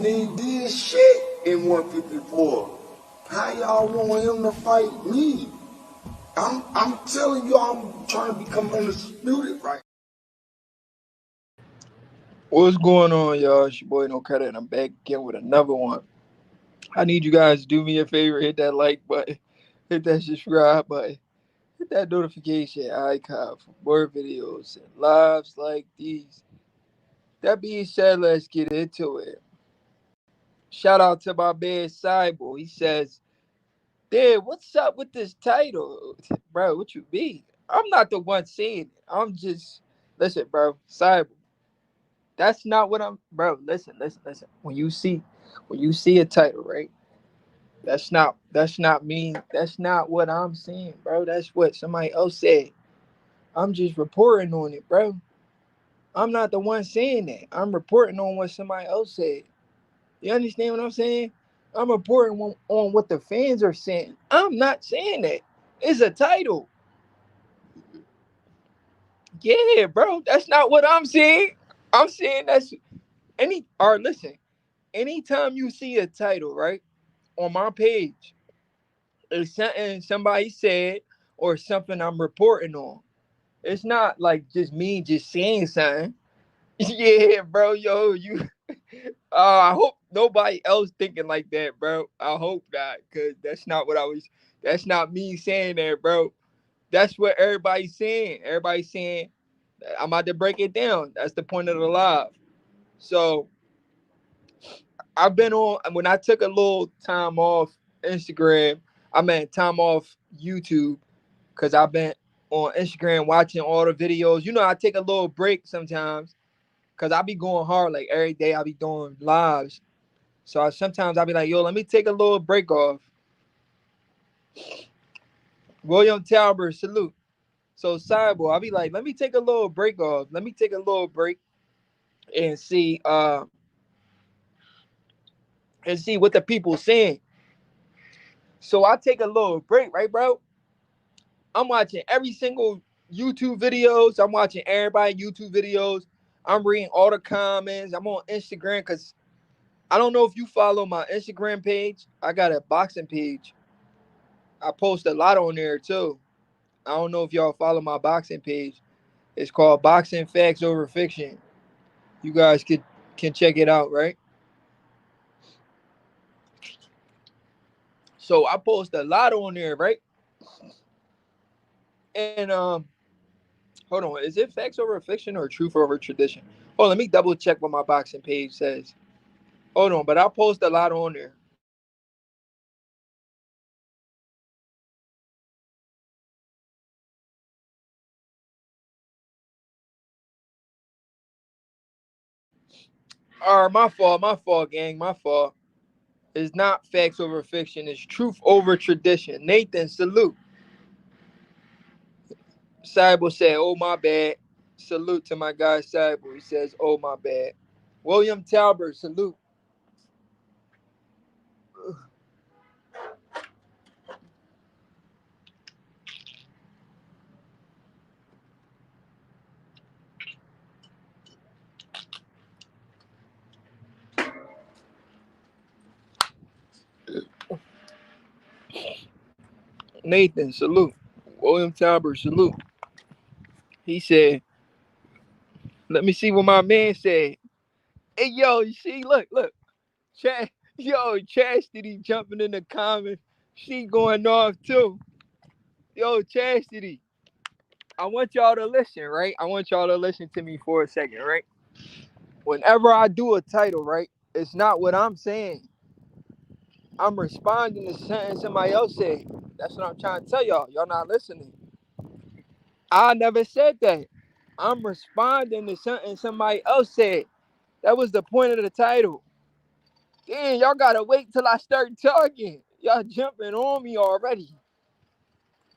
Nigga did shit in 154. How y'all want him to fight me? I'm telling you, I'm trying to become undisputed right. What's going on, y'all? It's your boy No Credit, and I'm back again with another one. I need you guys to do me a favor, hit that like button, hit that subscribe button, hit that notification icon for more videos and lives like these. That being said, let's get into it. Shout out to my man Cybo. He says, "Dude, what's up with this title, bro? What you mean? I'm not the one saying it. I'm just listen, bro. Cybo. That's not what I'm, bro. Listen. When you see a title, right? That's not me. That's not what I'm saying, bro. That's what somebody else said. I'm just reporting on it, bro. I'm not the one saying that. I'm reporting on what somebody else said. You understand what I'm saying? I'm reporting on what the fans are saying. I'm not saying that. It's a title. Yeah, bro. That's not what I'm saying. I'm saying that's or listen, anytime you see a title, right, on my page, it's something somebody said or something I'm reporting on. It's not like just me just saying something. Yeah, bro, yo, you. I hope nobody else thinking like that, bro. I hope not, cause that's not what I was. That's not me saying that, bro. That's what everybody's saying. Everybody's saying I'm about to break it down. That's the point of the live. So I've been on when I took a little time off Instagram. I meant time off YouTube because I've been on Instagram watching all the videos. You know, I take a little break sometimes because I be going hard like every day. I be doing lives, so sometimes I be like, yo, let me take a little break off. William Talbert, salute. So Cyborg, I be like, let me take a little break off. Let me take a little break and see what the people saying. So I take a little break, right, bro? I'm watching every single YouTube videos. I'm watching everybody YouTube videos. I'm reading all the comments. I'm on Instagram because I don't know if you follow my Instagram page. I got a boxing page. I post a lot on there too. I don't know if y'all follow my boxing page. It's called Boxing Facts Over Fiction. You guys can check it out, right? So I post a lot on there, right? And hold on, is it facts over fiction or truth over tradition? Oh, let me double check what my boxing page says. Hold on, but I post a lot on there. All right, my fault, gang, my fault. It's not facts over fiction. It's truth over tradition. Nathan, salute. Cyber said, "Oh my bad." Salute to my guy Cyber. He says, "Oh my bad." William Talbert, salute. Nathan, salute. William Talbert, salute. He said, "Let me see what my man said." Hey, yo, you see, look. Chastity jumping in the comments. She going off too. Yo, Chastity. I want y'all to listen, right? I want y'all to listen to me for a second, right? Whenever I do a title, right, it's not what I'm saying. I'm responding to something somebody else said. That's what I'm trying to tell y'all. Y'all not listening. I never said that. I'm responding to something somebody else said. That was the point of the title. Damn, y'all gotta wait till I start talking. Y'all jumping on me already.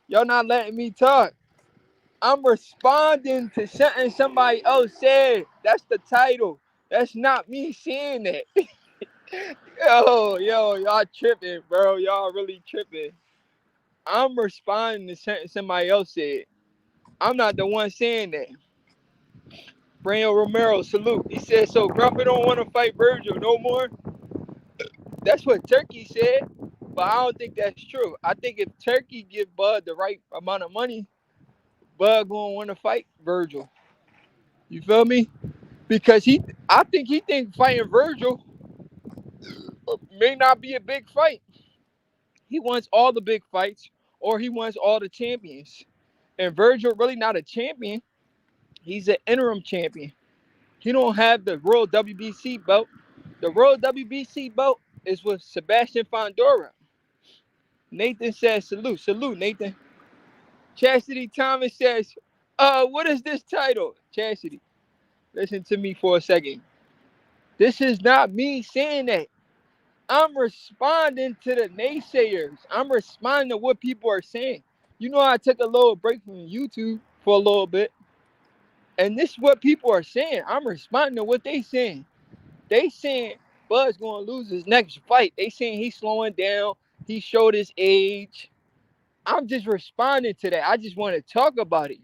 Y'all not letting me talk. I'm responding to something somebody else said. That's the title. That's not me saying that. Yo, y'all tripping, bro. Y'all really tripping. I'm responding to something somebody else said. I'm not the one saying that. Brando Romero, salute. He said, so Crawford don't want to fight Virgil no more? That's what Turkey said, but I don't think that's true. I think if Turkey give Bud the right amount of money, Bud gonna want to fight Virgil. You feel me? Because I think he think fighting Virgil may not be a big fight. He wants all the big fights, or he wants all the champions. And Virgil really not a champion. He's an interim champion. He don't have the World WBC belt. The World WBC belt is with Sebastian Fondora. Nathan says, salute, salute, Nathan. Chastity Thomas says, what is this title? Chastity, listen to me for a second. This is not me saying that. I'm responding to the naysayers. I'm responding to what people are saying. You know, I took a little break from YouTube for a little bit. And this is what people are saying. I'm responding to what they saying. They saying Bud's going to lose his next fight. They saying he's slowing down. He showed his age. I'm just responding to that. I just want to talk about it.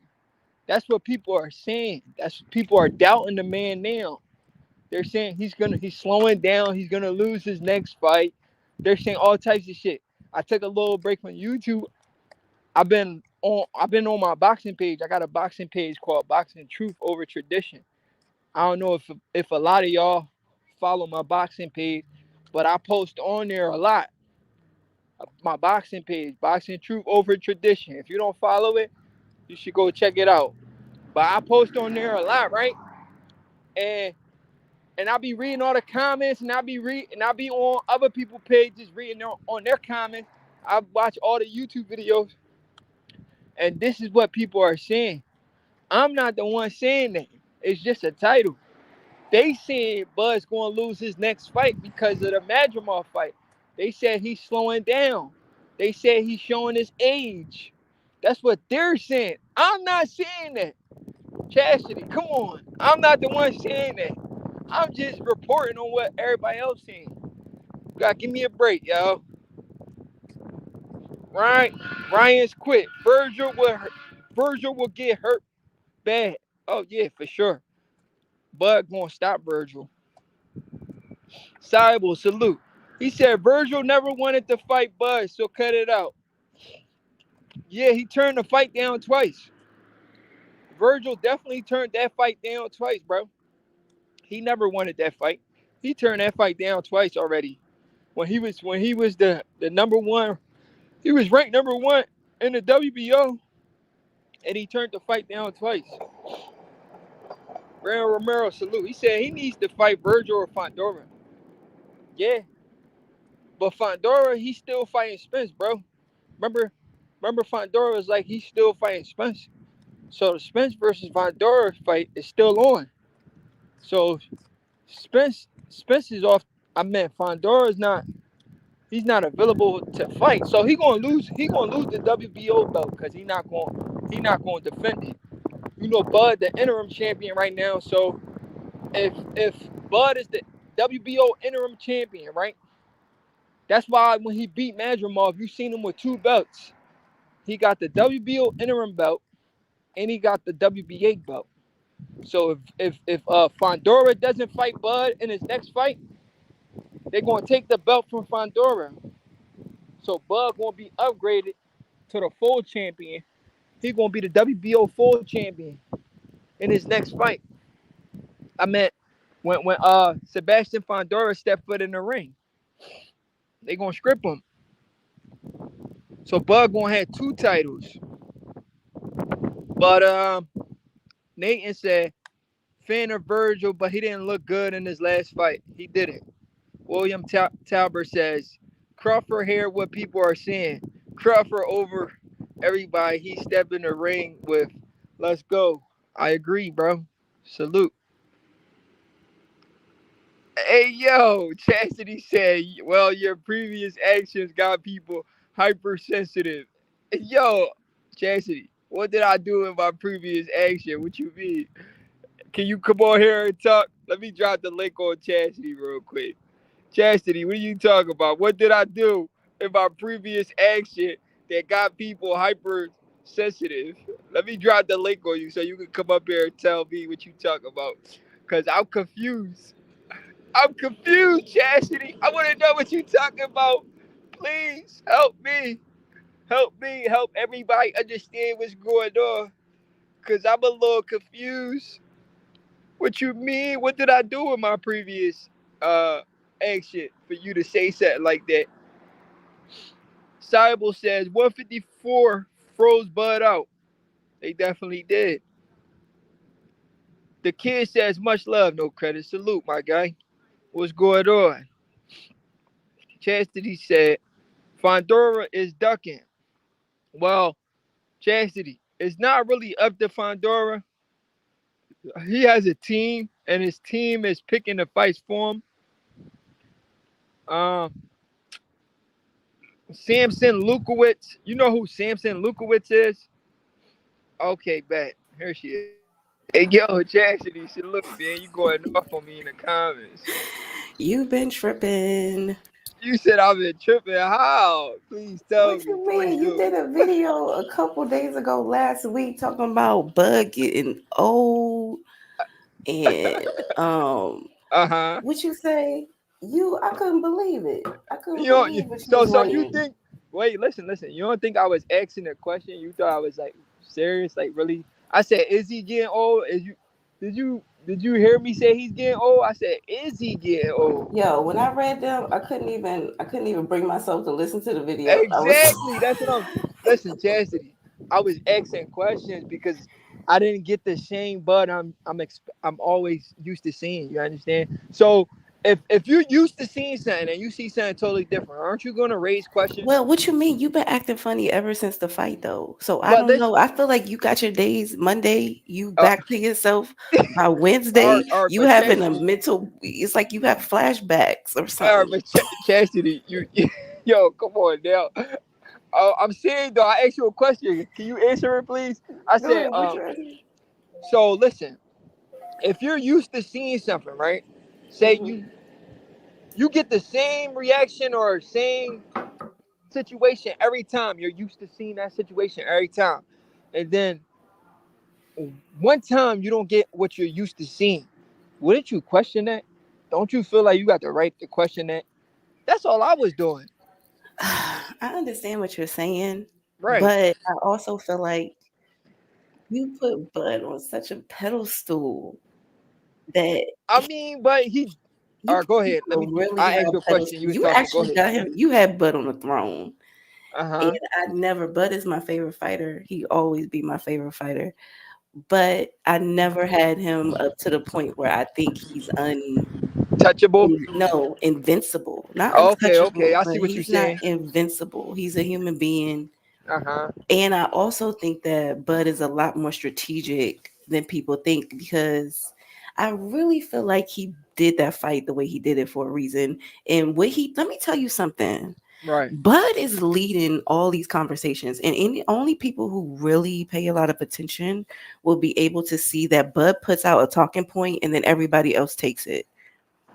That's what people are saying. That's what people are doubting the man now. They're saying he's slowing down. He's gonna lose his next fight. They're saying all types of shit. I took a little break from YouTube. I've been on my boxing page. I got a boxing page called Boxing Truth Over Tradition. I don't know if a lot of y'all follow my boxing page, but I post on there a lot. My boxing page, Boxing Truth Over Tradition. If you don't follow it, you should go check it out. But I post on there a lot, right? And and I'll be reading all the comments, and I'll be on other people's pages reading on their comments. I watch all the YouTube videos, and this is what people are saying. I'm not the one saying that. It's just a title. They saying Bud's going to lose his next fight because of the Madrimov fight. They said he's slowing down. They said he's showing his age. That's what they're saying. I'm not saying that. Chastity, come on. I'm not the one saying that. I'm just reporting on what everybody else saying. You gotta give me a break, yo. Ryan's quit. Virgil will get hurt bad. Oh yeah, for sure. Bud gonna stop Virgil. Cyber, salute. He said Virgil never wanted to fight Bud, so cut it out. Yeah, he turned the fight down twice. Virgil definitely turned that fight down twice, bro. He never wanted that fight. He turned that fight down twice already. When he was the number one, he was ranked number one in the WBO, and he turned the fight down twice. Brandon Romero, salute. He said he needs to fight Virgil or Fondora. Yeah, but Fondora, he's still fighting Spence, bro. Remember, remember Fondora was like he's still fighting Spence. So the Spence versus Fondora fight is still on. So Spence is off. I meant Fondora is not. He's not available to fight. So he gonna lose. He gonna lose the WBO belt because he not going to defend it. You know, Bud, the interim champion right now. So if Bud is the WBO interim champion, right? That's why when he beat Madrimov, you seen him with two belts. He got the WBO interim belt and he got the WBA belt. So if Fondora doesn't fight Bud in his next fight, they're gonna take the belt from Fondora. So Bud gonna be upgraded to the full champion. He gonna be the WBO full champion in his next fight. I meant when Sebastian Fondora stepped foot in the ring, they gonna script him. So Bud gonna have two titles. But Nathan said fan of Virgil, but he didn't look good in his last fight. He didn't. William Talbert says Crawford hear what people are saying. Crawford over everybody he stepped in the ring with. Let's go. I agree, bro. Salute. Hey, yo, Chastity said, well, your previous actions got people hypersensitive. Yo, Chastity, what did I do in my previous action? What you mean? Can you come on here and talk? Let me drop the link on Chastity real quick. Chastity, what are you talking about? What did I do in my previous action that got people hypersensitive? Let me drop the link on you so you can come up here and tell me what you talk about. Because I'm confused. I'm confused, Chastity. I want to know what you talking about. Please help me. Help me. Help everybody understand what's going on. Cause I'm a little confused. What you mean? What did I do with my previous action for you to say something like that? Cybel says 154 froze Bud out. They definitely did. The kid says much love, no credit. Salute, my guy. What's going on? Chastity said Fondora is ducking. Well, Chastity, it's not really up to Fondora. He has a team, and his team is picking the fights for him. Um, Samson Lukowitz. You know who Samson Lukowitz is? Okay, bet. Here she is. Hey, yo, Chastity, salute, man. You going off on me in the comments. You've been tripping. You said I've been tripping. How? Please tell What me. you Please mean? You do. did a video a couple days ago last week talking about Bud getting old and Uh huh. what you say? I couldn't believe it. I couldn't You know, believe what you so was so you writing. think? Wait, listen. You don't think I was asking a question? You thought I was like serious, like really? I said, is he getting old? Did you hear me say he's getting old? I said, is he getting old? Yo, when I read them, I couldn't even bring myself to listen to the video. I was Exactly. That's what I'm. Listen, Chastity. I was asking questions because I didn't get the same bud I'm always used to seeing. You understand? So if you're used to seeing something and you see something totally different, aren't you gonna raise questions? Well, what you mean? You've been acting funny ever since the fight, though. So I But don't listen, know. I feel like you got your days. Monday, you uh, back to yourself. By or Wednesday, or you but having a Chastity, mental. It's like you have flashbacks or or something. but Chastity, yo, come on now. I'm saying though, I asked you a question. Can you answer it, please? I Go said, ahead. What you asking? so listen. If you're used to seeing something, right? Say Hmm. you get the same reaction or same situation every time. You're used to seeing that situation every time. And then one time you don't get what you're used to seeing. Wouldn't you question that? Don't you feel like you got the right to question that? That's all I was doing. I understand what you're saying, Right. but I also feel like you put Bud on such a pedestal that I mean, but he you all right, put go him ahead. on a really I high asked you a question. You pedestal. was You talking. Go actually ahead. got him. You had Bud on the throne. And Uh-huh. Bud is my favorite fighter. He always be my favorite fighter. But I never had him up to the point where I think he's Touchable. no, invincible. Not Okay. untouchable, I but see what you're he's not saying. invincible. He's a human being. Uh-huh. And I also think that Bud is a lot more strategic than people think because I really feel like he did that fight the way he did it for a reason. And let me tell you something. Right. Bud is leading all these conversations, and only people who really pay a lot of attention will be able to see that Bud puts out a talking point, and then everybody else takes it.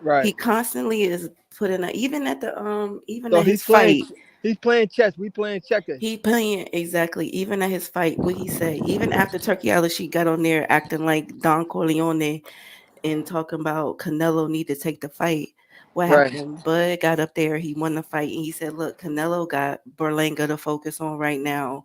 Right. He constantly is even So at his fight. he's playing chess. We playing checkers. He playing exactly. Even at his fight, what he say? Even after Turkey She got on there acting like Don Corleone and talking about Canelo need to take the fight. What Right. happened? Bud got up there. He won the fight, and he said, "Look, Canelo got Berlanga to focus on right now.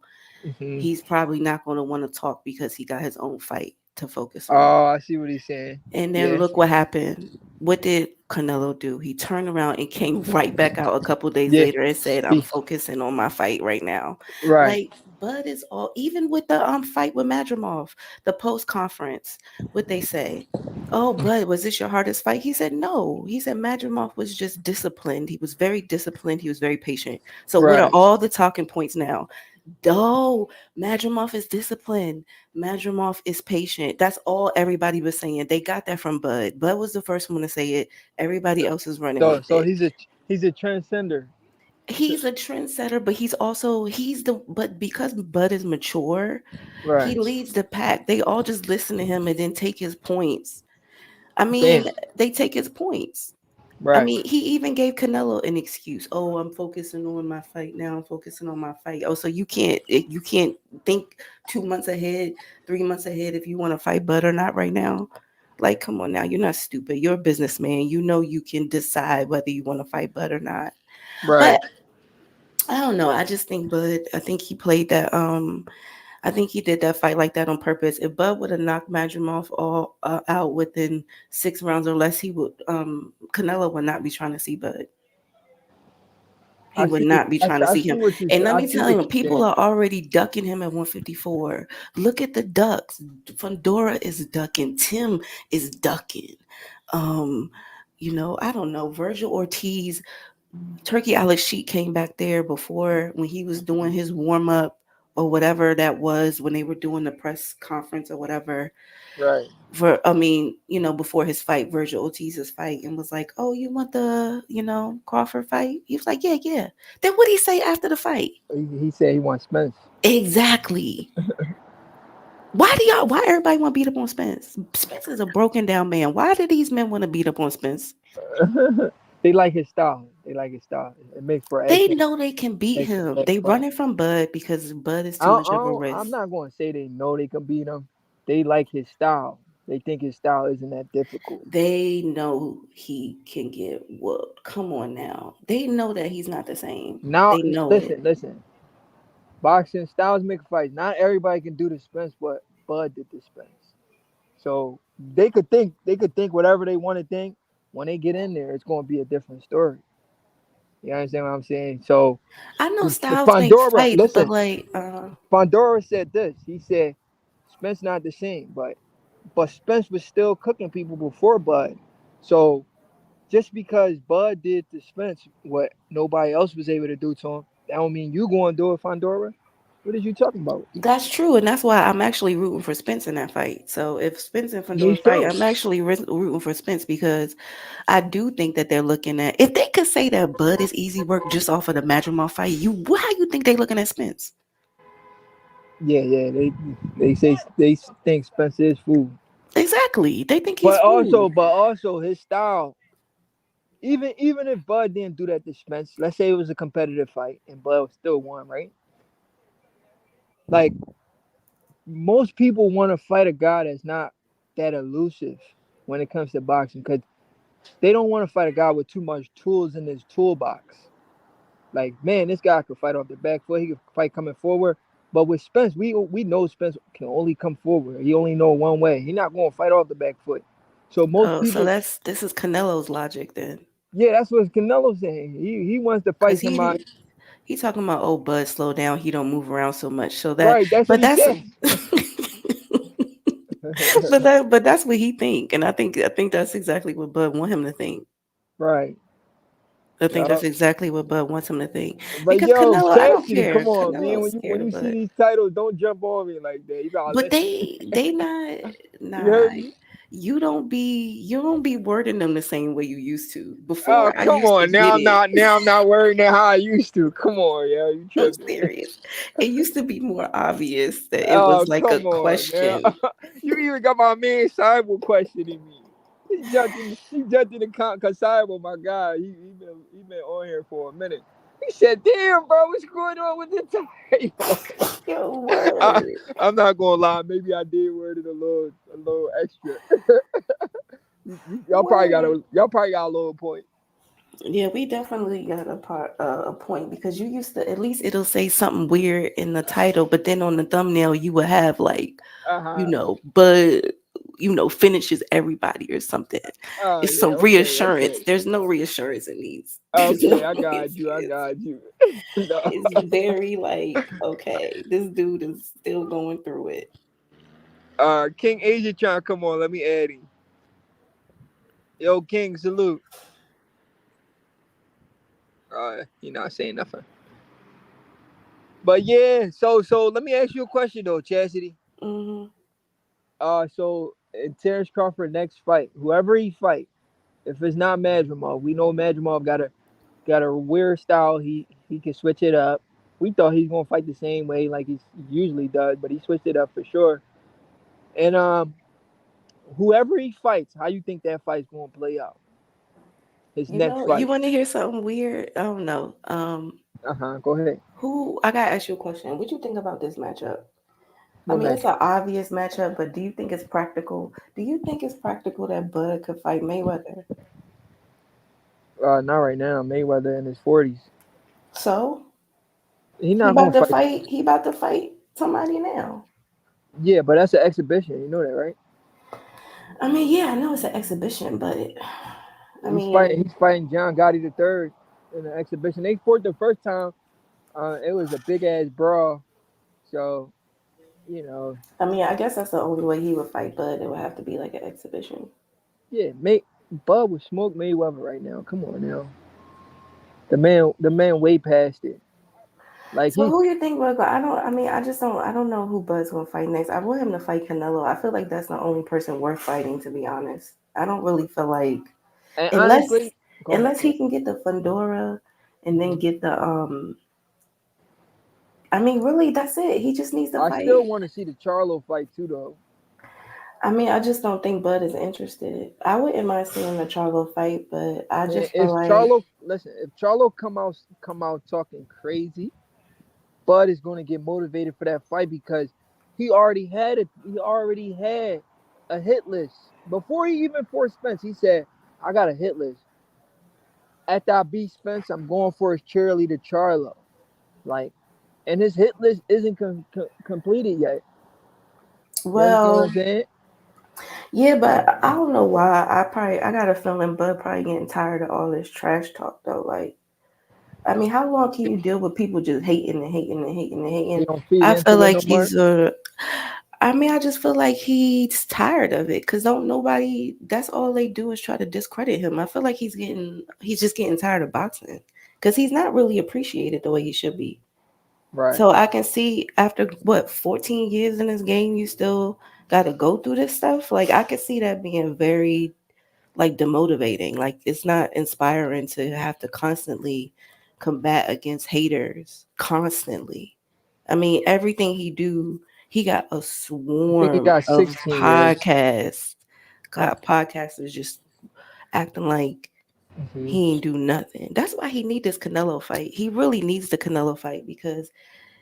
Hmm. He's probably not going to want to talk because he got his own fight to focus on." Oh, I see what he's saying. And then Yeah. look what happened. What did Canelo do? He turned around and came right back out a couple days Yeah. later and said, "I'm He, focusing on my fight right now." right. Like Bud is all even with the fight with Madrimov, the post conference, what they say. Oh, Bud, was this your hardest fight? He said no. He said Madrimov was just disciplined. He was very disciplined. He was very patient. So what are Right. all the talking points now? Oh, Madrimov is disciplined. Madrimov is patient. That's all everybody was saying. They got that from Bud. Bud was the first one to say it. Everybody else is running So with so it. he's a transcender. He's a trendsetter, but but because Bud is mature, he Right. leads the pack. They all just listen to him and then take his points. I Damn. mean, they take his points. I Right. mean, he even gave Canelo an excuse. Oh, I'm focusing on my fight now. I'm focusing on my fight. Oh, so you can't think 2 months ahead, 3 months ahead if you want to fight Bud or not right now. Like, come on now, you're not stupid. You're a businessman. You know you can decide whether you want to fight Bud or not. Right. But I don't know. I just think Bud. I think he played that. I think he did that fight like that on purpose. If Bud would have knocked Madrimov all out within 6 rounds or less, he would. Canelo would not be trying to see Bud. He would not be trying to I see see him. what you And let I me see tell what you, you're people saying. are already ducking him at 154. Look at the ducks. Fundora is ducking. Tim is ducking. Um, I don't know. Virgil Ortiz, Turkey Alex Sheik came back there before when he was doing his warm up or whatever that was when they were doing the press conference or whatever Right. before his fight, Virgil Ortiz's fight, and was like, "Oh, you want the, Crawford fight?" He was like, "Yeah, yeah." Then what did he say after the fight? He said he wants Spence. Exactly. Why everybody want to beat up on Spence? Spence is a broken down man. Why do these men want to beat up on Spence? They like his style. They like his style. It makes for They action. know they can beat Makes for him. next They fight. running from Bud because Bud is too much of a I'm risk. not going to say they know they can beat him. They like his style. They think his style isn't that difficult. They know he can get whooped. Come on now. They know that he's not the same. Now, They know it. listen. Boxing styles make fights. Not everybody can do the Spence, but Bud did the Spence. So they could think whatever they want to think. When they get in there, it's going to be a different story. You understand what I'm saying? So I know if Styles makes Fondora, fights, but listen, like, Fondora said this. He said Spence not the same, but Spence was still cooking people before Bud. So just because Bud did to Spence what nobody else was able to do to him, that don't mean you going to do it, Fondora. What are you talking about? that's true, and that's why I'm actually rooting for Spence in that fight. So if Spence and Me Fedor fight, too. I'm actually rooting for Spence because I do think that they're looking at if they could say that Bud is easy work just off of the Madrimov fight. How you think they looking at Spence? Yeah, yeah. They think Spence is food, Exactly, they think he's but food. also his style. Even if Bud didn't do that to Spence, let's say it was a competitive fight and Bud still won, right? Like most people want to fight a guy that's not that elusive when it comes to boxing because they don't want to fight a guy with too much tools in his toolbox. Like, man, this guy could fight off the back foot. He could fight coming forward. But with Spence, we know Spence can only come forward. He only know one way. He's not going to fight off the back foot. So most Oh, so people, this is Canelo's logic then, yeah, that's what Canelo saying. He wants to because fight somebody. he talking about, oh, Bud, slow down. He don't move around so much. So that, Right, that's what but he that's, said. but that's what he think, and I think that's exactly what Bud want him to think. Right. I think Yeah. that's exactly what Bud wants him to think. But Because yo, Canelo, I don't Chastity, care. come on, man. Canelo's When scared you of see Bud. these titles, don't jump on me like that. You gotta But listen. they not You nah. heard me? You don't be wording them the same way you used to. Oh, Before I come used to on. get it. Now I'm not worrying that how I used to. Come on, yo, you I'm tripping. serious. It used to be more obvious that it was Oh, like a come on, now. question. You even got my man Cyber questioning me. He jumped in the cause Cyber, my guy. He been on here for a minute. He said, "Damn, bro, what's going on with the title?" Yo, I, word. I'm not gonna lie. Maybe I did word it a little extra. Word. Y'all probably got a little point. Yeah, we definitely got a point because you used to at least it'll say something weird in the title, but then on the thumbnail you would have like, Uh huh. but finishes everybody or something. Oh It's yeah. some Okay. reassurance. Okay. There's no reassurance in these. There's Okay. no I got you. I reassurance. got you. No. It's very like, okay, this dude is still going through it. King Asia trying to come on. Let me add him. Yo, King, salute. He not saying nothing. But yeah, so let me ask you a question though, Chastity. Hmm. So in Terence Crawford next fight, whoever he fight, if it's not Madrimov, we know Madrimov got a weird style. He can switch it up. We thought he's gonna fight the same way like he usually does, but he switched it up for sure. And whoever he fights, how you think that fight's gonna play out? His next You fight. want to hear something weird? I don't know. Go ahead. Who I gotta ask you a question. What you think about this matchup? I What mean, it's matchup? an obvious matchup, but do you think it's practical? Do you think it's practical that Bud could fight Mayweather? Not right now. Mayweather in his 40s. So He not gonna fight. He about to fight somebody now. Yeah, but that's an exhibition. You know that, right? I mean, yeah, I know it's an exhibition, but I He's mean, fighting. He's fighting John Gotti the third in the exhibition. They fought the first time. It was a big ass brawl. So you know, I guess that's the only way he would fight Bud. It would have to be like an exhibition. yeah, Bud would smoke Mayweather right now. Come on now, the man way past it. Like So he, who you think will go? I don't. I mean, I just don't. I don't know who Bud's gonna fight next. I want him to fight Canelo. I feel like that's the only person worth fighting. To be honest, I don't really feel like and unless honestly, go ahead. unless he can get the Fundora and then Mhm. get the I mean, really, that's it. He just needs to I still fight. want to see the Charlo fight too, though. I mean, I just don't think Bud is interested. I wouldn't mind seeing the Charlo fight, but I And just feel if like, Charlo, listen, if Charlo come out talking crazy, Bud is going to get motivated for that fight because he already had a hit list before he even fought Spence. He said, "I got a hit list. After I beat Spence, I'm going for his cheerleader Charlo." Like, and his hit list isn't completed yet. You understand what I'm well, saying? yeah, but I don't know why. I got a feeling Bud probably getting tired of all this trash talk though. Like, I mean, how long can you deal with people just hating and hating and hating and He hating? don't feed I feel into it like no more. he's I mean, I just feel like he's tired of it because don't nobody. That's all they do is try to discredit him. I feel like he's just getting tired of boxing because he's not really appreciated the way he should be. Right. So I can see after what 14 years in this game, you still got to go through this stuff. Like I could see that being very like demotivating. Like it's not inspiring to have to constantly combat against haters constantly. I mean, everything he do, he got a I think he swarm got of 16 years. podcasts. Huh? Got podcasters just acting like Hmm. he ain't do nothing. That's why he need this Canelo fight. He really needs the Canelo fight because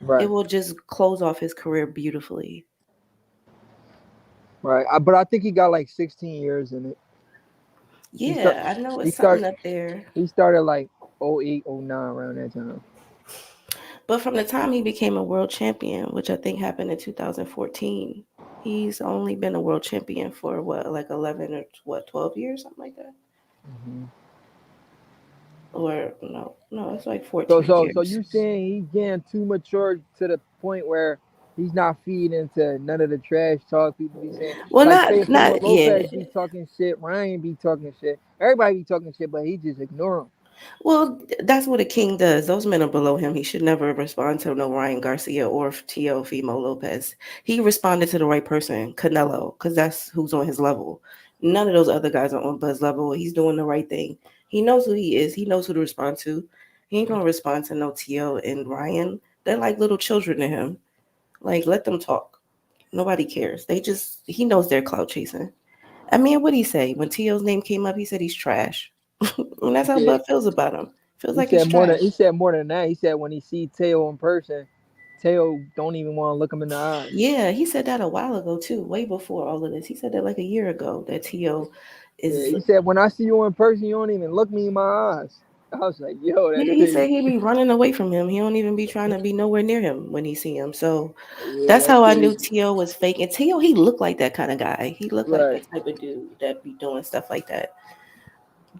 it Right. will just close off his career beautifully. Right. But I think he got like 16 years in it. He start. Yeah, I know He it's start. something up there. He started like 08, 09 around that time. But from the time he became a world champion, which I think happened in 2014, he's only been a world champion for what, like 11 or what, 12 years, something like that? Hmm. Or no, it's like So 14 so so years. you saying he's getting too mature to the point where he's not feeding into none of the trash talk people be saying. Well, Like Teofimo yeah. Lopez be talking shit, Ryan be talking shit, everybody be talking shit, but he just ignore them. Well, that's what a king does. Those men are below him. He should never respond to no Ryan Garcia or Teofimo Lopez. He responded to the right person, Canelo, because that's who's on his level. None of those other guys are on Buzz level. He's doing the right thing. He knows who he is. He knows who to respond to. He ain't gonna respond to no Tio and Ryan. They're like little children to him. Like let them talk. Nobody cares. He knows they're clout chasing. I mean, what would he say when Tio's name came up? He said he's trash. And that's how Yeah, Bud feels about him. Feels he like he's said more than trash. he said more than that. He said when he see Teo in person, Teo don't even want to look him in the eyes. Yeah, he said that a while ago too, way before all of this. He said that like a year ago that Tio Yeah, is. he said when I see you in person, you don't even look me in my eyes. I was like, yo, that Yeah, he is said he be running away from him. He don't even be trying to be nowhere near him when he see him. So yeah, that's that's how I knew crazy. Tio was fake. And Tio, he looked like that kind of guy. He looked like Right. that type of dude that be doing stuff like that.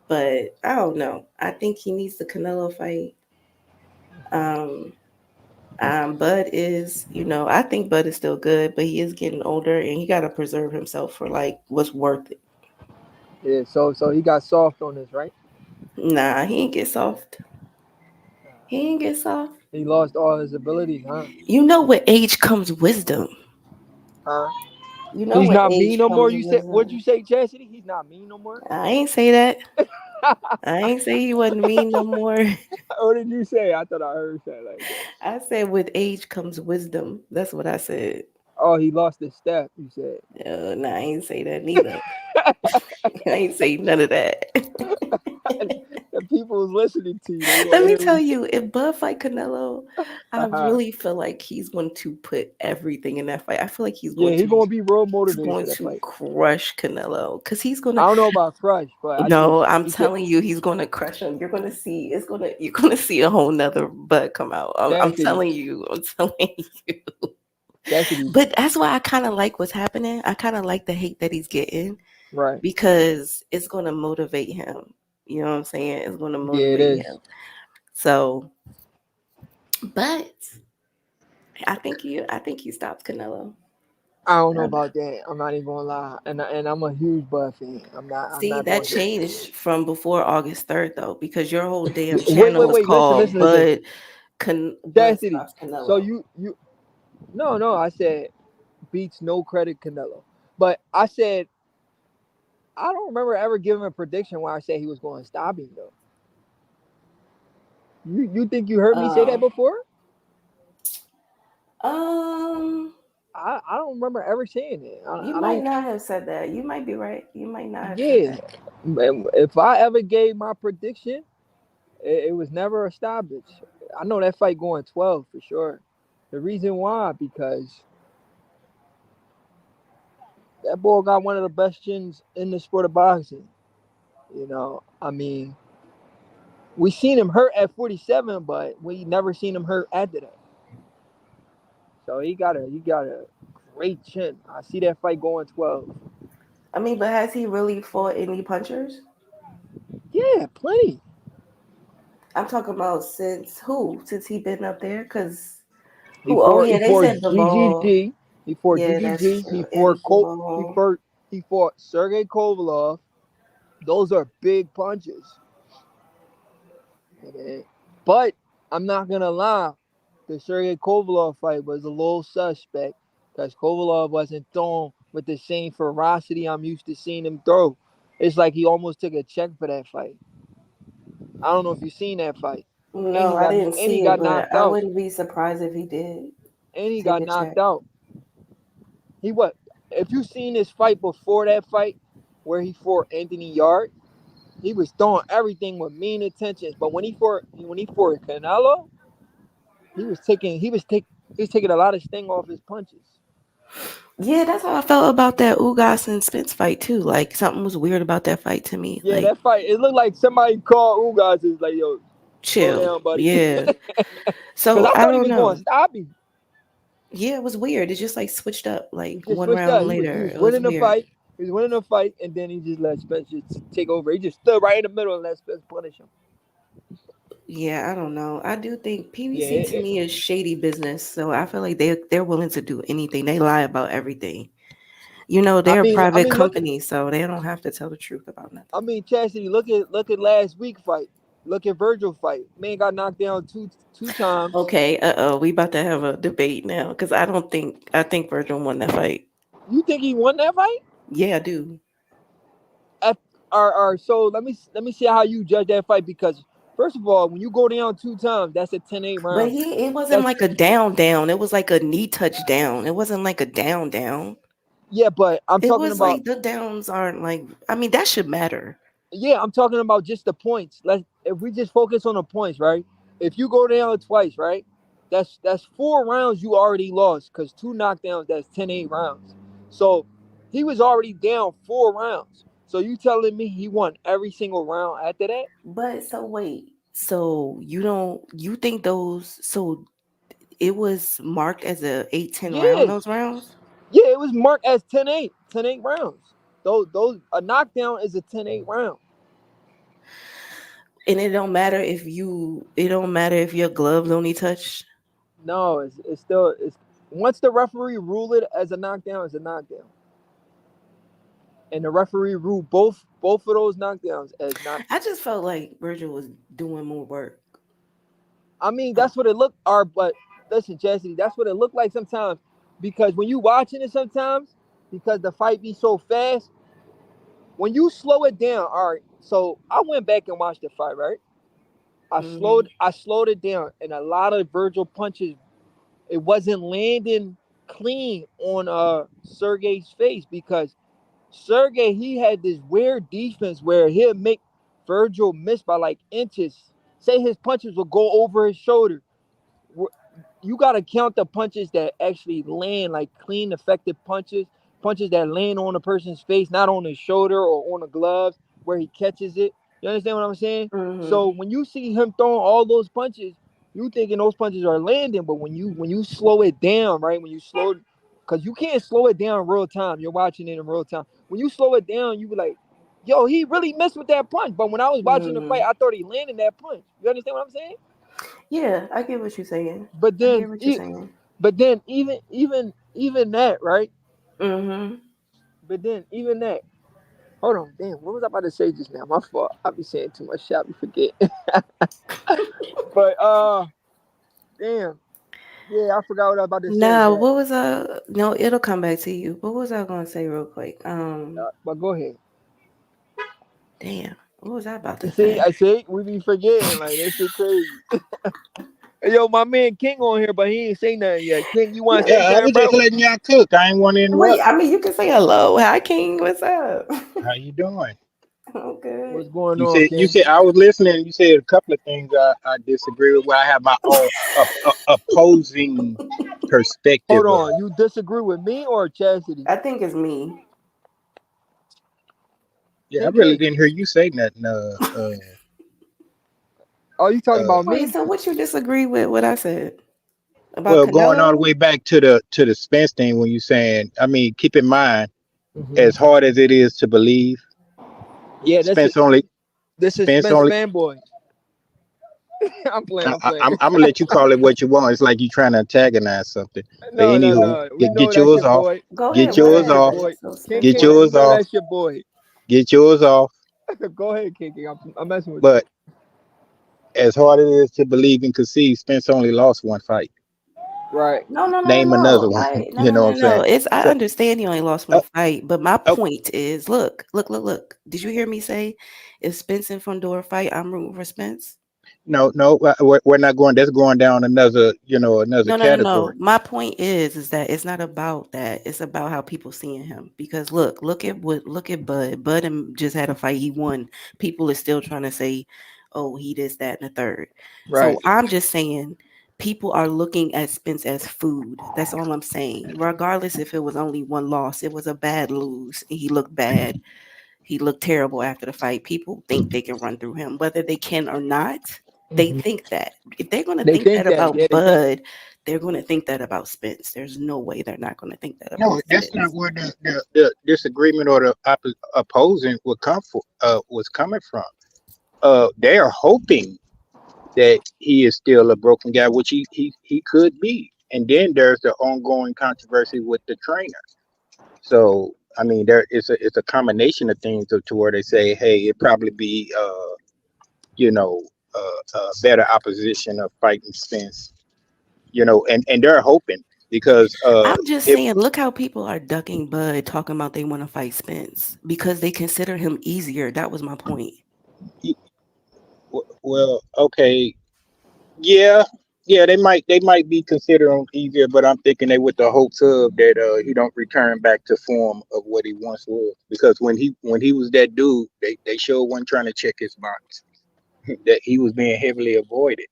But I don't know. I think he needs the Canelo fight. Um, Bud is, I think Bud is still good, but he is getting older and he got to preserve himself for like what's worth it. Yeah. So he got soft on this, right? Nah, he ain't get soft. He ain't get soft. He lost all his abilities, huh? With age comes wisdom. Huh? You know, He's with not mean age no more. comes You said what'd you wisdom. say, Chastity? He's not mean no more. I ain't say that. I ain't say he wasn't mean no more. What did you say? I thought I heard that like that. I said with age comes wisdom. That's what I said. Oh, he lost his step. You said. Nah, I ain't say that neither. I ain't say none of that. The people is listening to you. They Let gonna me hear what tell you you, if Bud fight Canelo, I say. really feel like he's going to put everything in that fight. I feel like Yeah, he gonna be real he's motivated for going that to fight. crush Canelo because he's I gonna. don't know about crush, but I think No, I'm he could. telling you, he's gonna crush him. You're gonna see. You're gonna see a whole nother Bud come out. I'm Chastity, telling you. I'm telling you. Chastity, But that's why I kind of like what's happening. I kind of like the hate that he's getting right? because it's gonna motivate him. You know what I'm saying? It's gonna Yeah, it motivate is. him. So, but I think he stops Canelo. I don't know Um, about that. I'm not even gonna lie, and I'm a huge Bud fan. I'm See, not that going to. changed from before August 3rd though, because your whole damn Wait, channel wait, was wait. Listen, called listen, listen. Bud Chastity. stops So Canelo. you no. I said beats no credit Canelo, but I said I don't remember ever giving a prediction where I said he was going to stop him though. You think you heard me say that Um, before? um, I don't remember ever saying it. you I might don't. not have said that. You might be right. You might not have said Yeah, that. if I ever gave my prediction, it was never a stoppage. I know that fight going 12 for sure. The reason why because that boy got one of the best chins in the sport of boxing. I mean, we seen him hurt at 47, but we never seen him hurt after that. So he got a great chin. I see that fight going 12. I mean, but has he really fought any punchers? Yeah, plenty. I'm talking about since who? Since he been up there? Cause He who? Oh fought. He yeah, they fought said Bivol. GGG. He fought Yeah, that's GGG. He true. And fought Col. He Bivol. fought. He fought Sergey Kovalov. Those are big punches. Okay? But I'm not gonna lie, the Sergey Kovalov fight was a little suspect because Kovalov wasn't throwing with the same ferocity I'm used to seeing him throw. It's like he almost took a check for that fight. I don't know if you seen that fight, and No, he I got didn't and he see it, got but knocked I out. wouldn't be surprised if he did And he take got a knocked check. out. He what? If you seen this fight before that fight, where he fought Anthony Yard, he was throwing everything with mean intentions. But when he fought Canelo, he was taking a lot of sting off his punches. Yeah, that's how I felt about that Ugas and Spence fight too. Like something was weird about that fight to me. Yeah, Like that fight, it looked like somebody called Ugas is like, yo, slow chill. down, buddy. Yeah. Because So I I thought he don't was going know. to stop him. Yeah, it was weird. It just like switched up He like just one switched up. round He later. was It was winning the weird. fight. He was winning the fight, and then he just let Spence just take over. He just stood right in the middle and let Spence punish him. Yeah, I don't know. I do think Yeah, PBC to me is shady business. So I feel like they're willing to do anything. They lie about everything. You know, I they're a mean, I private mean, look, company, so they don't have to tell the truth about I nothing. mean, Chastity, look at last week fight. Look at Virgil fight. Man got knocked down two times. Okay, we about to have a debate now because I think Virgil won that fight. You think he won that fight? Yeah, I do. F, so let me see how you judge that fight because first of all, when you go down two times, that's a 10-8 But round. it wasn't That's like a down. It was like a knee touch down. It wasn't like a down. yeah, but I'm It talking was about like the downs aren't like I mean that should matter. yeah, I'm talking about just the points. Let if we just focus on the points, right? If you go down twice, right? That's 4 rounds you already lost because two knockdowns, that's 10-8 rounds. So he was already down 4 rounds. So you telling me he won every single round after that? But so wait. So you think those so it was marked as a 8-10 round Yeah. those rounds? Yeah, it was marked as 10-8, 10-8 rounds. Those a knockdown is a 10-8 round. And it don't matter if your gloves only touch. No, it's still it's once the referee ruled it as a knockdown, it's a knockdown. And the referee ruled both of those knockdowns as not. I just felt like Virgil was doing more work. I mean, that's what it looked are, but listen, Chastity, that's what it looked like sometimes. Because when you watching it sometimes, because the fight be so fast, when you slow it down, all right. So I went back and watched the fight, right? Hmm. I slowed it down, and a lot of Virgil punches, it wasn't landing clean on Sergey's face because Sergey he had this weird defense where he'll make Virgil missed by like inches. Say his punches would go over his shoulder. You gotta count the punches that actually land, like clean, effective punches, punches that land on a person's face, not on his shoulder or on the gloves where he catches it. You understand what I'm saying? Mm-hmm. So when you see him throwing all those punches, you thinking those punches are landing, but when you slow it down, right? When you slow, because you can't slow it down in real time. You're watching it in real time. When you slow it down, you be like, yo, he really missed with that punch. But when I was watching the fight, Mm-hmm. I thought he landed that punch. You understand what I'm saying? Yeah, I get what you're saying. But I get then, what you're saying. even that, right? Mm-hmm. But then even that. Hold on, damn. What was I about to say just now? My fault. I be saying too much shit. I be forget. But damn. Yeah, I forgot what I was about to say. Now, what was no, it'll come back to you. What was I gonna say real quick? But go ahead. Damn, what was I about to You see, say? I say we be forgetting like that shit crazy. Hey, yo, my man King on here, but he ain't say nothing yet. King, you want to say Yeah, I something, was just bro? letting y'all cook. I ain't want to Wait, interrupt. I mean, you can say hello. Hi, King. What's up? How you doing? I'm good. What's going You on, said King? I was listening. You said a couple of things I disagree with. Where I have my own opposing Hold perspective of. on. You disagree with me or Chastity? I think it's me. Yeah, I King really King. didn't hear you say nothing. Oh, you talking Uh, about Wait, me? so what you disagree with what I said about well, going all the Canelo? way back to the Spence thing when you saying, I mean, keep in mind, Hmm. as hard as it is to believe, Yeah, Spence only this is Spence Spence only. fanboy. I'm playing. I'm playing. I'm gonna let you call it what you want. It's like you trying to antagonize something. But No, no, anywho, no. We know get that's your yours off. boy. Go We ahead. Get know What yours that's your off. happened? boy. So King Spence Get King, what? we yours know off. that's your boy. Get yours off. Go ahead, King King. I'm messing with you. But as hard it is to believe and concede, Spence only lost one fight. Right. No, no, no, no, Name another no. one. I no, You no, know what no, I'm no. saying? It's I So, understand he only lost one oh, fight, but my oh, point is, look. Did you hear me say if Spence and Fundora fight, I'm rooting for Spence? no, no, we're not going. That's going down another, another No, no, no, no. category. My point is that it's not about that. It's about how people seeing him. Because look at Bud. Bud just had a fight. He won. People is still trying to say, oh, he this, that, and the third. Right. So I'm just saying people are looking at Spence as food. That's all I'm saying. Regardless if it was only one loss, it was a bad lose. And he looked bad. He looked terrible after the fight. People think they can run through him, whether they can or not. They Hmm. think that. If they're going to They think that think that. Yeah, about they think. Bud, they're going to think that about Spence. There's no way they're not going to think that No, about that's not Spence. where the disagreement or the opposing would come for. Was coming from. They are hoping that he is still a broken guy, which he could be. And then there's the ongoing controversy with the trainer. So I mean, there it's a combination of things to where they say, hey, it probably be you know better opposition of fighting Spence, and they're hoping because I'm just if saying, look how people are ducking Bud, talking about they want to fight Spence because they consider him easier. That was my point. well, okay, yeah. Yeah, they might be considering easier, but I'm thinking they with the hopes of that he don't return back to form of what he once was. Because when he was that dude, they sure wasn't trying to check his box. That he was being heavily avoided.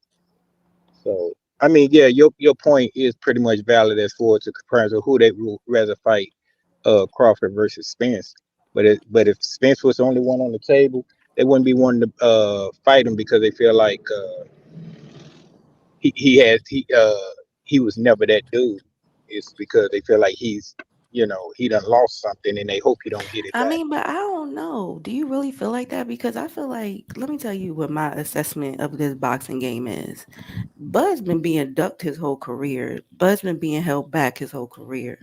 So I mean, yeah, your point is pretty much valid as far as the comparison of who they would rather fight, Crawford versus Spence. But if Spence was the only one on the table, they wouldn't be wanting to fight him because they feel like he was never that dude. It's because they feel like he done lost something and they hope he don't get it I back. mean, but I don't know. Do you really feel like that? Because I feel like, let me tell you what my assessment of this boxing game is. Bud's been being ducked his whole career. Bud's been being held back his whole career.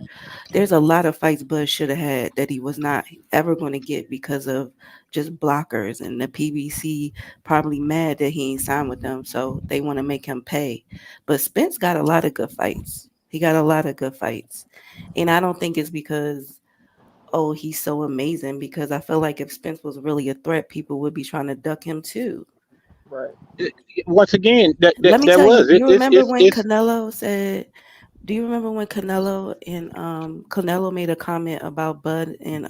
There's a lot of fights Bud should have had that he was not ever going to get because of just blockers. And the PBC probably mad that he ain't signed with them. So they want to make him pay. But Spence got a lot of good fights. He got a lot of good fights. And I don't think it's because oh, he's so amazing because I feel like if Spence was really a threat, people would be trying to duck him too. Right. Once again, that that, Let me that tell you, was it. you It's remember it's when it's Canelo said, do you remember when Canelo and Canelo made a comment about Bud and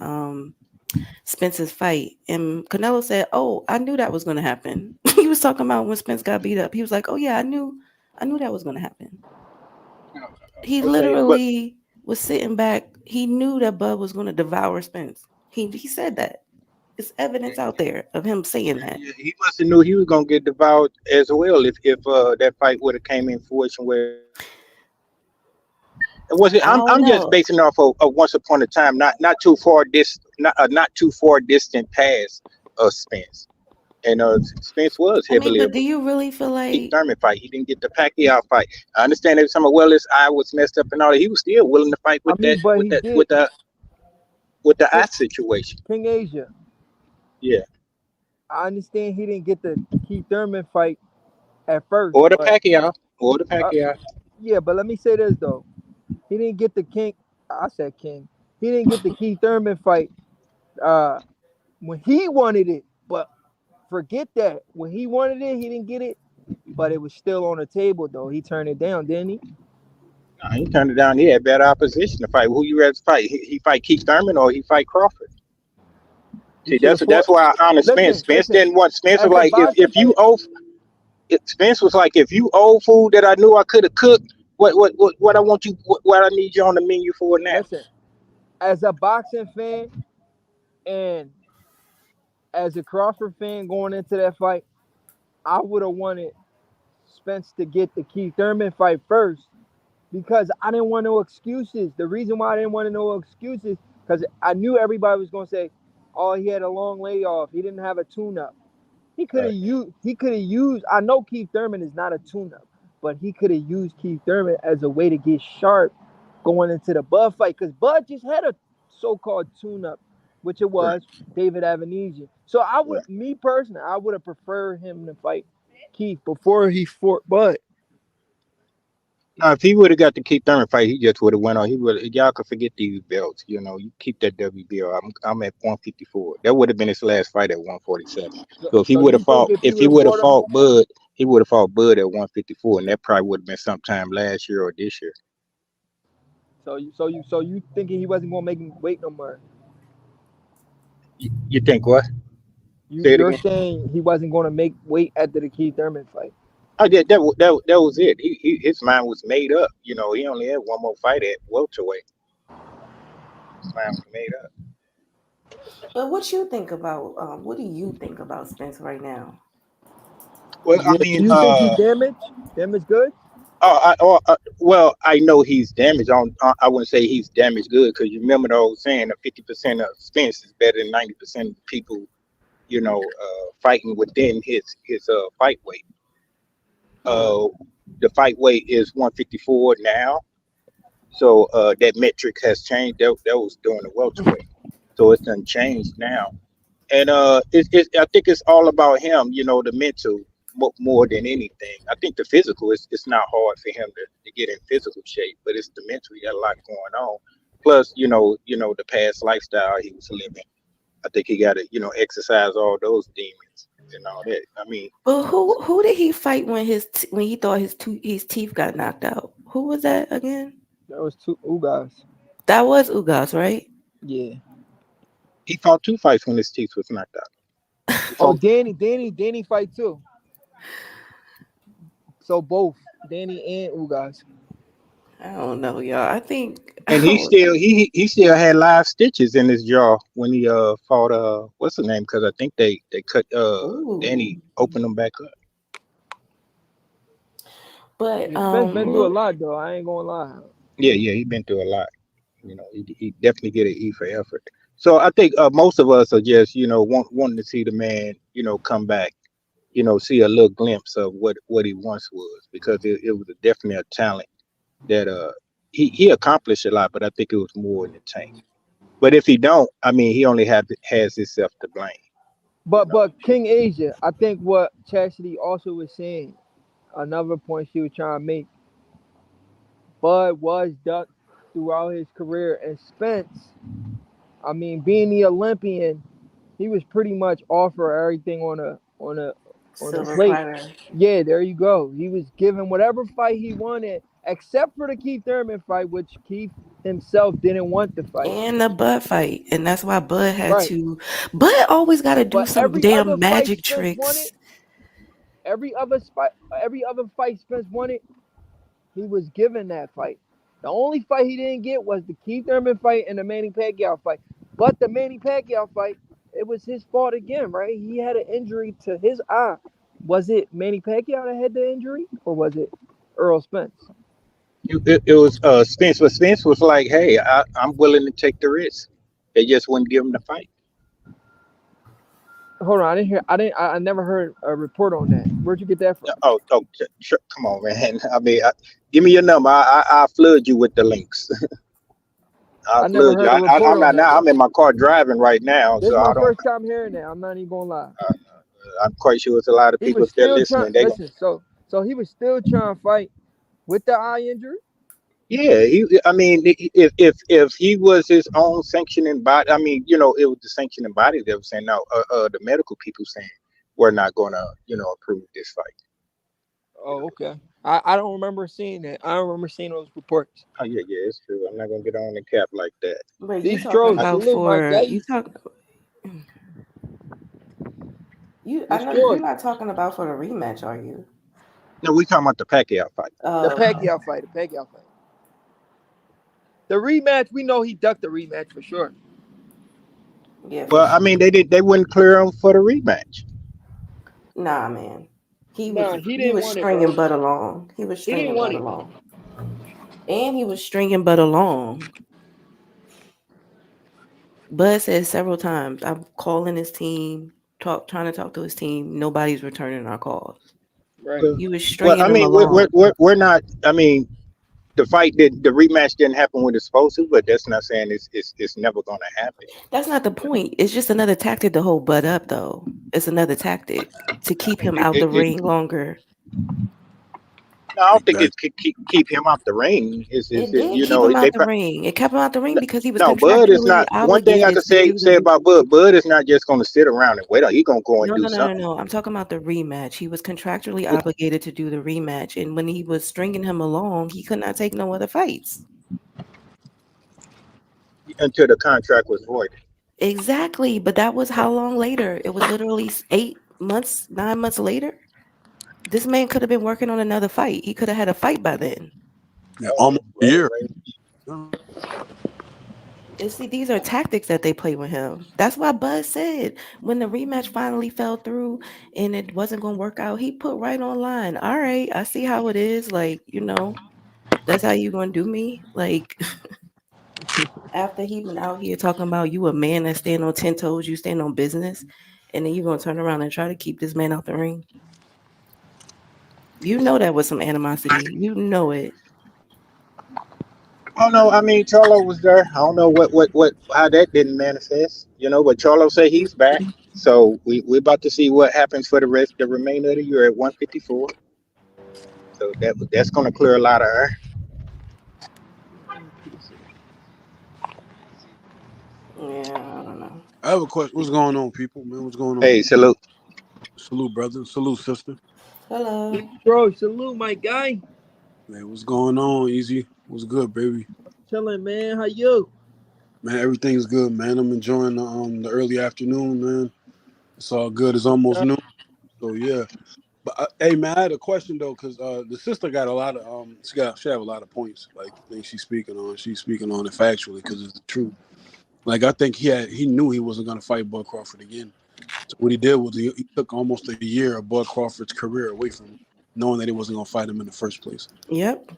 Spence's fight, and Canelo said, "Oh, I knew that was going to happen." He was talking about when Spence got beat up. He was like, "Oh yeah, I knew that was going to happen." He Okay, but literally was sitting back. He knew that Bud was going to devour Spence. He said that. It's evidence out there of him saying that. yeah, he must have knew he was gonna get devoured as well if that fight would have came in fruition where he was able to beat him. And was it? I don't I'm just know. basing off of once upon a time, not too far not too far distant past Spence. And Spence was I mean, heavily but do involved you in really the feel Keith like? Thurman fight. He didn't get the Pacquiao fight. I understand that some of well his eye was messed up and all that. He was still willing to fight I with mean, but he did. with the eye King, situation. King Asia. Yeah. I understand he didn't get the Keith Thurman fight at first, Or the but Pacquiao. Or the uh, Pacquiao. yeah. But let me say this though, he didn't get the King. I said King. He didn't get the Keith Thurman fight uh, when he wanted it. But forget that. When he wanted it, he didn't get it. But it was still on the table though. He turned it down, didn't he? Nah, he turned it down. He had better opposition to fight. Who you rather fight? He fight Keith Thurman or he fight Crawford? He See, should have that's fought. why I honor Spence. Listen, Spence listen. didn't want. Spence was As a like, boxing if you fan, owe. Spence was like, if you owe food that I knew I could have cooked, what I want you, what I need you on the menu for now? listen. As a boxing fan and as a Crawford fan going into that fight, I would have wanted Spence to get the Keith Thurman fight first because I didn't want no excuses. The reason why I didn't want no excuses because I knew everybody was gonna say, "Oh, he had a long layoff. He didn't have a tune-up." He could have Right, used. He could have used. I know Keith Thurman is not a tune-up, but he could have used Keith Thurman as a way to get sharp going into the Bud fight because Bud just had a so-called tune-up, which it right, was David Avenesian. So I would, right. me personally, I would have preferred him to fight Keith before he fought Bud. Now, if he would have got the Keith Thurman fight, he just would have went on. He would. Y'all could forget these belts. You know, you keep that WBO. I'm at 154. That would have been his last fight at 147. So So you think if he if would he have would have fought him, fought Bud, he would have fought Bud at 154, and that probably would have been sometime last year or this year. so you thinking he wasn't gonna make him wait no more? You think what? You Say it you're again. saying he wasn't gonna make wait after the Keith Thurman fight? Oh, yeah, that was it. His mind was made up. You know, he only had one more fight at welterweight. His mind was made up. But what you think about? What do you think about Spence right now? Well, I Yeah. Do mean, you think he damaged? Damaged good? well, I know he's damaged. I wouldn't say he's damaged good because you remember the old saying that 50% of Spence is better than 90% of people. You know, fighting within his fight weight. Hmm. Uh, the fight weight is 154 now, so that metric has changed. That was during the welterweight, so it's done changed now. And I think it's all about him. You know, the mental more than anything. I think the physical it's not hard for him to get in physical shape, but it's the mental. He got a lot going on. Plus, the past lifestyle he was living. I think he got to exercise all those demons and all that. I mean, But who did he fight when when he thought his teeth got knocked out? Who was that again? That was two guys. That was Ugas, right? Yeah. he fought two fights when his teeth was knocked out. He Oh, fought, Danny fight too. So both Danny and Ugas. I don't know, y'all. I think and I don't. he still had live stitches in his jaw when he fought what's the name? Because I think they cut Danny Ooh, opened him back up. but Yeah, Spence been through a look, lot though. I ain't gonna lie. Yeah, he been through a lot. He definitely get an E for effort. So I think most of us are just wanting to see the man come back, see a little glimpse of what he once was because it was definitely a talent that he accomplished a lot, but I think it was more in the tank. But if he don't, I mean, he only has himself to blame. You know. But King Asia, I think what Chastity also was saying, another point she was trying to make, Bud was ducked throughout his career, and Spence, I mean, being the Olympian, he was pretty much offer everything on a silver plate. platter. Yeah, there you go. He was given whatever fight he wanted, except for the Keith Thurman fight, which Keith himself didn't want the fight. And the Bud fight. And that's why Bud had Right. to. Bud always got to do But some damn magic Spence wanted, tricks. every other fight Spence wanted, he was given that fight. The only fight he didn't get was the Keith Thurman fight and the Manny Pacquiao fight. But the Manny Pacquiao fight, it was his fault again, right? He had an injury to his eye. Was it Manny Pacquiao that had the injury, or was it Earl Spence? It was Spence, but Spence was like, "Hey, I'm willing to take the risk." They just wouldn't give him the fight. Hold on, I didn't hear. I never heard a report on that. Where'd you get that from? Come on, man. I mean, give me your number. I'll flood you with the links. I'll I never flood you. heard a report I'm on not that now. I'm though. in my car driving right now, This is so my I don't. first time hearing that. I'm not even gonna lie. I'm quite sure it's a lot of He people was if they're still trying. listening. They Listen, so he was still trying to fight with the eye injury. Yeah, I mean, if he was his own sanctioning body, I mean, it was the sanctioning body that was saying no. The medical people saying we're not going to, approve this fight. Oh, okay. I don't remember seeing that. I don't remember seeing those reports. Oh yeah, it's true. I'm not going to get on the cap like that. But you These talking trolls, I, about salute my for guy. you talk you I know you're Destroyed not talking about for the rematch, are you? no, we talking about the Pacquiao fight. the Oh, okay. Pacquiao fight. The Pacquiao fight. The rematch. We know he ducked the rematch for sure. Yeah, for Well, I sure. mean, they wouldn't clear him for the rematch. Nah, man. He was Nah, he he didn't was want it, bro. stringing Bud along. He was He didn't stringing want Bud it. along. And he was stringing Bud along. Bud said several times, I'm calling his team, trying to talk to his team. Nobody's returning our calls. Right. Well, You was well, stringing I him mean, we're along. we're, we're not. I mean, the rematch didn't happen when it's supposed to, but that's not saying it's never going to happen. That's not the point. It's just another tactic to hold Bud up, though. It's another tactic to keep him out the ring longer. No, I don't think Exactly. it could keep him out the ring. It did keep him out They the ring. It kept him out the ring because he was no, Bud is contractually not. One thing I obligated could to say do the say about Bud. Bud is not just going to sit around and wait. He's going to go and No, do no, no, no, something no. I'm talking about the rematch. He was contractually obligated to do the rematch, and when he was stringing him along, he could not take no other fights. until the contract was voided. Exactly, but that was how long later? It was literally 8 months, 9 months later. This man could have been working on another fight. He could have had a fight by then. Yeah, almost a year. Right. Yeah. And see, these are tactics that they play with him. That's why Buzz said when the rematch finally fell through and it wasn't going to work out, he put right online. All right, I see how it is. Like, that's how you going to do me. Like, after he been out here talking about you a man that stand on 10 toes, you stand on business, and then you going to turn around and try to keep this man out the ring. You know that was some animosity. You know it. Oh no, I mean Charlo was there. I don't know how that didn't manifest. But Charlo said he's back. So we're about to see what happens for the remainder of the year at 154. So that's going to clear a lot of air. Yeah, I don't know. I have a question. What's going on, people? Man, what's going on? Hey, salute. Salute, brother. Salute, sister. Hello. Bro, salute my guy. Man, what's going on, Easy? What's good, baby? Chilling, man. How you? Man, everything's good, man. I'm enjoying the early afternoon, man. It's all good. It's almost Uh, noon, so yeah. But hey, man, I had a question though, because the sister got a lot of she have a lot of points, like the things she's speaking on. She's speaking on it factually because it's the truth. Like I think he knew he wasn't gonna fight Bud Crawford again. So what he did was he took almost a year of Bud Crawford's career away from him, knowing that he wasn't gonna fight him in the first place, Yep.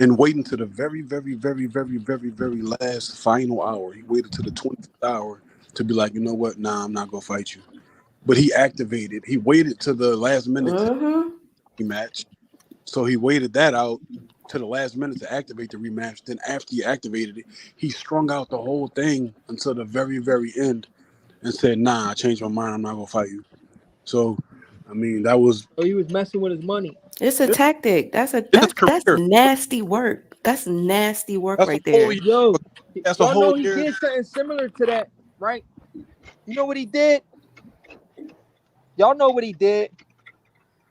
and waiting to the very, very, very, very, very, very last final hour. He waited to the 20th hour to be like, you know what? Nah, I'm not gonna fight you. But he activated. He waited to the last minute to Mm-hmm. rematch. So he waited that out to the last minute to activate the rematch. Then after he activated it, he strung out the whole thing until the very, very end and said, "Nah, I changed my mind. I'm not gonna fight you." So, I mean, that was oh, he was messing with his money. It's a tactic. That's a his that's career. nasty work. That's nasty work That's a right whole there. year. Yo, That's a y'all whole know he year. did something similar to that, right? You know what he did? Y'all know what he did?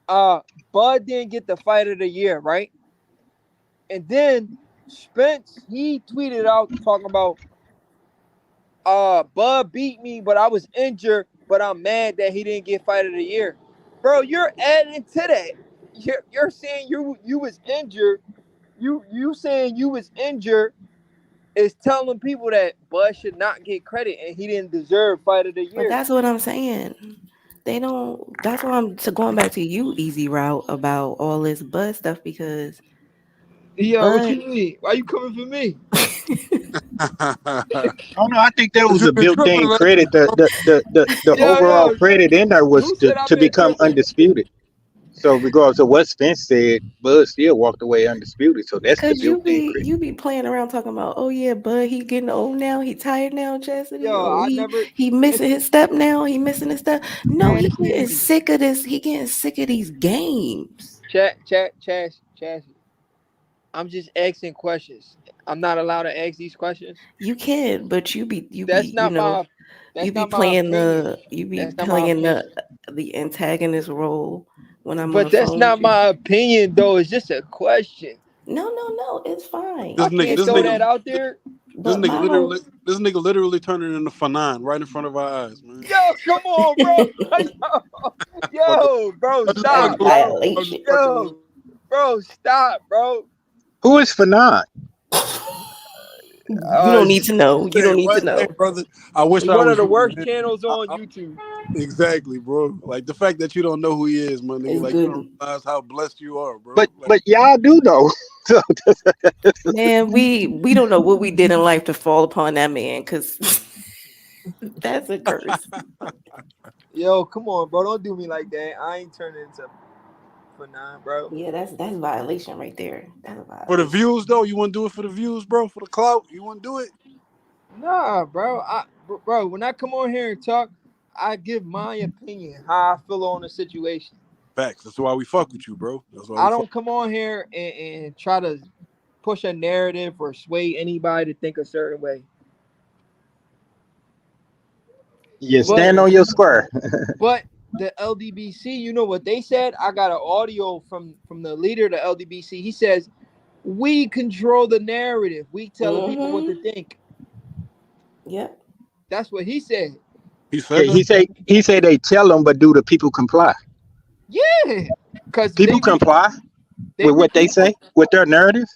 Uh, Bud didn't get the fight of the year, right? And then Spence, he tweeted out talking about Bud beat me, but I was injured, but I'm mad that he didn't get fight of the year. Bro, you're adding to that. You're saying you was injured. You saying you was injured is telling people that Bud should not get credit and he didn't deserve fight of the But year. that's what I'm saying. They don't. That's why I'm going back to you, Easy Route, about all this Bud stuff because Yeah, what you Bud. mean? Why you coming for me? Oh no, I think that Cause was you've a been tripping built-in lately, credit. bro. The overall Yo, credit in there was who said I've to been become tripping? undisputed. So regardless of what Spence said, Bud still walked away undisputed. So that's the Cause you built-in be credit. you be playing around talking about, oh yeah, Bud, he getting old now, he tired now, Chastity. Yo, Oh, I he never he missing his step now, he missing his step. No, he getting Chastity. sick of this. He getting sick of these games. Chat. I'm just asking questions. I'm not allowed to ask these questions. You can, but you That's be not my you that's be not my playing opinion. That's not my opinion. the antagonist role when I'm on But the that's phone with not you. my opinion though. It's just a question. No, it's I fine. This nigga, can't this throw nigga, that out there. this But nigga my whole literally, this nigga literally turning into Fanon right in front of our eyes, man. Yo, come on, bro. Fucking, Bro, I'm just that's stop, fucking with bro. you. I'm just violation. fucking with Yo, bro, stop, bro. Who is Fanon? You don't need to know. You you. Hey, don't need to what? Hey, know. brother, I wish I One of was the you, worst man. channels on I, YouTube. exactly, bro. Like the fact that you don't know who he is, man. Nigga, It's like you good. don't realize how blessed you are, bro. But Like, but y'all do know. So Man, we don't know what we did in life to fall upon that man, because that's a curse. Yo, come on, bro. Don't do me like that. I ain't turning into for nine, bro. Yeah, that's violation right there. That's a for the violation. views, though, you want to do it for the views, bro? For the clout, you want to do it? Nah, bro. Bro, when I come on here and talk, I give my opinion, how I feel on the situation. Facts. That's why we fuck with you, bro. That's why we I fuck. don't come on here and try to push a narrative or sway anybody to think a certain way. you But stand on your square. but the LDBC, you know what they said? I got an audio from the leader of the LDBC. He says, "We control the narrative. We telling people what to Mm-hmm. think." Yep. That's what he said. He Yeah, said that. he say they tell them, but do the people comply? Yeah, because People comply they with what they repeat. say, with their narrative.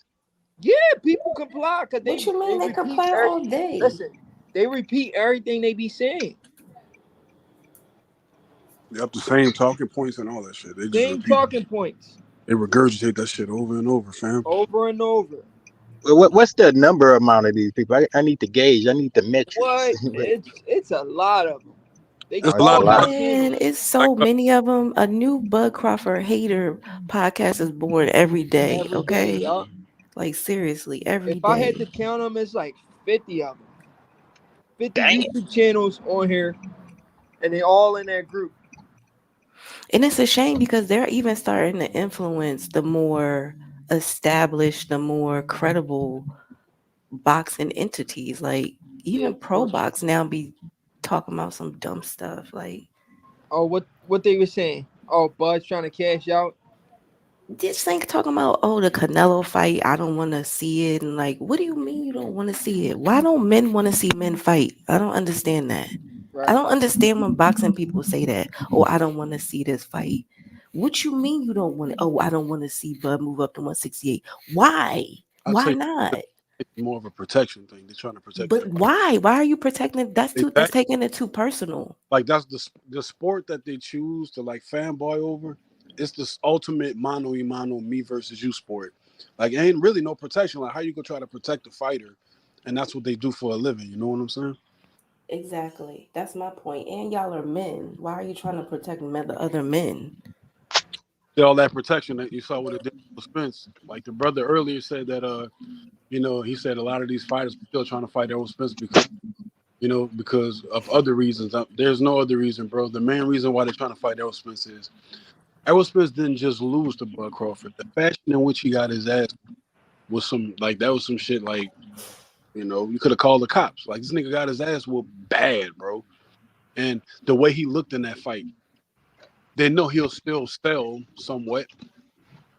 Yeah, people comply because What you they mean they repeat. comply all day? Listen, they repeat everything they be saying. Yep, the same talking points and all that shit. They just Same repeat. talking points They regurgitate that shit over and over, fam. over and over. What's the number amount of these people? I need to gauge. I need the metrics. What? It's a lot of them. They It's Oh, a it's a all lot of lot. got like, Man, channels it's like so many of them. A new Bud Crawford hater podcast is born every day. every day, Okay, y'all. like seriously, every If I had to day. count them, it's like 50 of them. 50 Dang. YouTube channels on here, and they all in that group. And it's a shame because they're even starting to influence the more established, the more credible boxing entities. Like Yeah, even for Pro sure. Box now be talking about some dumb stuff. Like Oh, what they were saying? Oh, Bud's trying to cash out. this thing talking about, oh, the Canelo fight, I don't want to see it. And like, what do you mean you don't want to see it? Why don't men want to see men fight? I don't understand that. I Right. don't understand when boxing people say that. Oh, I don't want to see this fight. What you mean you don't want to? Oh, I don't want to see Bud move up to 168. Why? I'd Why say not? it's more of a protection thing. They're trying to protect But their why? Why are you protecting? That's exactly. taking it too personal. Like that's the sport that they choose to like fanboy over. It's this ultimate mano y mano, me versus you sport. Like ain't really no protection. Like how you gonna try to protect a fighter, and that's what they do for a living. You know what I'm saying? Exactly. That's my point. And y'all are men. Why are you trying to protect the other men? All that protection that you saw with the Spence. Like the brother earlier said that he said a lot of these fighters are still trying to fight Errol Spence because of other reasons. There's no other reason, bro. The main reason why they're trying to fight Errol Spence is Errol Spence didn't just lose to Bud Crawford. The fashion in which he got his ass was some shit like, you could have called the cops. Like this nigga got his ass whooped bad, bro. And the way he looked in that fight, they know he'll still sell somewhat.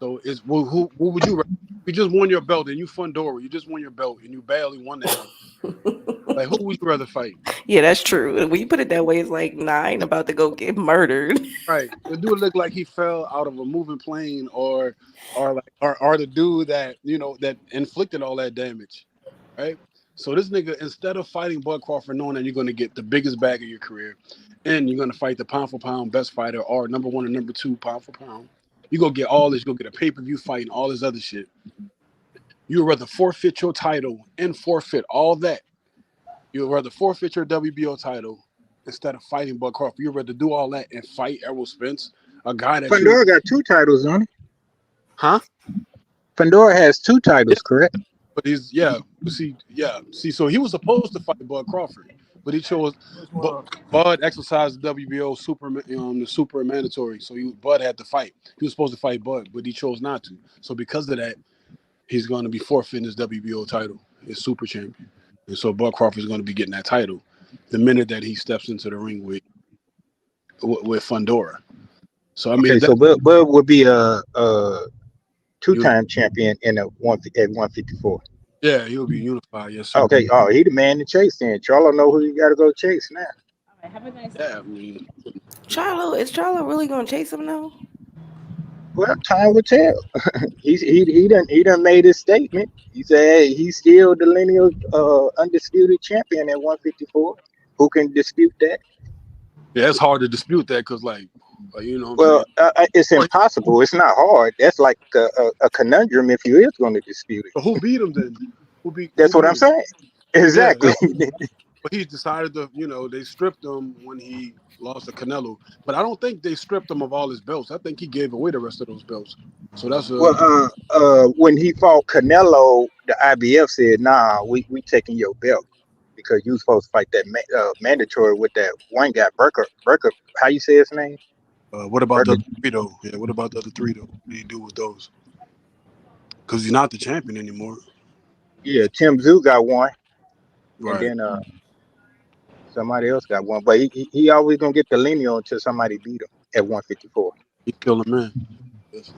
So it's who would you rather? You just won your belt and you Fundora. You just won your belt and you barely won that motherfucker. Like who would you rather fight? Yeah, that's true. When you put it that way, it's like, nah, I ain't about to go get murdered. Right. The dude looked like he fell out of a moving plane, or the dude that that inflicted all that damage. Right. So this nigga, instead of fighting Bud Crawford, knowing that you're going to get the biggest bag of your career, and you're going to fight the pound for pound best fighter, or number 1 and number 2 pound for pound, you go get all this. You go get a pay-per-view fight and all this other shit. You would rather forfeit your title and forfeit all that. You would rather forfeit your WBO title instead of fighting Bud Crawford. You'd rather do all that and fight Errol Spence, a guy that you... Pandora got 2 titles on it. Huh? Pandora has 2 titles, Yeah, correct? but see, so he was supposed to fight Bud Crawford, but he chose... Bud exercised the WBO the super mandatory, so Bud had to fight. He was supposed to fight Bud, but he chose not to. So because of that, he's going to be forfeiting his WBO title, his super champion. And so Bud Crawford is going to be getting that title the minute that he steps into the ring with Fundora. So I mean, okay, so Bud would be a 2-time champion at 154. Yeah, he'll be unified. Yes, sir. Okay, he the man to chase then. Charlo know who you got to go chase now. All right, have a nice day. Yeah, I mean, Is Charlo really gonna chase him now? Well, time will tell. he done made his statement. He said, hey, he's still the lineal undisputed champion at 154. Who can dispute that? yeah, it's hard to dispute that because, like you know, Well, it's impossible. It's not hard. That's like a conundrum if you is going to dispute it. But who beat him then? That's what I'm saying. Exactly. Yeah, but he decided to, they stripped him when he lost to Canelo. But I don't think they stripped him of all his belts. I think he gave away the rest of those belts. So that's when he fought Canelo, the IBF said, "Nah, we taking your belt because you supposed to fight that mandatory with that one guy, Burker. How you say his name? What about the other 3 though? Yeah, what about the other 3 though? What do you do with those? Because he's not the champion anymore. Yeah, Tim Tszyu got one, Right. And then somebody else got one, but he always gonna get the lineal until somebody beat him at 154. He killed him, man. Yes.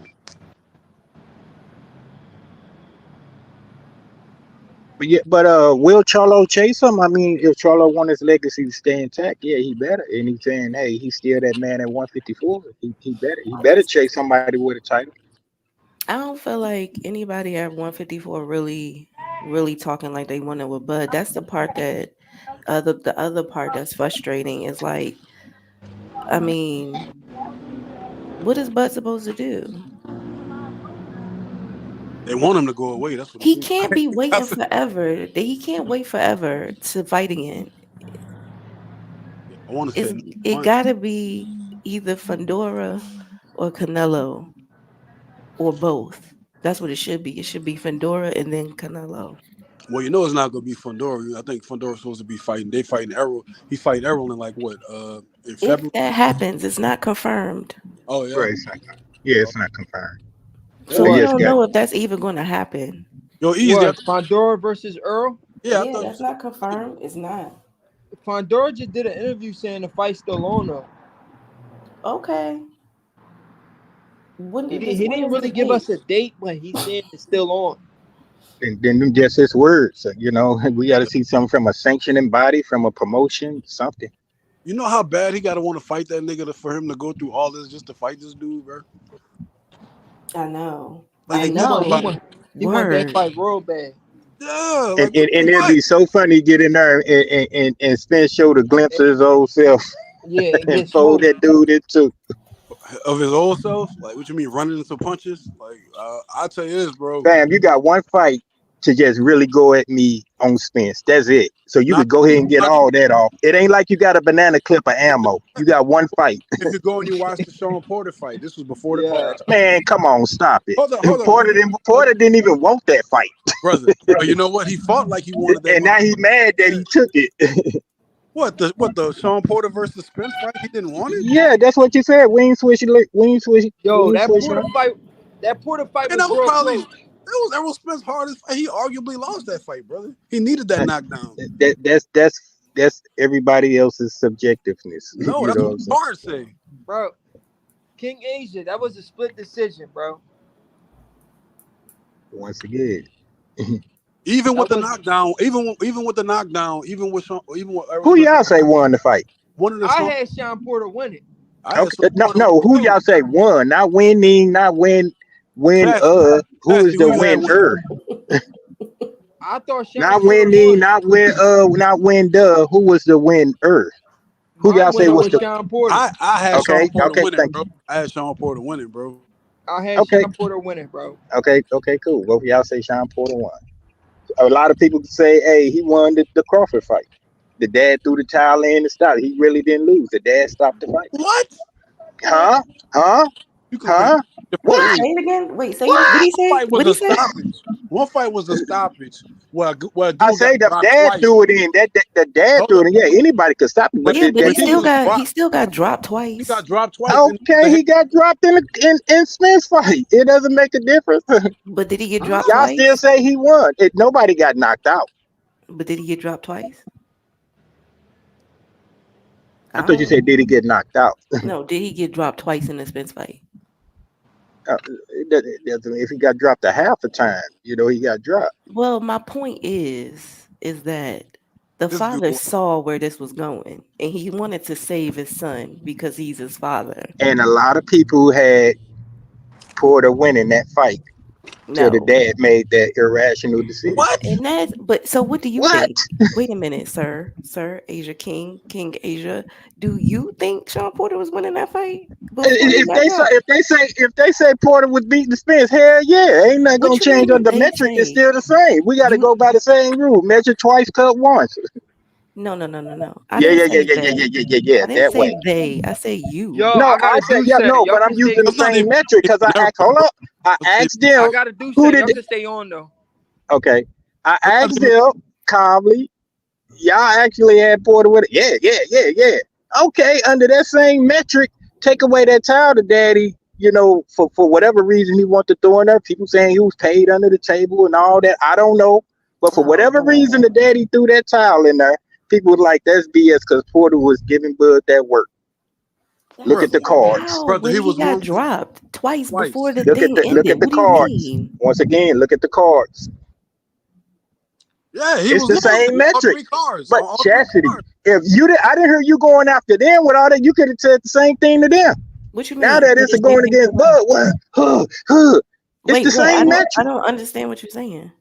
But will Charlo chase him? I mean, if Charlo want his legacy to stay intact, yeah, he better. And he's saying, hey, he's still that man at 154. He better chase somebody with a title. I don't feel like anybody at 154 really talking like they want it with Bud. That's the part that the other part that's frustrating is like, I mean, what is Bud supposed to do? They want him to go away. That's what he can't be waiting forever. He can't wait forever to fight again. I want to say it gotta be either Fundora or Canelo or both. That's what it should be. It should be Fundora and then Canelo. Well, it's not gonna be Fundora. I think Fundora's supposed to be fighting. They fighting Errol. He's fighting Errol in like what? In February. If that happens, it's not confirmed. Oh yeah. Right, it's not confirmed. So we don't know if that's even going to happen. Yo, easy. Fundora versus Earl? Yeah, that's not confirmed. It's not. Fundora just did an interview saying the fight's still on though. Okay. He didn't really give us a date, but he said it's still on. And then just his words, we got to see something from a sanctioning body, from a promotion, something. You know how bad he got to want to fight that nigga for him to go through all this just to fight this dude, bro? I know. Like, I know. He want that fight real bad. Yeah. And it'd be so funny get in there and Spence showed a glimpse of his old self. Yeah. And fold that dude into. Of his old self? Like, what you mean, running into punches? Like, I'll tell you this, bro. Bam, you got one fight to just really go at me on Spence. That's it. So you could go ahead and get all that off. It ain't like you got a banana clip of ammo. You got one fight. If you go and you watch the Sean Porter fight, this was before the fight. Man, come on, stop it. Hold on. Porter didn't even want that fight. Brother, but you know what? He fought like he wanted that. And now he's mad that he took it. What the Sean Porter versus Spence fight? He didn't want it? Yeah, that's what you said. We ain't switch. Yo, that Porter fight and that was probably close. That was Errol Spence's hardest fight. He arguably lost that fight, brother. He needed that knockdown. That's everybody else's subjectiveness. No, that's what Bart say. Bro, King Asia, that was a split decision, bro. Once again. Even with That the was knockdown, even with the knockdown, even with Who Aerosmith, y'all say won the fight? one of the I songs had Sean Porter win it. I had Okay, Sean Porter no. Who too. y'all say won? Not winning. Not win. Sassy, Who is Sassy, the who you had win? winner? I thought Sean Not Porter winning. won. Not win. Not win. Who was the winner? Who My y'all say winner was was the? Sean Porter. I had Sean Okay. Porter Okay. winning, Thank bro. you. I had Sean Porter winning, bro. I had Okay. Sean Porter winning, bro. Okay. Okay. Cool. Both of y'all say Sean Porter won. A lot of people say, "Hey, he won the Crawford fight." The dad threw the towel in and stopped. He really didn't lose. The dad stopped the fight. What? Huh? Huh? You can make Huh? different Wait, What? things. say it again. Wait, say it. What What? did he One say? fight was What did a he say? stoppage. One fight was a stoppage where I dude got say the dropped dad twice. threw it in. That the dad Hold threw up. it in. Yeah, anybody could stop it, but When Yeah, he but when he was he what? still got dropped he twice. got dropped twice and it was Okay, a head. he got dropped in Spence fight. It doesn't make a difference. But did he get dropped Huh? Y'all still twice? say he won. Nobody got knocked out. But did he get dropped twice? I I thought you don't said did he get knocked out? no. Did he get dropped twice in the Spence fight? If he got dropped a half a time, he got dropped. Well, my point is that the This dude father saw where this was going, and he wanted to save his son because he's his father. And a lot of people had Porter winning that fight till the No, dad made that irrational decision. what? and that's but. So, what do you What? think? Wait a minute, sir, Asia King Asia. Do you think Sean Porter was winning that fight before he If got they say dropped? Porter was beating the Spence, hell yeah, ain't nothing gonna What you change. mean The they metric is say? still the same. We got to You go by the same rule: measure twice, cut once. no. I Yeah, didn't yeah, yeah, say yeah, yeah, they. yeah, yeah, yeah, yeah. I didn't That say way. they. I say you. Yo, No, I I gotta said do yeah, something. no, Y'all but can I'm using stay. the That's not same even metric because I never asked. Hold up, I asked I them gotta do who something. did. Y'all can stay on though. Okay, I that's not asked even them calmly. Y'all actually had Porter with it. Yeah, yeah, yeah, yeah. Okay, under that same metric, take away that child to daddy. For whatever reason he wanted to throw in there. People saying he was paid under the table and all that. I don't know, but for Oh whatever reason, the Lord. daddy threw that child in there. People were like, "That's BS," because Porter was giving Bud that work. Look at That's the brother. cards. how Brother, when he he was got losing dropped twice before twice. the Look at thing the look at ended. the What do you cards. mean? Once again, look at the cards. Yeah, he It's was the losing same on all metric. three cards. On But all three Chastity, cards. if I didn't hear you going after them with all that, you could have said the same thing to them. What you Now mean? that What it's is they going think for against what? Bud, it's Wait, the what? same I metric. don't understand what you're saying.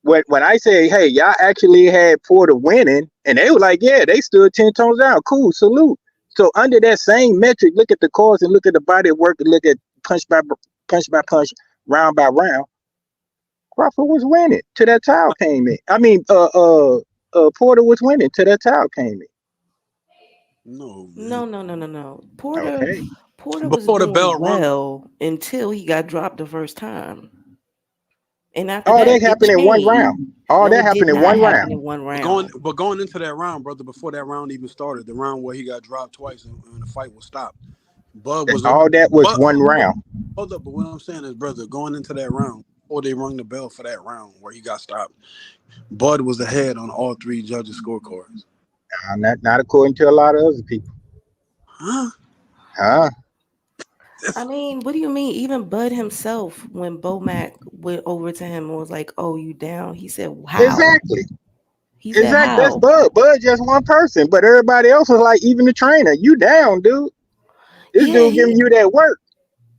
When I say, hey, y'all actually had Porter winning, and they were like, yeah, they stood 10 toes down. Cool, salute. So under that same metric, look at the cards and look at the body of work and look at punch by punch, round by round. Crawford was winning till that towel came in. I mean, Porter was winning till that towel came in. No, man. No. Porter Okay. Porter was Before the doing bell rung. well until he got dropped the first time. And after All that, that it happened in one changed. round. All No, that it did happened in not one happen round. in one But going round. but going into that round, brother, before that round even started, the round where he got dropped twice and the fight was stopped. Bud was up. All that was But one round. hold up, but what I'm saying is, brother, going into that round, before they rung the bell for that round where he got stopped, Bud was ahead on all three judges' scorecards. Not according to a lot of other people. Huh? Huh? I mean, what do you mean? Even Bud himself, when Bomac went over to him and was like, "Oh, you down?" He said, "How?" Exactly. He said, Exactly. That's "How?" Bud. Bud just one person, but everybody else was like, even the trainer, you down, dude. This Yeah, dude giving you that work.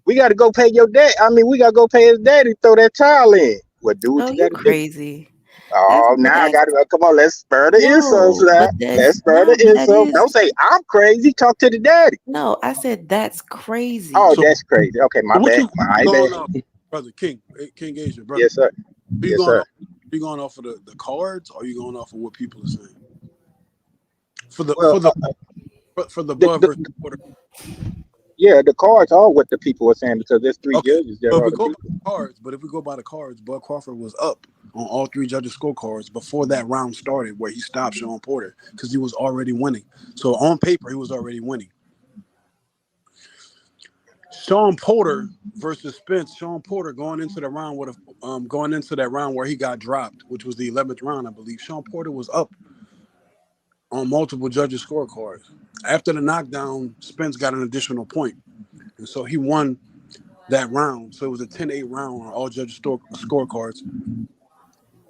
We got to go pay your dad. I mean, we got to go pay his daddy, throw that towel in. Well, do what oh, you you got to do. crazy. Oh, But now I that's got to come on. Let's spur the insults no, now. but Let's that's spur the no, but that insults. is Don't say I'm crazy. Talk to the daddy. no. I said that's Oh, crazy. So, that's crazy. Okay, my so what bad. you My bad. going off, brother? King Asia, brother. Yes, sir. Are you Yes, going sir. off? Are you going off of the cards, or are you going off of what people are saying for the Well, the, Bud the, versus Porter? yeah, the cards are what the people are saying because there's three Okay, judges that but if are we the go by people. the cards, Bud Crawford was up on all three judges' scorecards before that round started, where he stopped Sean Porter because he was already winning. So on paper, he was already winning. Sean Porter versus Spence. Sean Porter going into that round where he got dropped, which was the 11th round, I believe. Sean Porter was up on multiple judges' scorecards. After the knockdown, Spence got an additional point, and so he won that round. So it was a 10-8 round on all judges scorecards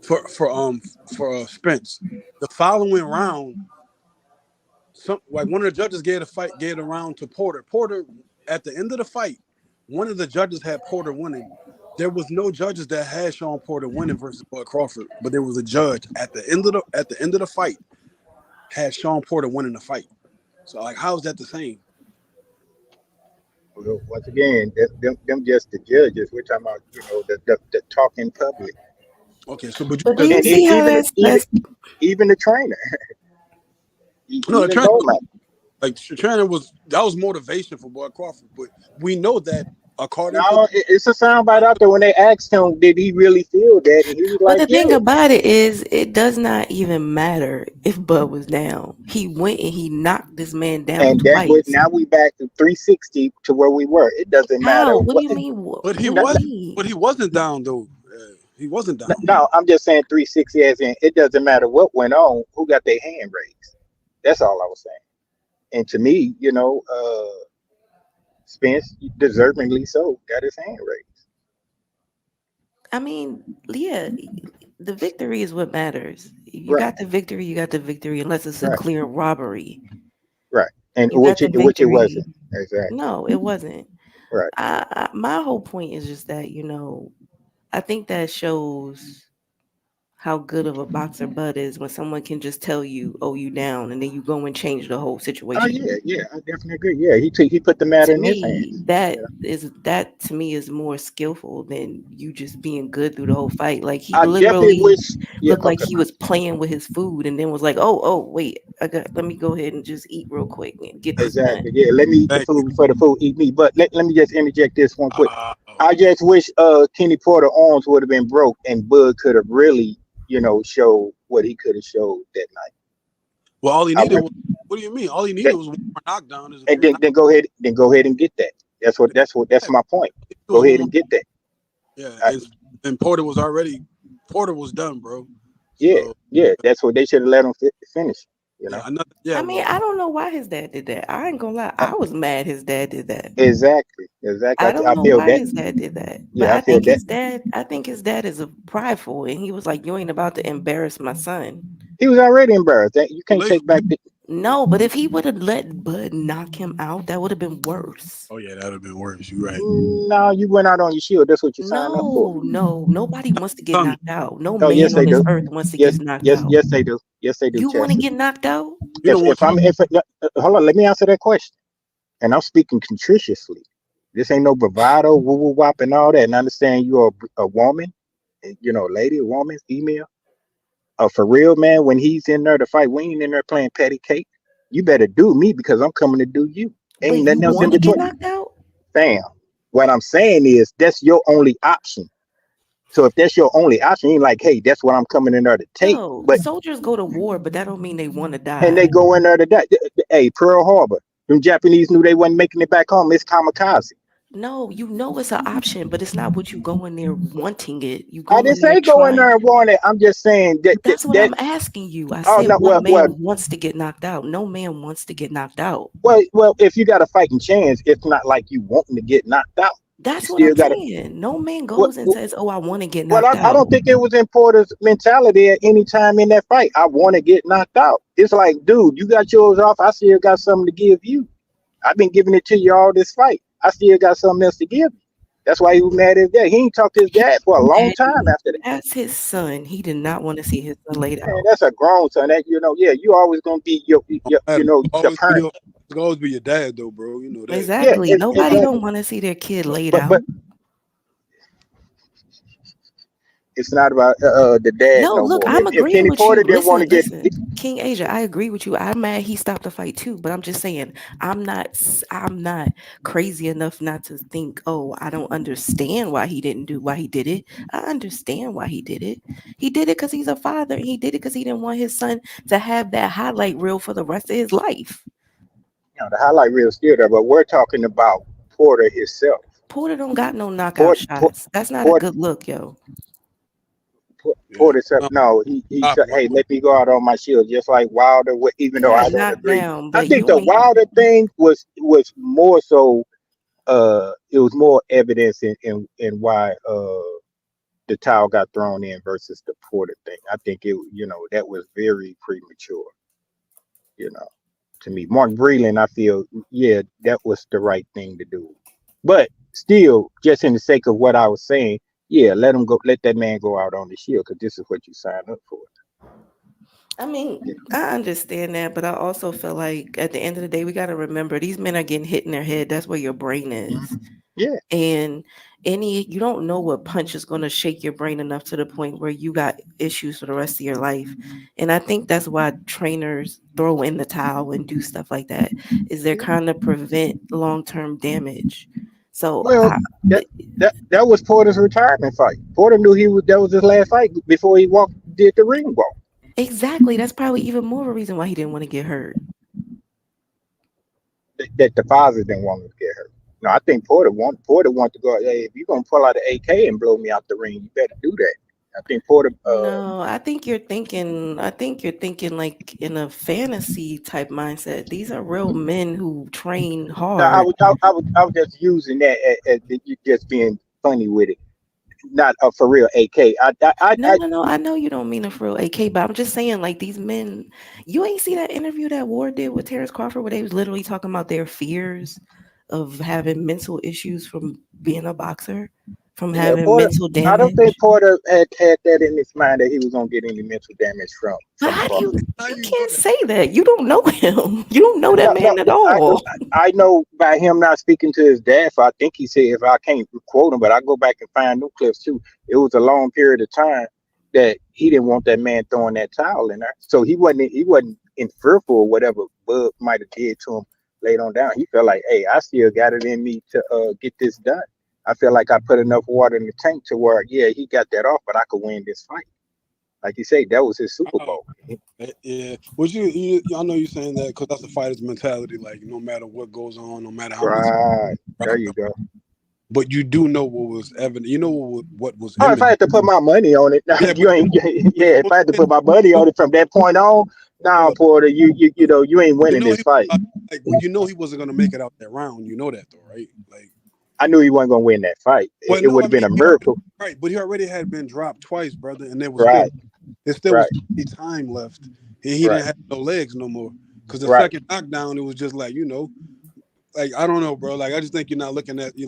for Spence. The following round, one of the judges gave a round to Porter. Porter, at the end of the fight, one of the judges had Porter winning. There was no judges that had Sean Porter winning versus Bud Crawford, but there was a judge at the end of the fight had Sean Porter winning the fight. So like, how is that the same? Well, once again, them just the judges. We're talking about, the talk in public, Okay, so but But do you you said, see how even that's even the trainer, no, the even trainer, Lomax. like the trainer was motivation for Bud Crawford, but we know that according to No, it's a soundbite out there when they asked him, did he really feel that, and he was But like, the yeah. thing about it is, it does not even matter if Bud was down. He went and he knocked this man down And that would twice. now we back to 360 to where we were. It doesn't matter How? What do what. you mean? What, but he what do you was mean? but he wasn't down though. He wasn't down. No, I'm just saying 360 as in it doesn't matter what went on, who got their hand raised. That's all I was saying. And to me, Spence deservingly so got his hand raised. I mean, yeah, the victory is what matters. You Right, got the victory, you got the victory, unless it's a right, clear robbery. right. And You got the which it victory. wasn't. Exactly. No, it wasn't. Right. My whole point is just that, I think that shows how good of a boxer Bud is when someone can just tell you, "Oh, you down," and then you go and change the whole Oh situation. yeah, yeah, I definitely agree. Yeah, he put the matter To in his me, hands. that Yeah. is more skillful than you just being good through the whole fight. Like, he I definitely literally wish. Yeah. looked like Okay. he was playing with his food and then was like, "Oh, wait, let me go ahead and just eat real quick and get this done." Exactly. Yeah. Let me eat the Thank food before the food eat me. But let me just interject this one quick. you. I just wish Kenny Porter arms would have been broke and Bud could have really, showed what he could have showed that night. Well, all he I needed re- was, what do you mean? All he that, needed was one more knockdown. Is a and clear then go ahead and get that. That's knockdown. my point. It Go was ahead one more. and get that. Yeah, I, and Porter was done, bro. yeah, So yeah. That's what they should have let him finish. You yeah, know. I well, mean, I don't know why his dad did that. I ain't gonna lie. Uh, I was mad his dad did that. exactly. Exactly. I don't I know feel why that. his dad did that. But Yeah, I feel that. I think his dad is a prideful, and he was like, "You ain't about to embarrass my son." He was already embarrassed. You can't Leave. take back the. No, but if he would have let Bud knock him out, that would have been worse. Oh yeah, that would have been worse. You're right. No, you went out on your shield. That's what you signed up for. No, nobody wants to get Something. knocked out. No Oh, yes, man they on this do. earth wants to Yes, get knocked yes, out. yes, they do. Yes, they do, You want to Chess. get knocked out? You don't want to. Hold on, let me answer that question. And I'm speaking contritiously. This ain't no bravado, woo woo wop, and all that. And I understand you're a woman, lady, a woman, female. For real, man, when he's in there to fight, we ain't in there playing patty cake. You better do me because I'm coming to do you. But Ain't you nothing else in want to get between. knocked out? Fam, what I'm saying is that's your only option. So if that's your only option, you ain't like, hey, that's what I'm coming in there to take. Yo, But soldiers go to war, but that don't mean they want to and die. they go in there to die. Hey, Pearl Harbor. Them Japanese knew they wasn't making it back home. It's kamikaze. No, it's an option, but it's not what you go in there wanting it. You I go didn't in there say go in trying. there and want it. I'm just saying that But that's what that. I'm asking you. I Oh said, no, what man wants to get knocked out? No man wants to get knocked out. well. If you got a fighting chance, it's not like you wanting to get knocked out. You That's what still I'm got to. saying. No man Well, goes and says, "Oh, I want to get well, knocked I out." don't think it was in Porter's mentality at any time in that fight. I want to get knocked out. It's like, dude, you got yours off. I still got something to give you. I've been giving it to you all this fight. I still got something else to give you. That's why he was mad at his dad. He ain't talked to his dad for a long time after that. As his son, he did not want to see his son laid Man, out. that's a grown son. That yeah, you always gonna be Matter. the parent. It'll always be your dad, though, bro. You know that. Yeah, Exactly. Nobody exactly. don't want to see their kid laid But out. it's not about the dad No, no look, more. I'm If agreeing Kenny with you. Porter didn't want to get, Listen, King Asia, I agree with you. I'm mad he stopped the fight too, but I'm just saying I'm not crazy enough not to think, oh, I don't understand why he did it. I understand why he did it. He did it because he's a father. He did it because he didn't want his son to have that highlight reel for the rest of his life. the highlight reel still there, but we're talking about Porter himself. Porter don't got no knockout Porter, shots. That's not a Porter, good look, yo. Yeah. Porter said, no, he Stop said, it. hey, let me go out on my shield, just like Wilder. He Even though got I don't knocked agree, down, I but think you the ain't. Wilder thing was more so. it was more evidence in why the towel got thrown in versus the Porter thing. I think that was very premature. You know, to me, Mark Breland, I feel, yeah, that was the right thing to do. But still, just in the sake of what I was saying, yeah, let him go. Let that man go out on the shield because this is what you signed up for. I mean, Yeah. I understand that, but I also feel like at the end of the day, we got to remember these men are getting hit in their head. That's where your brain is. Yeah. And you don't know what punch is going to shake your brain enough to the point where you got issues for the rest of your life. And I think that's why trainers throw in the towel and do stuff like that, is they're kind of prevent long-term damage. So Well, that was Porter's retirement fight. Porter knew that was his last fight before he did the ring walk. exactly, that's probably even more of a reason why he didn't want to get hurt. That the father didn't want him to get hurt. No, I think Porter wanted to go. Hey, if you're gonna pull out an AK and blow me out the ring, you better do that. I think Porter. No, I think you're thinking. I think you're thinking like in a fantasy type mindset. These are real men who train No, hard. I was just using that as you just being funny with it, not a for real AK. No, no, no. I know you don't mean a for real AK, but I'm just saying like these men. You ain't see that interview that Ward did with Terence Crawford where they was literally talking about their fears of having mental issues from being a boxer, from Yeah, having Porter. mental I don't damage. think Porter had that in his mind that he was gonna get any mental damage But from how do Crawford. How you you know can't that? say that? You don't know him. You don't know that No, no, man at no, all. I know by him not speaking to his dad. For I think he said, if I can't quote him, but I go back and find new clips too. It was a long period of time that he didn't want that man throwing that towel in there. So he wasn't in fearful of whatever Bud might have did to him later on down. He felt like, hey, I still got it in me to get this done. I feel like I put enough water in the tank to where, yeah, he got that off, but I could win this fight. Like you say, that was his Super Oh, Bowl. yeah. Which I know you're saying that because that's the fighter's mentality. Like no matter what goes on, no matter how much, Right. There you go. but you do know what was evident. You know what was Oh, if I imminent. had to put my money on it, now Yeah, you ain't. Yeah, if I had to put my money on it from that point on, now but Porter, you ain't you winning know this he fight. like well, you know he wasn't gonna make it out that round. You know that though, right? Like, I knew he wasn't gonna win that fight. well, It no, would I have been mean a miracle. right, but he already had been dropped twice, brother, and Right, there still right, was plenty time left, and he right, didn't have no legs no more. Because the right. second knockdown, it was just like like I don't know, bro. Like I just think you're not looking at you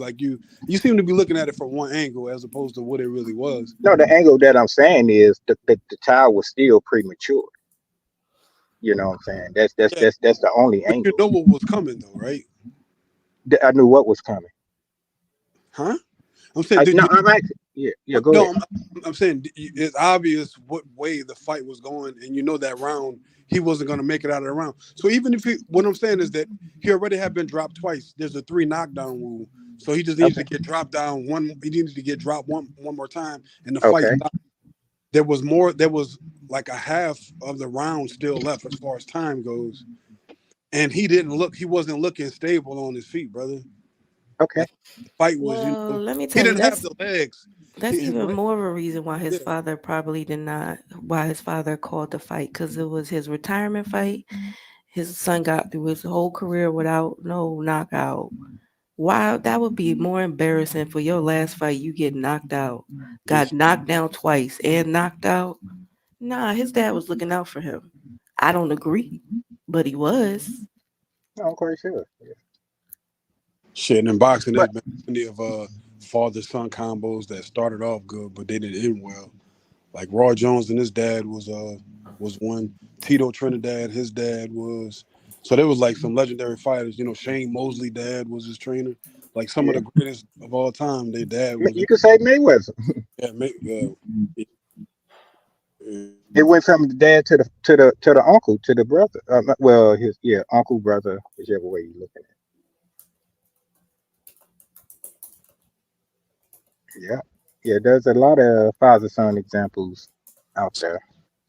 seem to be looking at it from one angle as opposed to what it really was. No, the angle that I'm saying is the towel was still premature. You know what I'm saying? Yeah, That's the only but you angle. know what was coming though, right? I knew what was coming. Huh? I'm saying, No, I'm actually, yeah, yeah. Go ahead. no, I'm saying it's obvious what way the fight was going, and you know that round he wasn't going to make it out of the round. So even if what I'm saying is that he already had been dropped twice. There's a 3 knockdown rule, so he just needed Okay, to get dropped down one. He needed to get dropped one more time, and the fight okay, stopped. There was more. There was like a half of the round still left as far as time goes, and he didn't look. He wasn't looking stable on his feet, brother. okay. Like the fight was, Well, let me he tell you, didn't have the legs. that's His even leg, more of a reason why his yeah. father probably did not. Why his father called the fight, because it was his retirement fight. His son got through his whole career without no knockout. Why that would be more embarrassing for your last fight. You get knocked out, got knocked down twice, and knocked out. Nah, his dad was looking out for him. I don't agree, but he was. No, I'm quite sure. Yeah. Shit, and in boxing, there's But been plenty of father son combos that started off good, but they didn't end well. Like Roy Jones and his dad was one. Tito Trinidad, his dad was. So there was like some legendary fighters. You know, Shane Mosley dad was his trainer. Like some of yeah, the greatest of all time, their dad was you could say Mayweather. yeah, yeah, yeah. It went from the dad to the uncle to the brother. Well, his uncle brother, whichever way you look at it. Yeah, yeah. There's a lot of father son examples out there.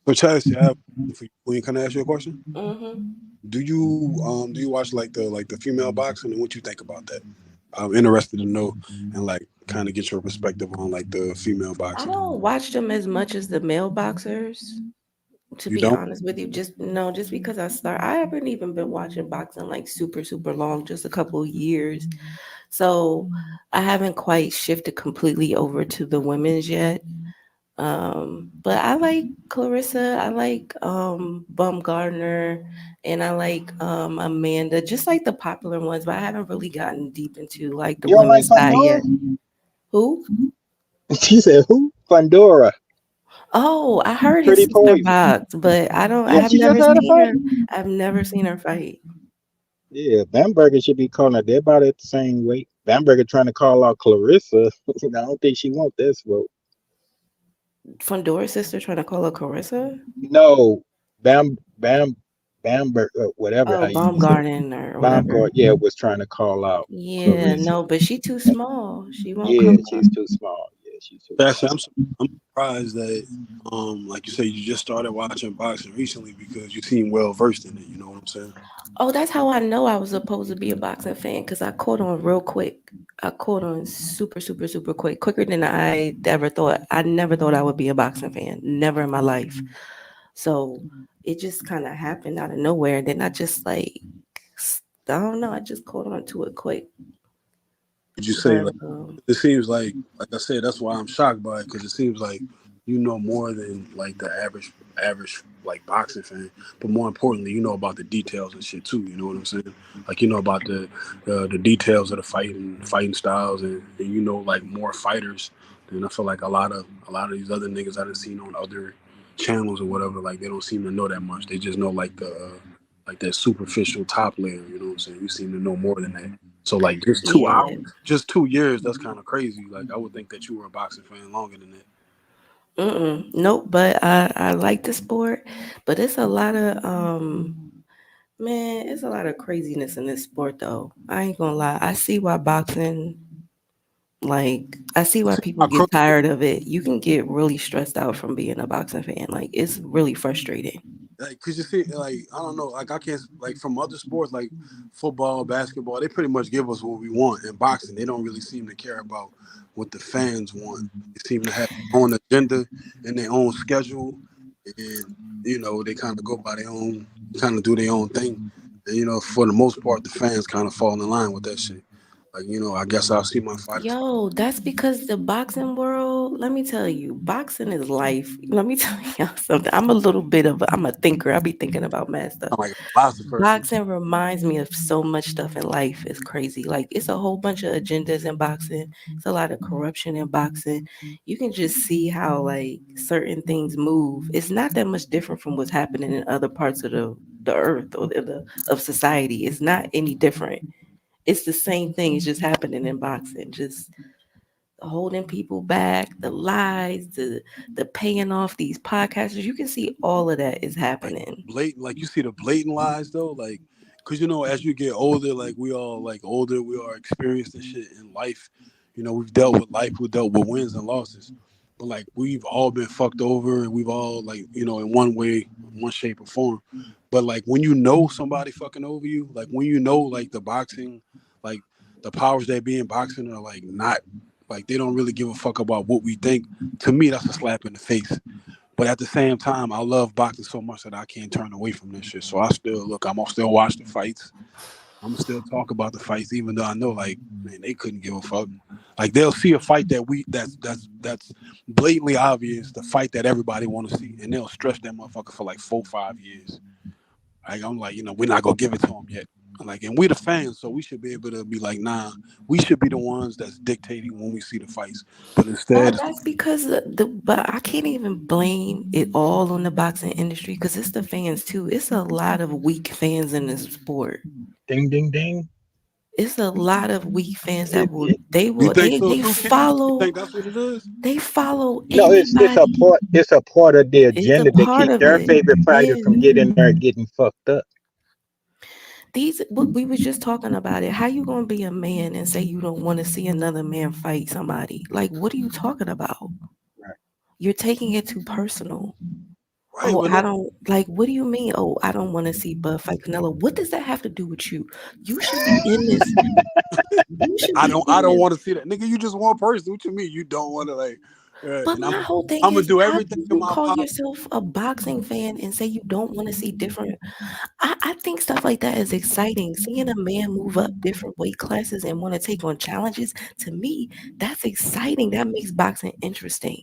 So Chelsea, I have for you. Queen, can I ask you a question? Mm-hmm. Do you watch like the female boxing and what you think about that? I'm interested to know and like kind of get your perspective on like the female I boxing. don't watch them as much as the male boxers. To You be don't? honest with you, just no, just because I haven't even been watching boxing like super long, just a couple of years. So I haven't quite shifted completely over to the women's yet. But I like Clarissa, I like Bumgardner, and I like Amanda, just like the popular ones, but I haven't really gotten deep into like the You don't like women's side Pandora? yet. Who? She said who? Pandora. Oh, I heard his Pretty sister Poison. boxed, but I Yeah, have she just never had a seen fight. her. I've never seen her fight. Yeah, Bamberger should be calling her. They're about at the same weight. Bamberger trying to call out Clarissa. I don't think she want this vote. Fondora's sister trying to call her Carissa? No, Bamberger, whatever how Oh, you say it. Baumgarten or whatever. Baumgart, yeah, was trying to call out Yeah, Clarissa. no, but she too small. She won't Yeah, come up. she's too small. Yeah, she's too Actually, small. I'm surprised that, like you say, you just started watching boxing recently because you seem well versed in it. You know what I'm saying? Oh, that's how I know I was supposed to be a boxing fan because I caught on real quick. I caught on super, super, super quick, quicker than I ever thought. I never thought I would be a boxing fan, never in my life. So it just kind of happened out of nowhere. And then I just like, I don't know, I just caught on to it quick. Would you say But like it seems like I said that's why I'm shocked by it because it seems like you know more than like the average like boxing fan, but more importantly, you know about the details and shit too. You know what I'm saying? Like you know about the details of the fighting styles, and you know like more fighters than I feel like a lot of these other niggas I done seen on other channels or whatever. Like they don't seem to know that much. They just know like the like that superficial top layer. You know what I'm saying? You seem to know more than that. So like just two yeah, hours, just 2 years. That's kind of crazy. Like I would think that you were a boxing fan longer than that. nope. But I like the sport, but it's a lot of man, it's a lot of craziness in this sport though. I ain't gonna lie. I see why boxing like I see why people I get crook tired of it. You can get really stressed out from being a boxing fan. Like it's really frustrating. like, cause you see, like I don't know, like I can't like from other sports like football, basketball. They pretty much give us what we want. In boxing, they don't really seem to care about what the fans want. They seem to have their own agenda and their own schedule, and you know they kind of go by their own, kind of do their own thing. And you know, for the most part, the fans kind of fall in line with that shit. Like you know, I guess I'll see my fighters. Yo, that's because the boxing world, let me tell you, boxing is life. Let me tell y'all something. I'm a little bit of I'm a thinker. I be thinking about mad stuff. I'm like a philosopher. Boxing reminds me of so much stuff in life. It's crazy. Like it's a whole bunch of agendas in boxing. It's a lot of corruption in boxing. You can just see how like certain things move. It's not that much different from what's happening in other parts of the earth or of society. It's not any different. It's the same thing. It's just happening in boxing. Just holding people back, the lies, the paying off these podcasters. You can see all of that is Like happening. blatant, like you see the blatant lies though, like because you know as you get older, like we all like older, we are experienced and shit in life. You know we've dealt with life, we dealt with wins and losses, but like we've all been fucked over, and we've all like you know in one way, one shape or form. But like when you know somebody fucking over you, like when you know like the boxing, like the powers that be in boxing are like not like they don't really give a fuck about what we think. To me, that's a slap in the face. But at the same time, I love boxing so much that I can't turn away from this shit. So I still look. I'm gonna still watch the fights. I'm gonna still talk about the fights, even though I know, like, man, they couldn't give a fuck. Like they'll see a fight that's blatantly obvious, the fight that everybody want to see, and they'll stretch that motherfucker for like 4, 5 years. Like I'm like, you know, we're not gonna give it to them yet. Like, and we the fans, so we should be able to be like, nah, we should be the ones that's dictating when we see the fights. But Well, instead, it's that's because but I can't even blame it all on the boxing industry because it's the fans too. It's a lot of weak fans in this sport. Ding, ding, ding. It's a lot of weak fans that It, will it, they you will think so they too, Ken? You follow think that's what it is? it's a anybody. part. It's a part of the It's a agenda to part keep of their it. favorite fighter from Yeah. getting there and getting fucked up. These we was just talking about it. How you gonna be a man and say you don't want to see another man fight somebody? Like, what are you talking about? Right. You're taking it too personal. Right, Oh, but I no, don't like. What do you mean? Oh, I don't want to see Bud fight Canelo. What does that have to do with you? You should be in this. You should I be don't. I in don't this. want to see that, nigga. You just one person. What you mean? You don't want to like? Right. But And my whole thing I'm gonna is, do how everything do in you my call power. yourself a boxing fan and say you don't want to see different? I think stuff like that is exciting. Seeing a man move up different weight classes and want to take on challenges, to me, that's exciting. That makes boxing interesting.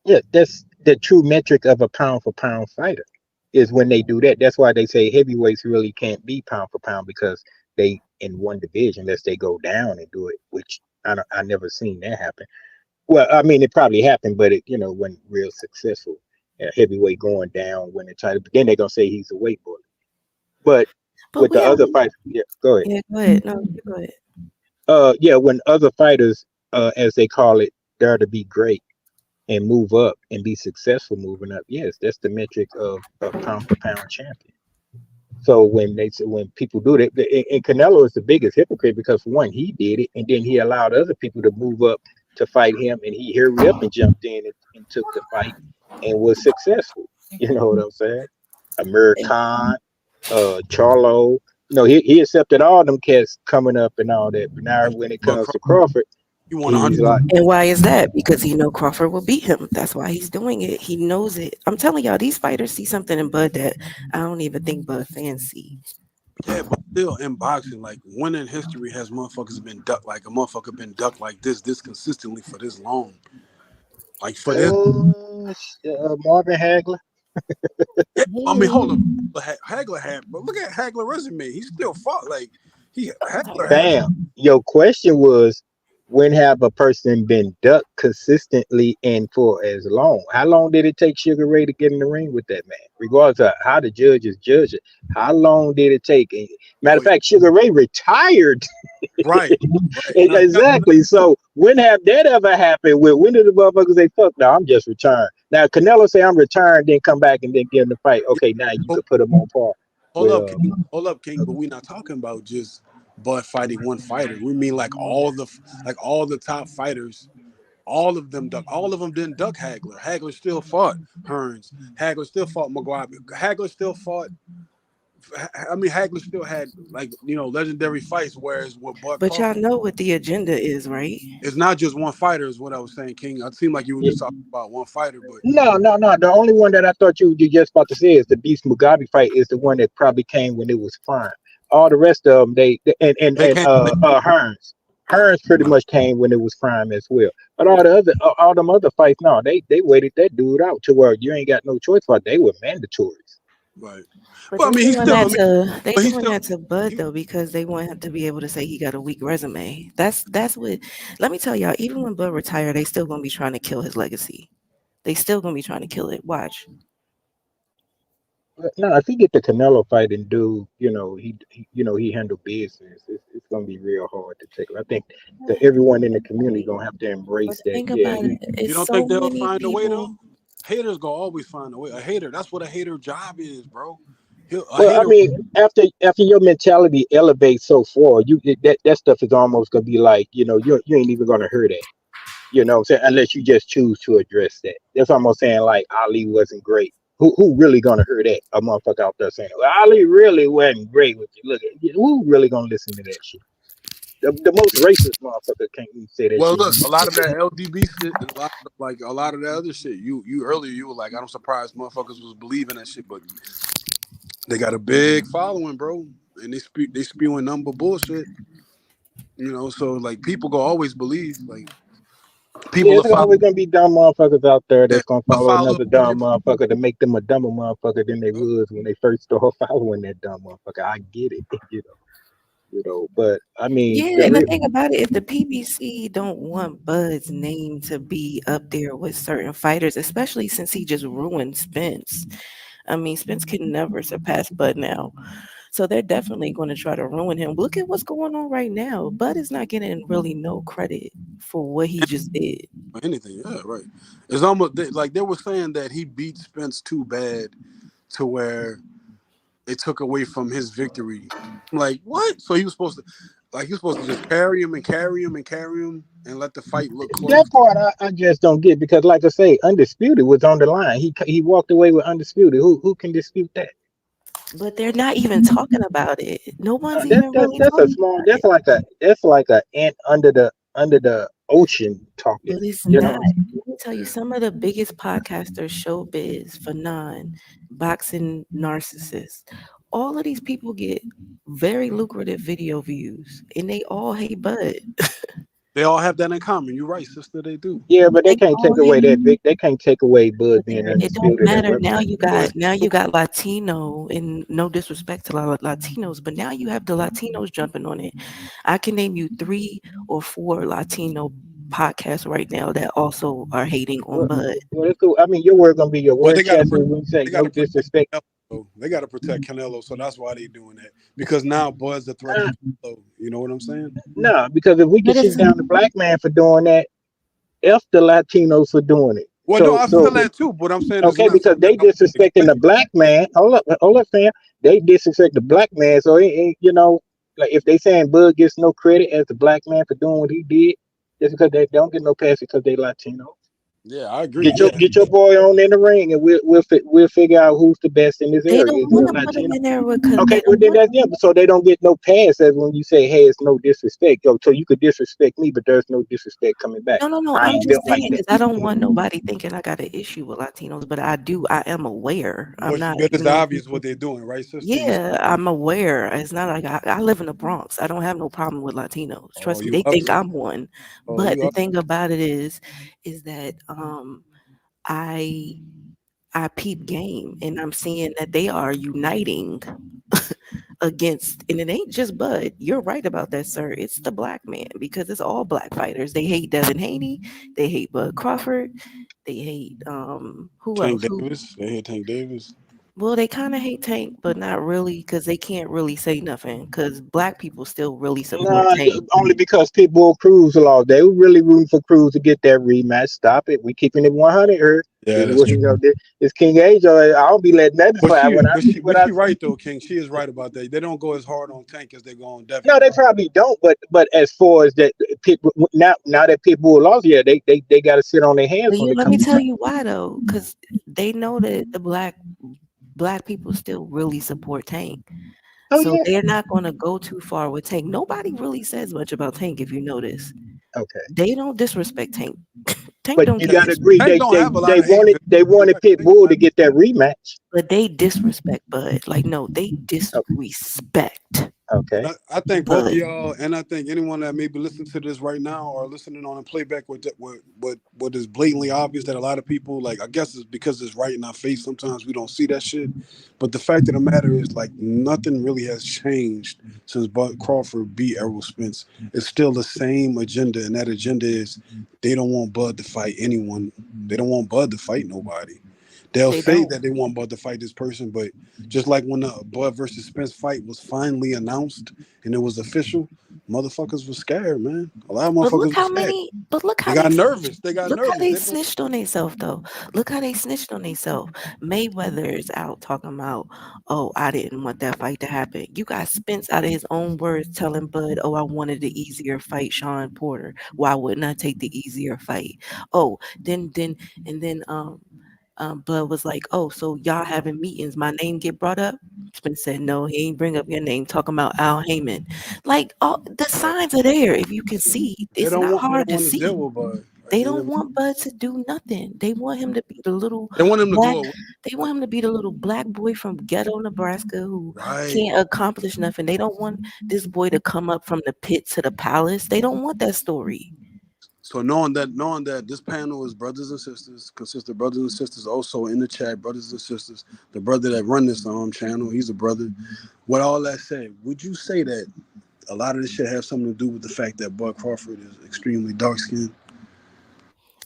Yeah, that's the true metric of a pound for pound fighter is when they do that. That's why they say heavyweights really can't be pound for pound because they in one division unless they go down and do it, which I never seen that happen. Well, I mean, it probably happened, but it wasn't real successful. Heavyweight going down when they try to, then they're gonna say he's a weight bully. But But with we the have, other fights, yeah, go ahead. yeah, go ahead. No, you go ahead. Yeah, when other fighters, as they call it, dare to be great and move up and be successful moving up, yes, that's the metric of a pound for pound champion. So when people do that, and Canelo is the biggest hypocrite because for one, he did it, and then he allowed other people to move up to fight him, and he hurried up and jumped in and took the fight and was successful. You know what I'm saying? Amir Khan, Charlo. No, he accepted all them cats coming up and all that. But now when it But comes to Crawford, you want he's 100. like, And why is that? Because he know Crawford will beat him. That's why he's doing it. He knows it. I'm telling y'all, these fighters see something in Bud that I don't even think Bud fans see. Yeah, but still in boxing, like when in history has motherfuckers been ducked like a motherfucker been ducked like this consistently for this long? Like for this, Marvin Hagler. yeah, I mean, hold up, Hagler had, but look at Hagler resume. He still fought like Hagler had. Bam. Your question was, when have a person been ducked consistently and for as long? How long did it take Sugar Ray to get in the ring with that man? Regardless of how the judges judge it, how long did it take? And matter Oh of yeah, fact, Sugar Ray retired. right, right. Now, Exactly. So when have that ever happened? When did the motherfuckers say, "Fuck, no, I'm just retiring"? Now Canelo say, "I'm retiring," then come back and then get in the fight. Okay, now you hold, could put him on par. hold up, Well, King. Hold up, King. But we're not talking about just Bud fighting one fighter. We mean like all the top fighters. All of them duck. All of them didn't duck Hagler. Hagler still fought Hearns. Hagler still fought McGuire. Hagler still fought. I mean, Hagler still had like legendary fights. Whereas with Bud But y'all Crawford, know what the agenda is, right? it's not just one fighter. Is what I was saying, King. It seemed like you were yeah. just talking about one fighter, but No. The only one that I thought you just about to say is the Beast Mugabe fight is the one that probably came when it was prime. All the rest of them, they came. Hearns pretty much came when it was prime as well. But all them other fights, no, they waited that dude out to where you ain't got no choice. But they were mandatories. Right. But Well, I they mean, he's doing still. I that mean, to they but he's doing still. that to Bud He, though because they want him to be able to say he got a weak resume. That's what. Let me tell y'all. Even when Bud retire, they still gonna be trying to kill his legacy. They still gonna be trying to kill it. Watch. But no, if he get the Canelo fight and do, he handle business, it's gonna be real hard to take. I think that everyone in the community gonna have to But embrace that. think Yeah, about it. he. you It's don't so think they'll many find a way though? people. Haters gonna always find a way. A hater. That's what a hater job is, bro. A Well, I hater. mean, after your mentality elevates so far, that stuff is almost gonna be like, you ain't even gonna hear that. You know what I'm saying? Unless you just choose to address that. That's almost saying like Ali wasn't great. Who really gonna hear that? A motherfucker out there saying, well, Ali really wasn't great with you. Look at who really gonna listen to that shit? The most racist motherfucker can't even say that Well, shit. look, a lot of that LDB shit and a lot of that other shit. You earlier you were like, I'm surprised motherfuckers was believing that shit, but they got a big following, bro, and they spewing number bullshit. So like people go always believe like Yeah, people are there's always following gonna be dumb motherfuckers out there that that's gonna follow follow another dumb motherfucker to make them a dumber motherfucker than they was when they first started following that dumb motherfucker. I get it, But I mean, Yeah, the and the real. thing about it, if the PBC don't want Bud's name to be up there with certain fighters, especially since he just ruined Spence. I mean, Spence can never surpass Bud now. So they're definitely going to try to ruin him. Look at what's going on right now. Bud is not getting really no credit for what he just did. anything. Yeah, right. It's almost like they were saying that he beat Spence too bad to where it took away from his victory. I'm like, what? So he was supposed to just carry him and carry him and carry him and let the fight look close. That part I just don't get because, like I say, undisputed was on the line. He walked away with undisputed. Who can dispute that? But they're not even talking about it. No one's That's even that's really that's a talking small. about it. That's like a ant under the ocean talking. But it's You not. know, Let me tell you, some of the biggest podcasters, showbiz, Fanon, boxing narcissists, all of these people get very lucrative video views, and they all hate Bud. They all have that in common. You're right, sister. They do. yeah, but they They can't all take away hate. that big. They can't take away Bud But being it don't undisputed and matter. Now represented. you But got now you got Latino, and no disrespect to Latinos, but now you have the Latinos jumping on it. I can name you 3 or 4 Latino podcasts right now that also are hating on Well, Bud. well, it's cool. I mean, your word gonna be your well, word, Chassis. When you say they no gotta protect disrespect, Canelo. Though. They gotta protect Canelo, so that's why they doing that. Because now Bud's a threat to nah, Canelo. You know what I'm saying? nah, because if we can But it's shoot down the black man for doing that, f the Latinos for doing it. Well, no, I feel that too. But I'm saying it's Okay, not because something they I want to disrespecting the expect. black man. Hold up, fam. They disrespect the black man. So you know, like if they saying Bud gets no credit as the black man for doing what he did, just because they don't get no pass because they Latino. Yeah, I agree. Yeah, Get your boy on in the ring, and we'll figure out who's the best in this they area. don't Is it want a to put them Latino? in there because Okay, they well don't then want. that's yeah. So they don't get no pass as when you say, "Hey, it's no disrespect." Yo, so you could disrespect me, but there's no disrespect coming back. No, no, no. I I'm ain't just built like saying that. because I don't want nobody thinking I got an issue with Latinos, but I do. I am aware. I'm not, but it's obvious what they're doing, right, sister? You Yeah, I'm aware. It's not like I live in the Bronx. I don't have no problem with Latinos. oh Trust me, you they up think there? I'm one. Oh But you the up? thing about it is that I I peep game and I'm seeing that they are uniting against, and it ain't just Bud. You're right about that, sir. It's the black man because it's all black fighters. They hate Devin Haney. They hate Bud Crawford. They hate who Tank else? Who Davis. They hit Tank Davis. Well, they kind of hate Tank, but not really because they can't really say nothing because black people still really support Nah, Tank. only because Pitbull Cruz lost. They were really rooting for Cruz to get that rematch. Stop it. We keeping it 100 here. Yeah, This is that's what true. you know. This King Age. I'll be letting that slide when I see what But I she see. right though, King. She is right about that. They don't go as hard on Tank as they go on Devin. No, they probably don't. But as far as that, now that Pitbull lost, yeah, they got to sit on their hands But when yeah, it let me comes to tell Tank. you why though, because they know that the black people still really support Tank, Oh so yeah. they're not going to go too far with Tank. Nobody really says much about Tank if you notice. Okay. They don't disrespect Tank. Tank But don't you get got to agree, disrespect, Tank don't have a lot of hate they videos. You're wanted right. Tank don't Pitbull to have. get that rematch. but they disrespect Bud. Like no, they Okay. disrespect Okay. I think both of Bud. y'all, and I think anyone that may be listening to this right now or listening on a playback with what is blatantly obvious that a lot of people like. I guess it's because it's right in our face. Sometimes we don't see that shit. But the fact of the matter is, like, nothing really has changed since Bud Crawford beat Errol Spence. It's still the same agenda, and that agenda is they don't want Bud to fight anyone. They don't want Bud to fight nobody. They'll They say don't. that they want Bud to fight this person, but just like when the Bud versus Spence fight was finally announced and it was official, motherfuckers were scared, man. A lot of But look motherfuckers were how scared. many. But look They how got they. nervous. They got Look how nervous. they They don't. snitched on themselves though. Look how they snitched on themselves. Mayweather is out talking about, oh, I didn't want that fight to happen. You got Spence out of his own words telling Bud, oh, I wanted the easier fight, Sean Porter. Why wouldn't I take the easier fight? Oh, then Bud was like, oh, so y'all having meetings, my name get brought up? Spence said, no, he ain't bring up your name, talking about Al Heyman. Like, all the signs are there. If you can see, They it's don't not want. They hard don't to want to deal see. with Bud. Like They don't want Bud to do nothing. They want him to be the little they want him to black. go away. They want him to be the little black boy from ghetto Nebraska who Right. can't accomplish nothing. They don't want this boy to come up from the pit to the palace. They don't want that story. So knowing that this panel is brothers and sisters, consists of brothers and sisters also in the chat, brothers and sisters. The brother that run this channel, he's a brother. With all that said, would you say that a lot of this shit have something to do with the fact that Bud Crawford is extremely dark skinned?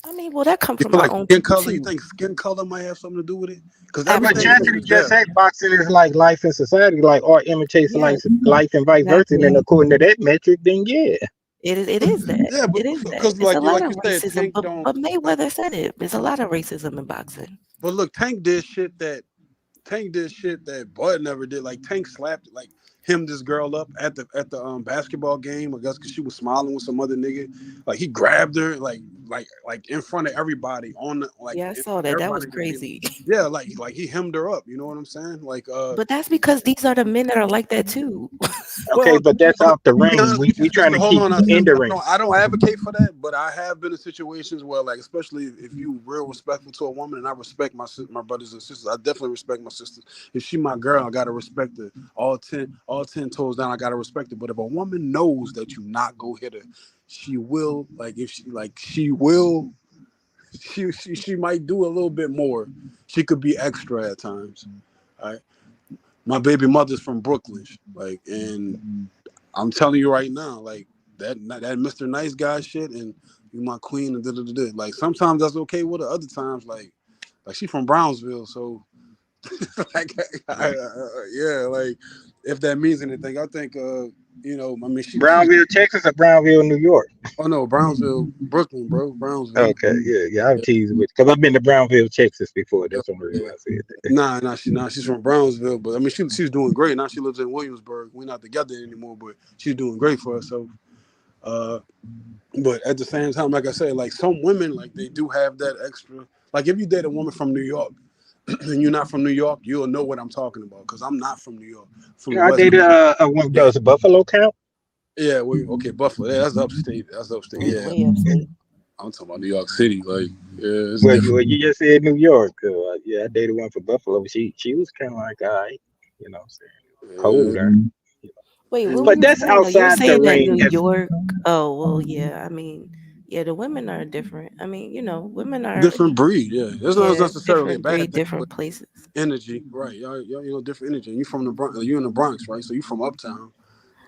I mean, well, that comes You from feel my like own skin people color? You too. think skin color might have something to do with it? Because But everything else Absolutely. Chastity is just there. said boxing is like life in society, like art imitates Yes, life and vice versa. And then exactly. according to that metric, then yeah. It is that. Yeah, but It is that. because It's a lot like of you said, racism, Tank but don't. but Mayweather said it. There's a lot of racism in boxing. But look, Tank did shit that Bud never did. Like Tank slapped like him this girl up at the basketball game. I guess because she was smiling with some other nigga. Like he grabbed her. Like like in front of everybody on the like Yeah, I in saw front of that. That was everybody in the table. crazy. Yeah, like he hemmed her up. You know what I'm saying? Like But that's because these are the men that are like that too. Okay, well, but that's off the to be ring. honest with you, We trying sister, to hold keep on, you in sister. the I ring. don't, I don't advocate for that, but I have been in situations where, like, especially if you real respectful to a woman, and I respect my brothers and sisters. I definitely respect my sisters. If she my girl, I gotta respect her. All ten toes down, I gotta respect her. But if a woman knows that you not go hit her, she will. Like if she like she will. She might do a little bit more. She could be extra at times. All right. My baby mother's from Brooklyn, like, and I'm telling you right now, like that Mr. Nice Guy shit, and you my queen, and da. Like sometimes that's okay with her. Other times, like she from Brownsville, so like, yeah, like if that means anything, I think, I mean, she's Brownville, Texas, or Brownville, New York? oh no, Brownsville, Brooklyn, bro, Brownsville. Okay, yeah, I'm Yeah, teasing with because I've been to Brownville, Texas before. yeah, That's the only reason yeah. I said that. She's from Brownsville, but I mean, she's doing great now. She lives in Williamsburg. We're not together anymore, but she's doing great for herself. Uh, But at the same time, like I said, like some women, like they do have that extra. Like if you date a woman from New York and you're not from New York, you'll know what I'm talking about because I'm not from New York, from the I West. dated a one. Yeah, Does Buffalo count? yeah. Well, okay, Buffalo. Yeah, that's upstate. That's upstate. It's Yeah, way upstate. I'm talking about New York City. Like, yeah, it's Well, different. you just said New York. Yeah, I dated one for Buffalo. She was kind of like, all right, what I'm saying, Yeah. colder. Wait, what were But you that's saying? No, you're outside the saying that ring. New If York. Oh, well, yeah. I mean, yeah, the women are different. I mean, women are, Different breed. Yeah, it's not yeah, necessarily a different bad breed, thing, but different places. energy, right? Different energy. And you from the Bronx. You in the Bronx, right? So you from uptown.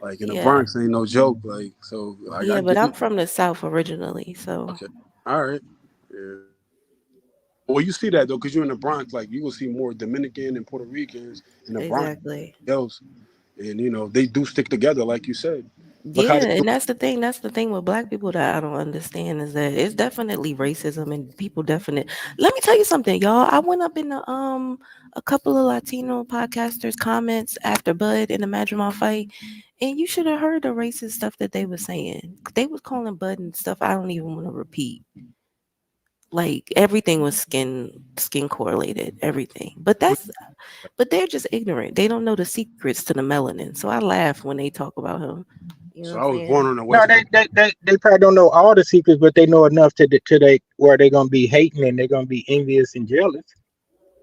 Like in the Yeah. Bronx, ain't no joke. Like so, like I Yeah, but get. I'm from the South originally. So, Okay. All right. Yeah. Well, you see that though, because you're in the Bronx. Like you will see more Dominican and Puerto Ricans in the Bronx exactly. than else, and they do stick together, like you said. Look how Yeah, they do. and that's the thing. That's the thing with black people that I don't understand is that it's definitely racism and people definite. Let me tell you something, y'all. I went up in a couple of Latino podcasters' comments after Bud in the Madrimal fight, and you should have heard the racist stuff that they were saying. They was calling Bud and stuff I don't even want to repeat. Like everything was skin correlated, everything. But they're just ignorant. They don't know the secrets to the melanin. So I laugh when they talk about him. You know So what I I'm was born saying? on the no, West Coast. they probably don't know all the secrets, but they know enough to they where they're gonna be hating and they're gonna be envious and jealous.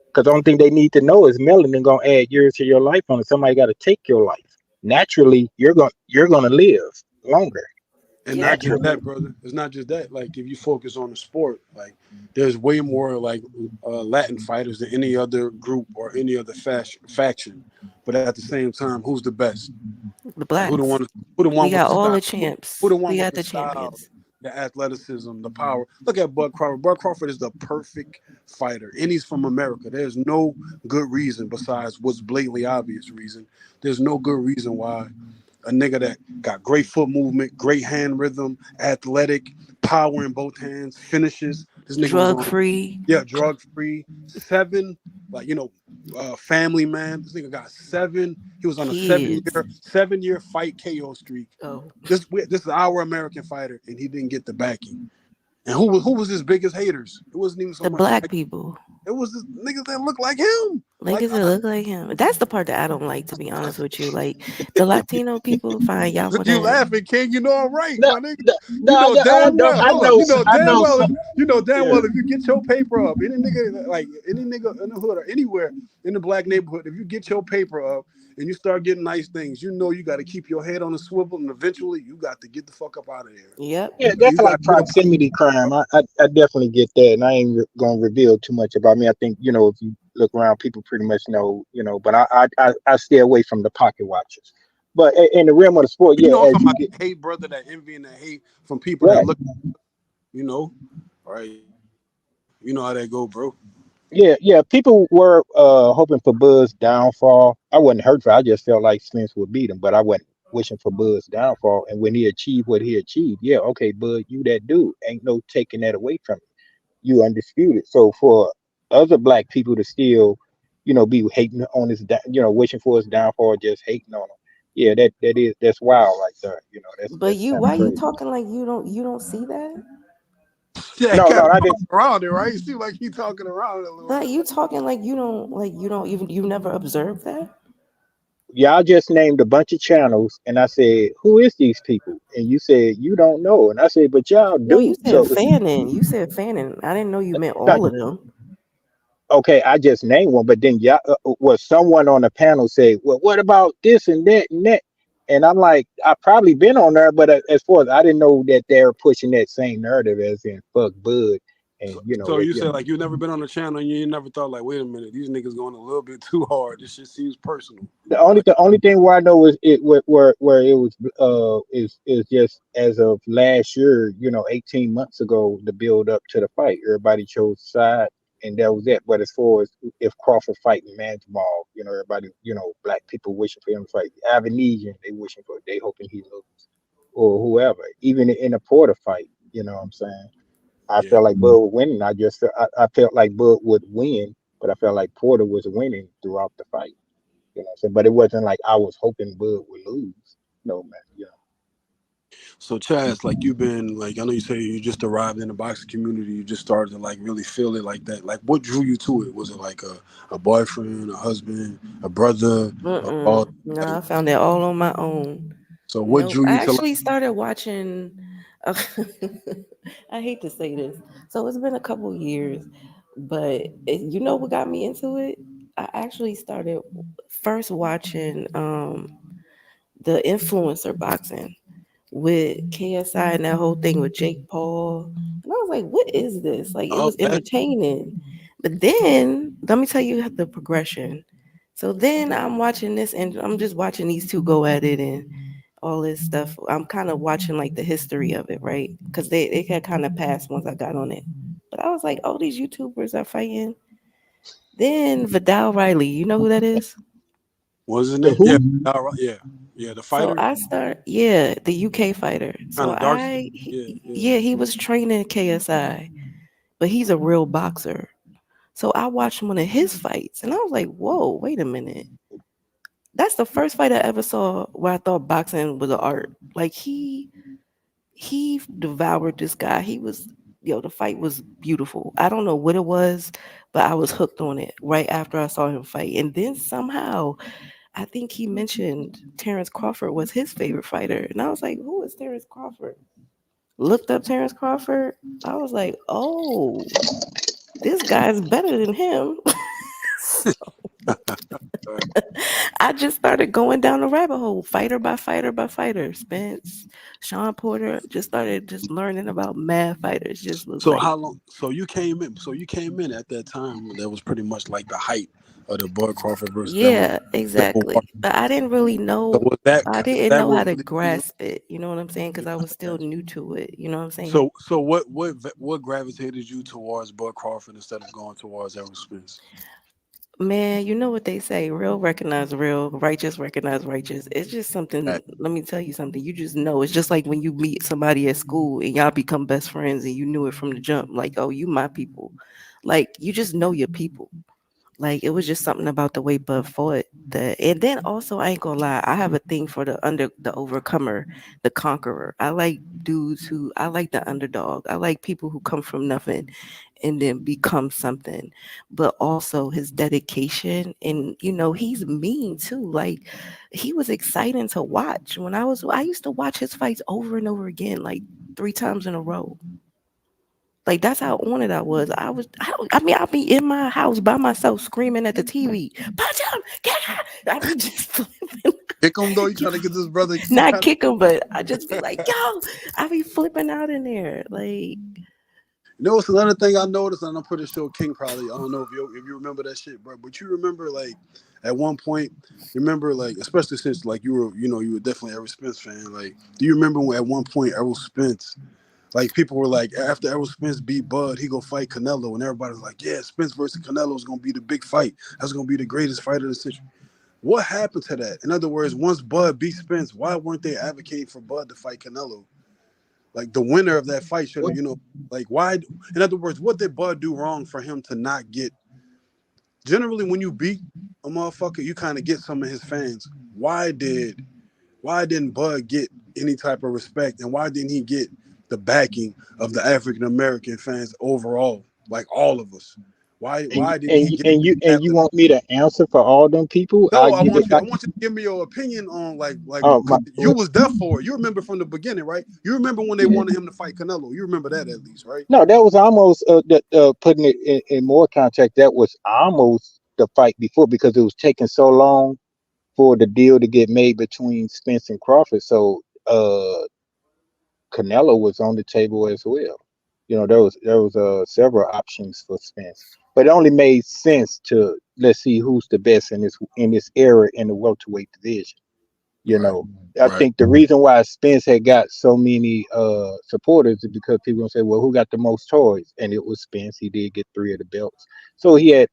Because the only thing they need to know is melanin gonna add years to your life on it. Somebody got to take your life. Naturally, you're gonna live longer. And Yeah. not just Naturally. that, brother. It's not just that. Like if you focus on the sport, like there's way more like Latin fighters than any other group or any other faction. But at the same time, who's the best? The Like blacks. who the We one with got the all style? the Who champs. the one We with got the the style, champions. the athleticism, the power? Look at Bud Crawford. Bud Crawford is the perfect fighter, and he's from America. There's no good reason besides what's blatantly obvious reason. There's no good reason why a nigga that got great foot movement, great hand rhythm, athletic, power in both hands, finishes. This nigga was Drug on, free yeah, drug free, seven, like family man. This nigga got seven. He was on a kids. 7 year fight KO streak. Oh, This is our American fighter, and he didn't get the backing. And who was his biggest haters? It wasn't even so the much black like people. it was this niggas that look like him, like Niggas that look like him. That's the part that I don't like, to be honest with you. Like the Latino people, fine, y'all You wanna. laughing, King? You know I'm right, No, my nigga. no, You know I damn know, well. Hold up. I know some. You know damn Yeah, well if you get your paper up, any nigga in the hood or anywhere in the black neighborhood, if you get your paper up and you start getting nice things, you know you got to keep your head on the swivel, and eventually you got to get the fuck up out of there. Yep. yeah, You that's got like to get up out of proximity crime. I definitely get that, and I ain't gonna reveal too much about me. I think if you look around, people pretty much know. But I stay away from the pocket watchers. But in the realm of the sport, there. yeah, I'm as talking you about get that hate, brother, that envy and that hate from people that right. look, you know, all right, you know how that go, bro. Yeah. People were hoping for Bud's downfall. I wasn't hurt for. I just felt like Spence would beat him, but I wasn't wishing for Bud's downfall. And when he achieved what he achieved, yeah, okay, Bud, you that dude. Ain't no taking that away from you. You undisputed. So for other black people to still, be hating on his, wishing for his downfall, just hating on him. Yeah, that's wild right there. That's But you, kind of why you crazy. talking like you don't see that? Yeah, No, kind no, of I didn't. around it, right? It seems like he talking around it a little But bit. you talking like you don't even you never observed that? Y'all just named a bunch of channels, and I said, "Who is these people?" And you said you don't know, and I said, "But y'all No, you do." said So, fanning. You said fanning. I didn't know you meant no, all of them. okay, I just named one, but then y'all, was someone on the panel say, "Well, what about this and that and that?" And I'm like, I probably been on there, but as far as I didn't know that they're pushing that same narrative as in fuck Bud, and So you said like you never been on the channel and you never thought like, wait a minute, these niggas going a little bit too hard. This shit seems personal. Like, the only thing where I know is it where it was is just as of last year, 18 months ago, the build up to the fight, everybody chose side, and that was it. But as far as if Crawford fighting Manjamal, everybody, black people wishing for him to fight Avenesian, they hoping he loses or whoever. Even in a Porter fight, you know what I'm saying? I yeah. felt like Bud was winning. I felt like Bud would win, but I felt like Porter was winning throughout the fight. You know what I'm saying? But it wasn't like I was hoping Bud would lose. No, man. So Chaz, like you've been like I know you say you just arrived in the boxing community, you just started to like really feel it like that. Like what drew you to it? Was it like a boyfriend, a husband, a brother, a father? No, Like I found it all on my own. so what No, drew I you to like actually started watching. Uh, I hate to say this, so it's been a couple years, but you know what got me into it? I actually started first watching the influencer boxing with KSI and that whole thing with Jake Paul. And I was like, what is this? Like, it oh was that entertaining. But then, let me tell you the progression. So then I'm watching this and I'm just watching these two go at it and all this stuff. I'm kind of watching like the history of it, right? Because they had kind of passed once I got on it. But I was like, oh, these YouTubers are fighting. Then Vidal Riley, you know who that is? what was his The name? Yeah, who? all right, yeah. Yeah, the So fighter, I start, yeah, the UK fighter. kind So of dark skin. Yeah, yeah. yeah, he was training KSI, but he's a real boxer. So I watched one of his fights, and I was like, "Whoa, wait a minute! That's the first fight I ever saw where I thought boxing was an art. Like he devoured this guy. He was, yo, the fight was beautiful. I don't know what it was, but I was hooked on it right after I saw him fight. And then somehow I think he mentioned Terence Crawford was his favorite fighter. And I was like, who is Terence Crawford? Looked up Terence Crawford. I was like, oh, this guy's better than him. I just started going down the rabbit hole, fighter by fighter by fighter. Spence, Sean Porter, just started just learning about mad fighters. Just was So like, how long? So you came in. So you came in at that time when that was pretty much like the height of the Bud Crawford versus yeah, that whole exactly. part. But I didn't really So know. was that I is didn't that know what how to really drew you? grasp it. You know what I'm saying? Because I was Yeah. still new to it. You know what I'm saying? So what gravitated you towards Bud Crawford instead of going towards Errol Spence? Man, you know what they say, real recognize real, righteous recognize righteous. It's just something, Right. let me tell you something. You just know. It's just like when you meet somebody at school and y'all become best friends and you knew it from the jump. Like, oh, you my people. Like, you just know your people. Like it was just something about the way Bud fought that, and then also I ain't gonna lie, I have a thing for the overcomer, the conqueror. I like dudes who I like the underdog. I like people who come from nothing and then become something. But also his dedication, and he's mean too. Like he was exciting to watch. I used to watch his fights over and over again, like 3 times in a row. Like that's how on it I was. I mean, I'll be in my house by myself screaming at the TV. Punch him! Kick him! I be just flipping. Kick him though. You Yo, trying to get this brother not kind of. kick him, but I just be like, yo, I be flipping out in there. Like, You know, it's another thing I noticed, and I'm pretty sure King probably. I don't know if you remember that shit, bro. But you remember like at one point, you remember like especially since like you were definitely Errol Spence fan. Like, do you remember when at one point Errol Spence, like people were like after Errol Spence beat Bud, he go fight Canelo, and everybody's like, yeah, Spence versus Canelo is gonna be the big fight. That's gonna be the greatest fight of the century. What happened to that? In other words, once Bud beat Spence, why weren't they advocating for Bud to fight Canelo? Like the winner of that fight should have, like why? In other words, what did Bud do wrong for him to not get? Generally, when you beat a motherfucker, you kind of get some of his fans. Why didn't Bud get any type of respect, and why didn't he get the backing of the African American fans overall, like all of us. Why didn't he get And that? you want me to answer for all them people? No, I want you to give me your opinion on like oh my 'cause you was there for it. You remember from the beginning, right? You remember when they wanted him to fight Canelo. You remember that at least, right? no, that was almost putting it in more context. That was almost the fight before because it was taking so long for the deal to get made between Spence and Crawford. So Canelo was on the table as well. You know, there was several options for Spence, but it only made sense to let's see who's the best in this era in the welterweight division. You Right, know, I right. think the reason why Spence had got so many supporters is because people gonna say, well, who got the most toys? And it was Spence. He did get 3 of the belts, so he had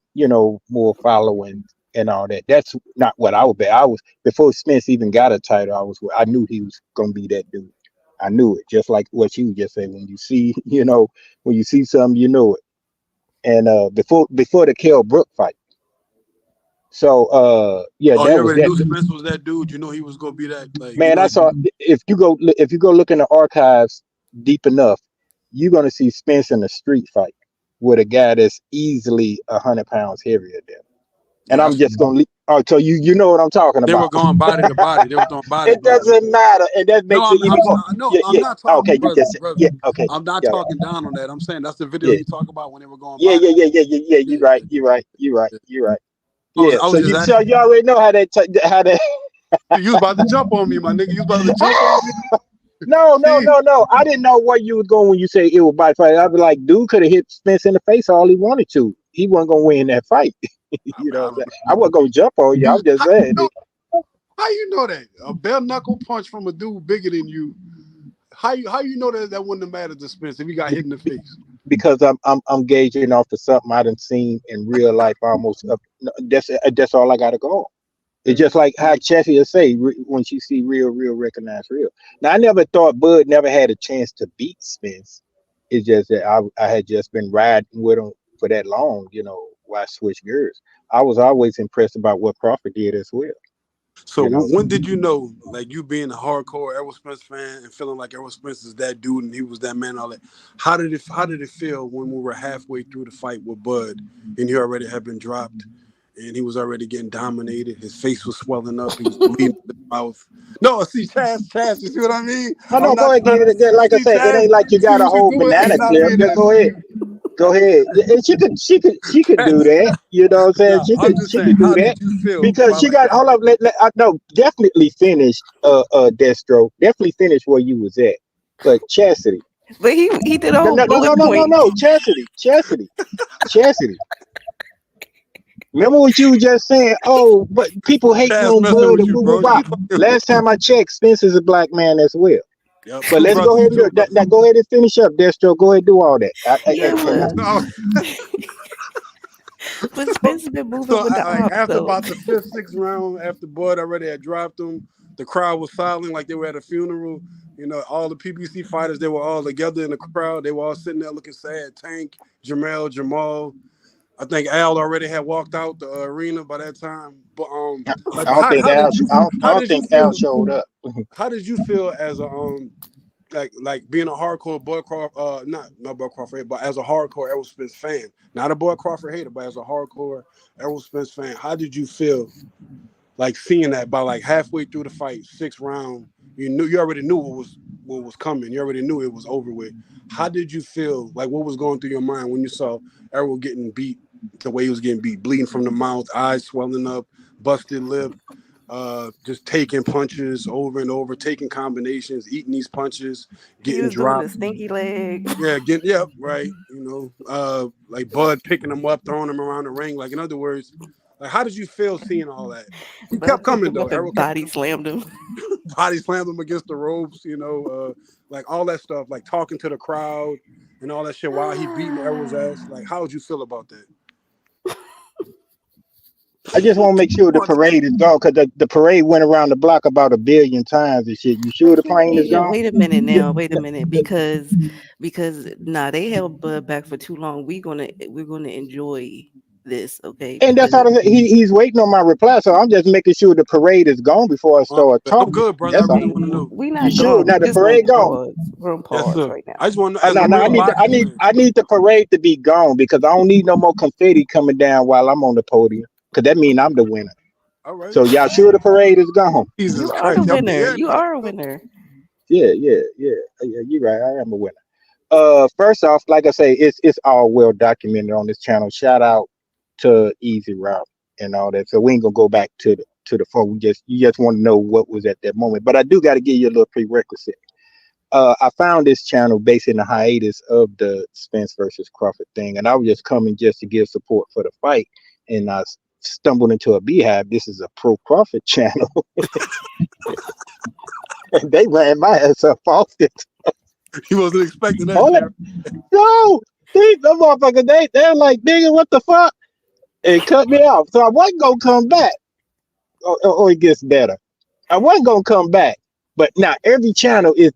more following and all that. That's not what I would bet. I was before Spence even got a title. I knew he was gonna be that dude. I knew it, just like what you just said. When you see, when you see something, you know it. And before the Kell Brook fight. So yeah, Oh, you that was already that. knew Spence was that dude. You know he was gonna be that. Like Man, I saw if you go look in the archives deep enough, you're gonna see Spence in a street fight with a guy that's easily 100 pounds heavier than him. And yeah, I'm just gonna leave. Oh, so you know what I'm talking they were about. going body to body. They were throwing body It blows. doesn't matter, and that No, makes it even more. no, Yeah, I'm yeah. not talking, Okay, you brother, just brother. yeah. Okay, I'm not yeah, talking down on that. I'm saying that's the video yeah, you talk about when they were going yeah, body. yeah, yeah, yeah, yeah, yeah. Yeah, You're right. You're right. You're right. You're right. Yeah. I So was just you asking. already know how that. You was about to jump on me, my nigga. You was about to jump on me. No, no, See, no, no. I didn't know where you was going when you say it was by fight. I'd be like, dude could have hit Spence in the face all he wanted to. He wasn't gonna win that fight. I mean, I What I'm don't saying? know. I wasn't gonna jump on you. I'm just How you saying know? How you know that a bare knuckle punch from a dude bigger than you? How you know that wouldn't have mattered to Spence if he got hit in the face? because I'm gauging off of something I done seen in real life almost. No, that's all I gotta go on. It's just like how Chessie will say when she see real, recognize real. Now I never thought Bud never had a chance to beat Spence. It's just that I had just been riding with him for that long, why switch gears. I was always impressed about what Crawford did as well, So you know. when did you know, like you being a hardcore Errol Spence fan and feeling like Errol Spence is that dude and he was that man, all that? How did it feel when we were halfway through the fight with Bud and he already had been dropped and he was already getting dominated? His face was swelling up. He was bleeding in his mouth. No, see, Chaz, you see what I mean? No, I'm no, go not ahead, trying to like I see said, it Chaz. ain't like you You see got a what you're whole doing? It's banana not clip. being Just that go ahead. serious. Go ahead. And she could do that. You know what I'm saying? No, She I'm could just she saying, could do how that did you feel because about she like got that? hold up. I know definitely finished Destro. Definitely finished where you was at. But Chastity. But he did a No, whole no, no, no, bullet no, no, point. no. Chastity. Remember what you were just saying? Oh, but people hating Chaz on messing Bud with and you, woo woo bro. wah. She fucking with Last time I checked, Spence is a black man as well. Yep, But two let's go brothers, ahead and do two that. Now brothers. go ahead and finish up, Destro. Go ahead and do all that. Yeah, No, but so, Spence been moving so with the like ops after though. about the fifth, sixth round, after Bud already had dropped him, the crowd was silent like they were at a funeral. All the PBC fighters, they were all together in the crowd. They were all sitting there looking sad. Tank, Jamel, Jamal. I think Al already had walked out the arena by that time. But like, I but don't how, think how Al. did you I how don't did you think Al feel? showed up. How did you feel as a like being a hardcore Bud Crawford, not Bud Crawford, but as a hardcore Errol Spence fan, not a Bud Crawford hater, but as a hardcore Errol Spence fan, how did you feel like seeing that by like halfway through the fight, sixth round, you already knew what was coming, you already knew it was over with. How did you feel? Like what was going through your mind when you saw Errol getting beat the way he was getting beat, bleeding from the mouth, eyes swelling up, busted lip, just taking punches over and over, taking combinations, eating these punches, He getting was doing the dropped. stinky leg. Yeah, right. Like Bud picking him up, throwing him around the ring. Like in other words, like how did you feel seeing all that? He kept Bud picked coming him though. up Errol and kept body coming. slammed him. Body slammed him against the ropes. Like all that stuff, like talking to the crowd and all that shit while he beating Errol's ass. Like how would you feel about that? I just want to make sure the parade is gone because the parade went around the block about 1 billion times and shit. You sure the plane is Yeah, gone? wait a minute Yeah. now. Wait a minute, because nah, they held Bud back for too long. We're gonna enjoy this, okay? And that's Because how he's waiting on my reply. So I'm just making sure the parade is gone before I start I'm talking. good, brother. I That's all. really we want to know. we You not sure? gone. Now We the just gonna parade gone. pause. We're on Yes, pause sir. right now. I just want to know, Oh, as a no, real boxing fan. I need the parade to be gone because I don't need no more confetti coming down while I'm on the podium. Because that means I'm the winner. All right. So y'all sure the parade is gone? Jesus You are the Christ. Okay, winner. yeah. You are a winner. Yeah. You're right. I am a winner. First off, like I say, it's all well documented on this channel. Shout out to Easy Route and all that. So we ain't gonna go back to the phone. You just want to know what was at that moment. But I do got to give you a little prerequisite. I found this channel based in the hiatus of the Spence versus Crawford thing, and I was just coming just to give support for the fight, and I stumbled into a beehive. This is a pro Crawford channel, and they ran my ass up off it. He wasn't expecting that Hold shit. it, no, these the motherfuckers, they're like, nigga, what the fuck, and cut me off. So I wasn't gonna come back, or it gets better. I wasn't gonna come back, but now every channel is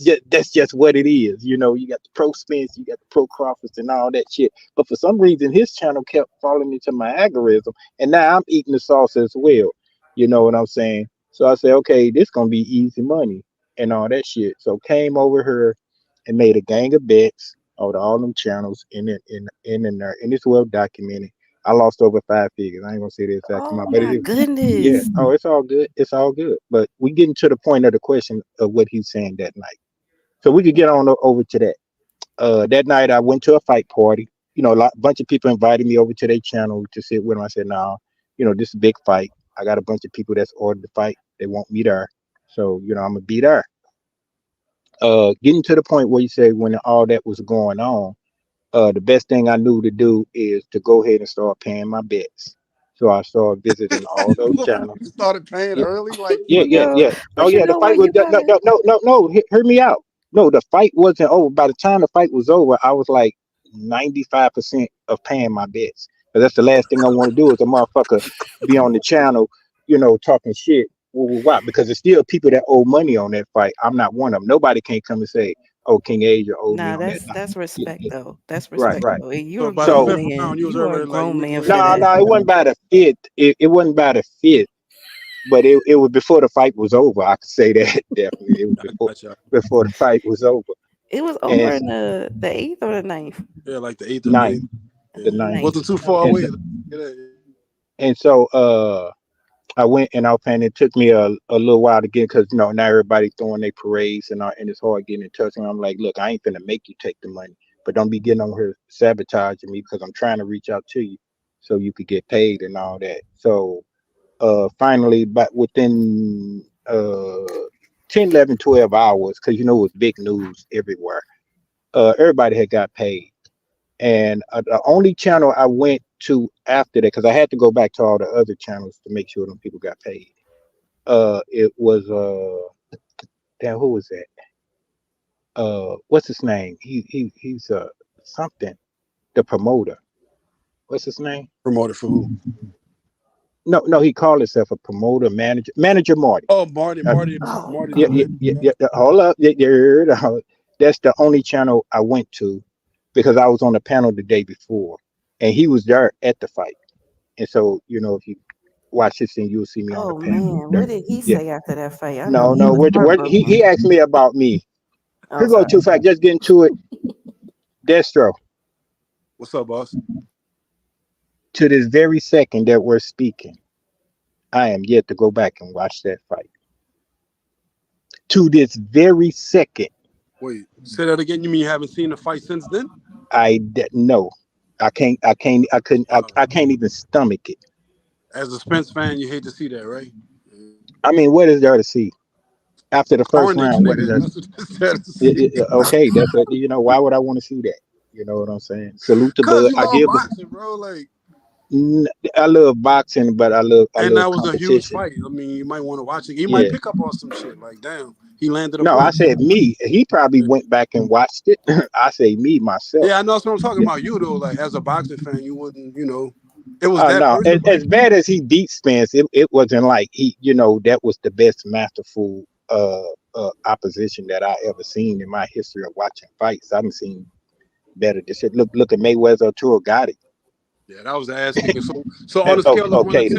just that's just what it is. You know, you got the pro Spence, you got the pro Crawfords, and all that shit. But for some reason, his channel kept falling into my algorithm, and now I'm eating the sauce as well. You know what I'm saying? So I said, okay, this gonna be easy money and all that shit. So came over here and made a gang of bets on all them channels in there, and it's well documented. I lost over 5 figures. I ain't gonna say the exact Oh amount, but it my is. Yeah. goodness. Oh, it's all good. It's all good. But we getting to the point of the question of what he's saying that night. So we could get on over to that. That night I went to a fight party. You know, bunch of people invited me over to their channel to sit with them. I said, "No, this is a big fight. I got a bunch of people that's ordered the fight. They want me there. So, I'm gonna be there." Getting to the point where you say when all that was going on, the best thing I knew to do is to go ahead and start paying my bets. So I started visiting all those channels. You started paying Yeah, early, like yeah, what? yeah, Yo, yeah. Oh but you yeah, the know fight what? was You no, no, gotta. no, no, no, no. Hear me out. No, the fight wasn't over. By the time the fight was over, I was like 95% of paying my bets. But that's the last thing I want to do is a motherfucker be on the channel, talking shit. Why? Because there's still people that owe money on that fight. I'm not one of them. Nobody can come and say, "Oh, King Asia owed me Nah, on that." that's No. that's Yeah, respect yeah. though. That's Right, respect right. though. And you're So a by the grown So fifth man. round, you was You are a already like grown man nigga for ain't no, that. no, it wasn't by the fifth. It wasn't by the fifth, but it was before the fight was over. I could say that definitely. It was I before got y'all. before the fight was over. It was And over in the eighth or the ninth. Yeah, like the eighth or ninth, ninth. the Yeah, ninth. Ninth. wasn't too far Okay. And away. so, Yeah. and so I went and I was paying. It took me a little while to get because now everybody throwing their parades and it's hard getting in touch. And I'm like, look, I ain't finna make you take the money, but don't be getting on here sabotaging me because I'm trying to reach out to you so you could get paid and all that. So finally, but within 10, 11, 12 hours, because it was big news everywhere. Everybody had got paid. And the only channel I went to after that, because I had to go back to all the other channels to make sure them people got paid. It was damn, who was that? What's his name? He's something. The promoter. What's his name? Promoted for who? No, he called himself a promoter, manager Marty. Oh, Marty, Uh, Marty, Oh Marty yeah, the God. yeah, man. yeah, yeah. Hold up. That's the only channel I went to because I was on the panel the day before, and he was there at the fight. And so, if you watch this thing, you'll see me on the Oh panel man. there. What did he Yeah. say after that fight? I know No, he no. was What he heartbroken. asked me about me. Oh, Here go sorry. two facts. Just getting to it. Destro. What's up, boss? To this very second that we're speaking, I am yet to go back and watch that fight. To this very second, Wait, say that again. You mean you haven't seen the fight since then? no. I can't. I can't. I couldn't. I can't even stomach it. As a Spence fan, you hate to see that, right? I mean, what is there to see after the first Carnage, round? What is nigga. there? That's what it's there to see. Okay, that's what Why would I want to see that? You know what I'm saying? Salute to Cause Bud. you I love give. boxing, bro. Like, I love boxing, but I and love that was a huge competition. fight. I mean, you might want to watch it. You might Yeah. pick up on some shit. Like, damn, he landed a No, I punch. said me. He probably went back and watched it. I say me myself. Yeah, I know that's what I'm talking Yeah. about. You though, like as a boxing fan, you wouldn't, it was that No, personal. as bad as he beat Spence, it wasn't like that was the best masterful opposition that I ever seen in my history of watching fights. I haven't seen better. This shit. Look at Mayweather or Arturo Gotti. Yeah, that was the ass kicking. So on a scale of Okay.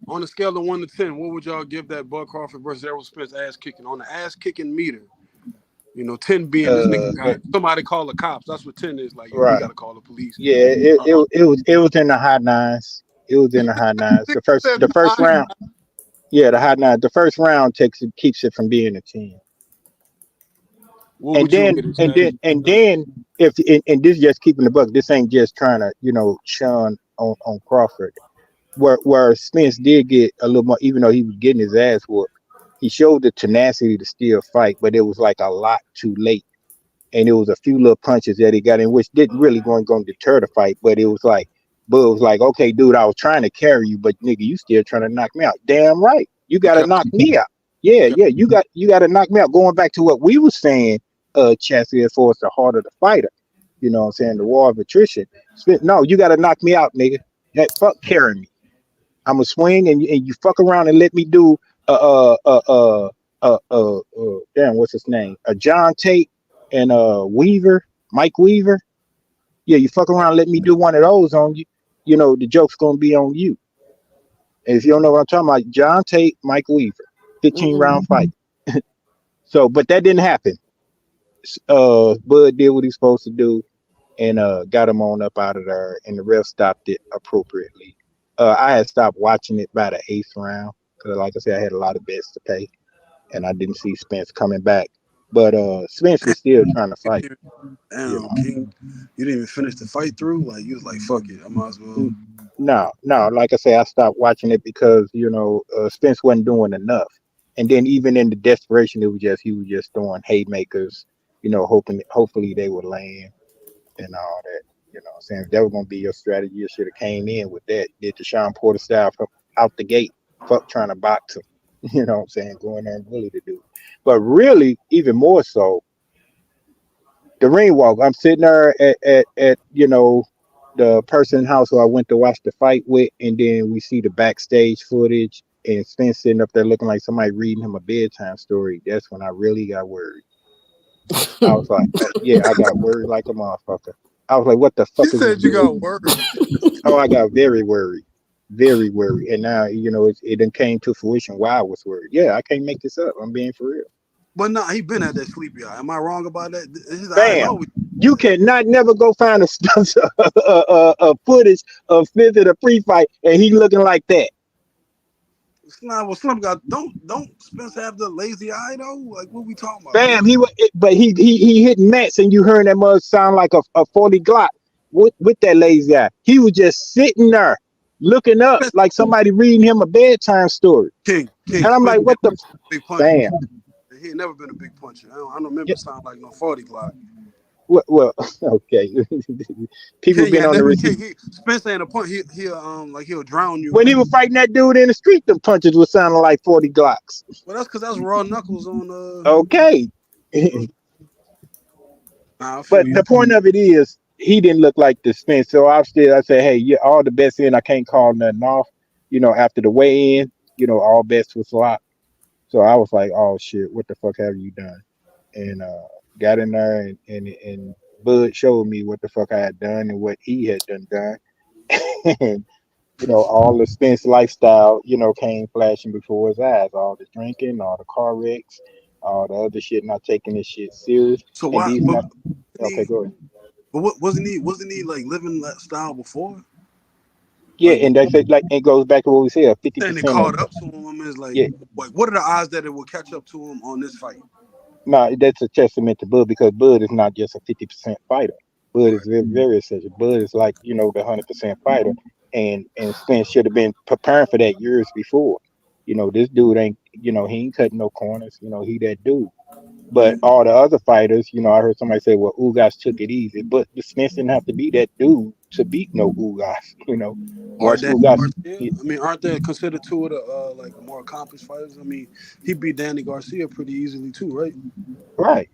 1 to 10, what would y'all give that Bud Crawford versus Errol Spence ass kicking on the ass kicking meter? 10 being this nigga got somebody call the cops. That's what 10 is like. Yo, we Right. gotta call the police. Yeah, it was in the high nines. It was in the high nines. The first round. Yeah, the high nine. The first round keeps it from being a 10. What would you rate it, Chad? And then if and this just keeping the buck. This ain't just trying to shun on Crawford. Where Spence did get a little more, even though he was getting his ass whooped, he showed the tenacity to still fight, but it was like a lot too late. And it was a few little punches that he got in, which didn't really going to deter the fight. But it was like, okay, dude, I was trying to carry you, but nigga, you still trying to knock me out. Damn right, you got to Okay. knock me out. Yeah, you got to knock me out. Going back to what we were saying, Chassis, as far as the heart of the fighter, you know what I'm saying, the war of attrition. No, you got to knock me out, nigga. That fuck carry me. I'm a swing, and you fuck around and let me do damn, what's his name? John Tate and Mike Weaver. Yeah, you fuck around, let me do one of those on you. The joke's gonna be on you. And if you don't know what I'm talking about, John Tate, Mike Weaver, 15-round fight. So, but that didn't happen. Bud did what he's supposed to do and got him on up out of there, and the ref stopped it appropriately. I had stopped watching it by the 8th round because, like I said, I had a lot of bets to pay, and I didn't see Spence coming back. But Spence was still trying to fight. Damn, King, you didn't even finish the fight through. Like you was like, fuck it, I might as well. No. Like I say, I stopped watching it because Spence wasn't doing enough, and then even in the desperation, he was just throwing haymakers, hopefully they would land and all that. I'm saying, if that was gonna be your strategy, you should have came in with that. Did the Sean Porter style from out the gate. Fuck trying to box him. You know what I'm saying? Going there and bully the dude. But really, even more so, the ring walk. I'm sitting there at the person's house who I went to watch the fight with, and then we see the backstage footage and Spence sitting up there looking like somebody reading him a bedtime story. That's when I really got worried. I was like, yeah, I got worried like a motherfucker. I was like, what the fuck You is said this you dude? got worried. Oh, I got very worried. Very worried. And now, it done came to fruition why I was worried. Yeah, I can't make this up. I'm being for real. But nah, he been at that sleepy eye. Am I wrong about that? His eyes Bam. always. You cannot never go find a footage of Smith in a pre-fight and he looking like that. It's not what Slim got. Don't Spence have the lazy eye though? Like what we talking about? Bam, he hit Mets and you heard that mother sound like a 40 Glock with that lazy eye. He was just sitting there looking up like somebody reading him a bedtime story. King. And I'm Spence like, what the big puncher. Bam. He ain't never been a big puncher. I don't remember sound like no 40 Glock. Well, okay. People been on the receipt. Spence ain't a punch. He'll drown you. When he was fighting that dude in the street, the punches was sounding like 40 Glocks. Well, that's because that's raw knuckles on. Okay. But the point of it is, he didn't look like the Spence. So I say, hey, yeah, all the bets in. I can't call nothing off. After the weigh in, all bets was locked. So I was like, oh shit, what the fuck have you done? And got in there and Bud showed me what the fuck I had done and what he had done. And all the Spence lifestyle, came flashing before his eyes. All the drinking, all the car wrecks, all the other shit, not taking this shit serious. So why? Okay, go ahead. But what wasn't he like living that style before? Yeah, and they said like it goes back to what we said, 50%. And it caught up to him is like, what are the odds that it will catch up to him on this fight? No, that's a testament to Bud because Bud is not just a 50% fighter. Bud is very, very essential. Bud is like, the 100% fighter. And Spence should have been preparing for that years before. This dude ain't, he ain't cutting no corners. He that dude. But all the other fighters, I heard somebody say, well, Ugas took it easy. But the Spence didn't have to be that dude to beat no Ugas, Aren't they considered two of the like more accomplished fighters? I mean, he beat Danny Garcia pretty easily too, right?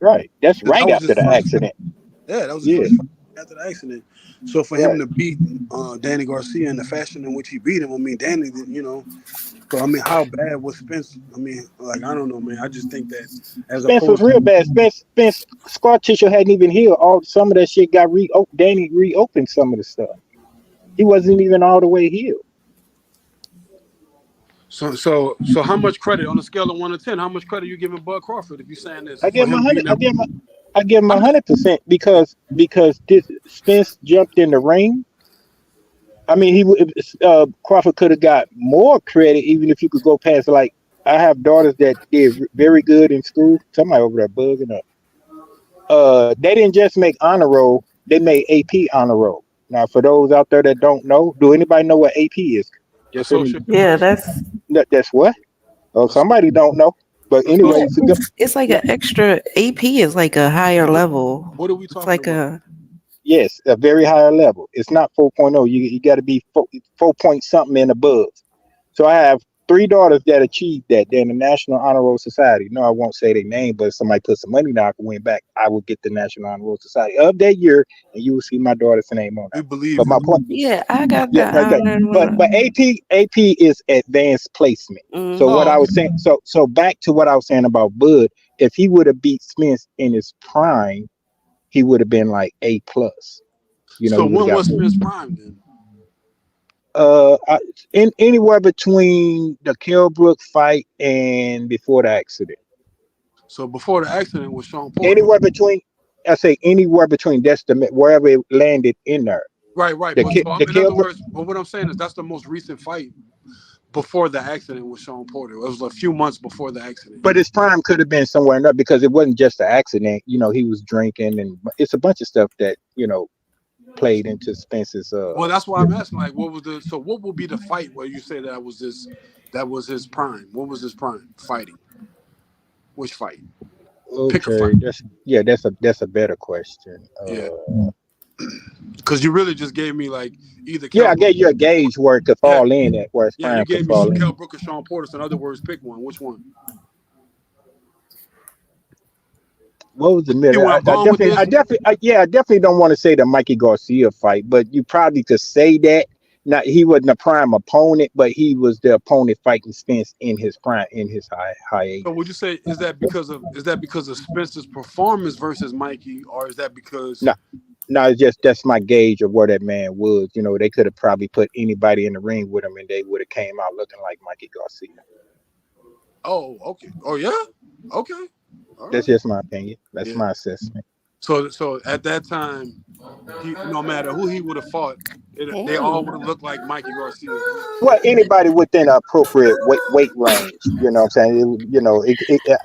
Right. That's right after the accident. Yeah, that was his first fight after the accident. So for him to beat Danny Garcia in the fashion in which he beat him, I mean, Danny, so I mean, how bad was Spence? I mean, like I don't know, man. I just think that Spence was real bad. Spence scar tissue hadn't even healed. Some of that shit got Danny reopened some of the stuff. He wasn't even all the way healed. So how much credit on a scale of 1 to 10? How much credit you giving Bud Crawford if you saying this I for give him him being 100. that? I give him I'm 100% because this Spence jumped in the ring. I mean, Crawford could have got more credit even if you could go past. Like, I have daughters that did very good in school. Somebody over there bugging up. They didn't just make honor roll; they made AP honor roll. Now, for those out there that don't know, do anybody know what AP is? Just any, associate Yeah, press. that's what. Oh, Asso- somebody don't know. But yeah, anyway, Associate. it's like yeah, an extra AP is like a higher level. What are we It's talking like about? a yes, a very higher level. It's not 4.0. You got to be 4 point something and above. So I have three daughters that achieved that. They're in the National Honor Roll Society. No, I won't say their name, but if somebody put some money down, I can win back. I will get the National Honor Roll Society of that year, and you will see my daughter's name on We there. believe But my you. point, yeah. I got yeah, the okay. honor But one. AP is advanced placement. So what Oh, Mm-hmm. I okay. was saying, so back to what I was saying about Bud. If he would have beat Spence in his prime, he would have been like A+. So He would have when got was more. Spence prime then? In anywhere between the Kilbrook fight and before the accident. So before the accident was Sean Porter. Anywhere between, I say anywhere between. That's the wherever it landed in there. Right, right. The But ki- so the in other Kilbrook, words, but what I'm saying is that's the most recent fight before the accident with Sean Porter. It was a few months before the accident. but his prime could have been somewhere in there because it wasn't just an accident. He was drinking, and it's a bunch of stuff that played into Spence's. Well, that's why I'm asking. Like, what would be the fight where you say that was his prime? What was his prime fighting? Which fight? Pick a Okay, fight. that's a better question. Yeah, because you really just gave me like either Yeah, Kell I Brook. gave you a gauge where it could Yeah, fall in at, where his yeah. You prime could gave me fall in. Kell Brook or Sean Porter. So in other words, pick one. Which one? What was the You middle? went bum with this. I definitely don't want to say the Mikey Garcia fight, but you probably could say that. Now, he wasn't a prime opponent, but he was the opponent fighting Spence in his prime, in his So would hiatus. you say is that because of Spencer's performance versus Mikey, or is that because No, no, it's just that's my gauge of where that man was. They could have probably put anybody in the ring with him, and they would have came out looking like Mikey Garcia. oh okay oh yeah okay all That's right just my opinion. That's yeah my assessment. so at that time he no matter who he would have fought they all would have looked like Mikey Garcia. Well, anybody within an appropriate weight range. You know what I'm saying?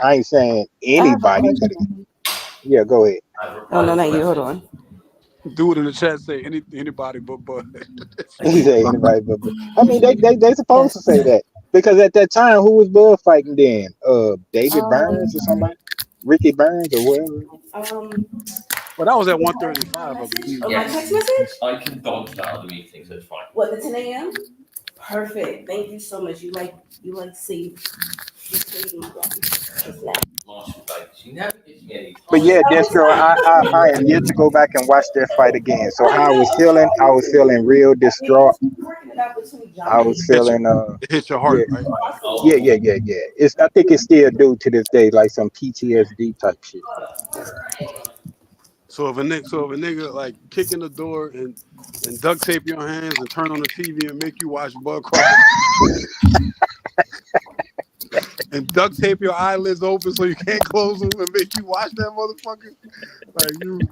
I ain't saying I have a anybody could have. question. Yeah, go ahead. Oh no, not you. Hold on. Do it in the chat, say anybody but He said anybody but. I mean, they supposed to say Yes. that because at that time, who was Bud fighting then? David Um. Burns or somebody, Ricky Burns or whatever. Um. well that was at Did I get my 135 I message? believe. Oh, my text message? I can dodge that other meeting, so it's fine. What, the 10 a.m.? Perfect. Thank you so much. You saved my life. Marshall Bates. She never gives me any But time. yeah, Oh, it's Destro, I am yet to go back and watch that fight again. So how I was feeling real distraught. working it out between I John was and feeling It hit your yeah, heart, right? yeah. I think it's still due to this day, like some PTSD type shit. So if a nigga like kick in the door and duct tape your hands and turn on the TV and make you watch Bud Crawford and duct tape your eyelids open so you can't close them and make you watch that motherfucker, like you.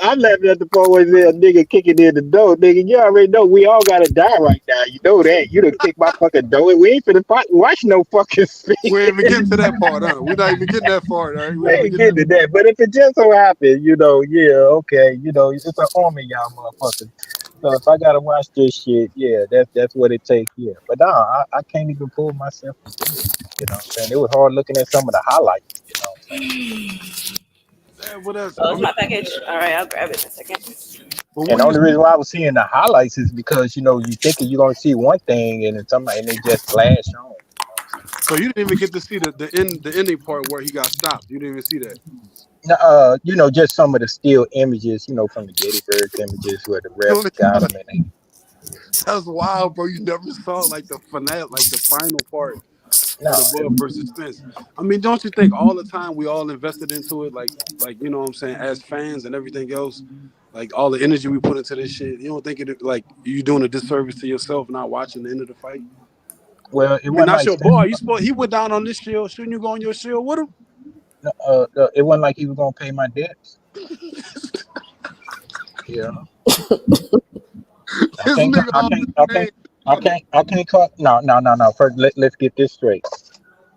I'm laughing at the point where there's a nigga kicking in the door. Nigga, you already know we all gotta die right now. You know that. You done kick my fucking door and we ain't finna watch no fucking spin. We ain't even getting to that part, huh? We're not even getting that far, all right? We I ain't even ain't getting getting that to far. that. But if it just so happens, yeah, okay, it's an army, y'all motherfuckers. So if I gotta watch this shit, yeah, that's what it takes, yeah. But no, I can't even pull myself to do it. You know what I'm saying? It was hard looking at some of the highlights, you know what I'm saying? Yeah, what else? Oh, I it's mean, my package. All right, I'll grab it in a second. but And when the you only reason why I was seeing the highlights is because, you thinking you're gonna see one thing and then somebody and they just flash on. You know what I'm saying? so you didn't even get to see the ending part where he got stopped. You didn't even see that. Just some of the still images, from the Gettysburg images where the You refs only got saw them that. and they That's wild, bro. You never saw like the finale, like the final part. for No, the Bud versus Spence. I mean, don't you think all the time we all invested into it, like you know what I'm saying, as fans and everything else, like all the energy we put into this shit. You don't think it like you doing a disservice to yourself not watching the end of the fight? well, it I mean, wasn't that's like your boy. You supposed he went down on this shield. Shouldn't you go on your shield with him? it wasn't like he was gonna pay my debts. You know, I This can't, nigga I on can't, the I same can't, level. I can't call. No, no, no, no. First, let's get this straight.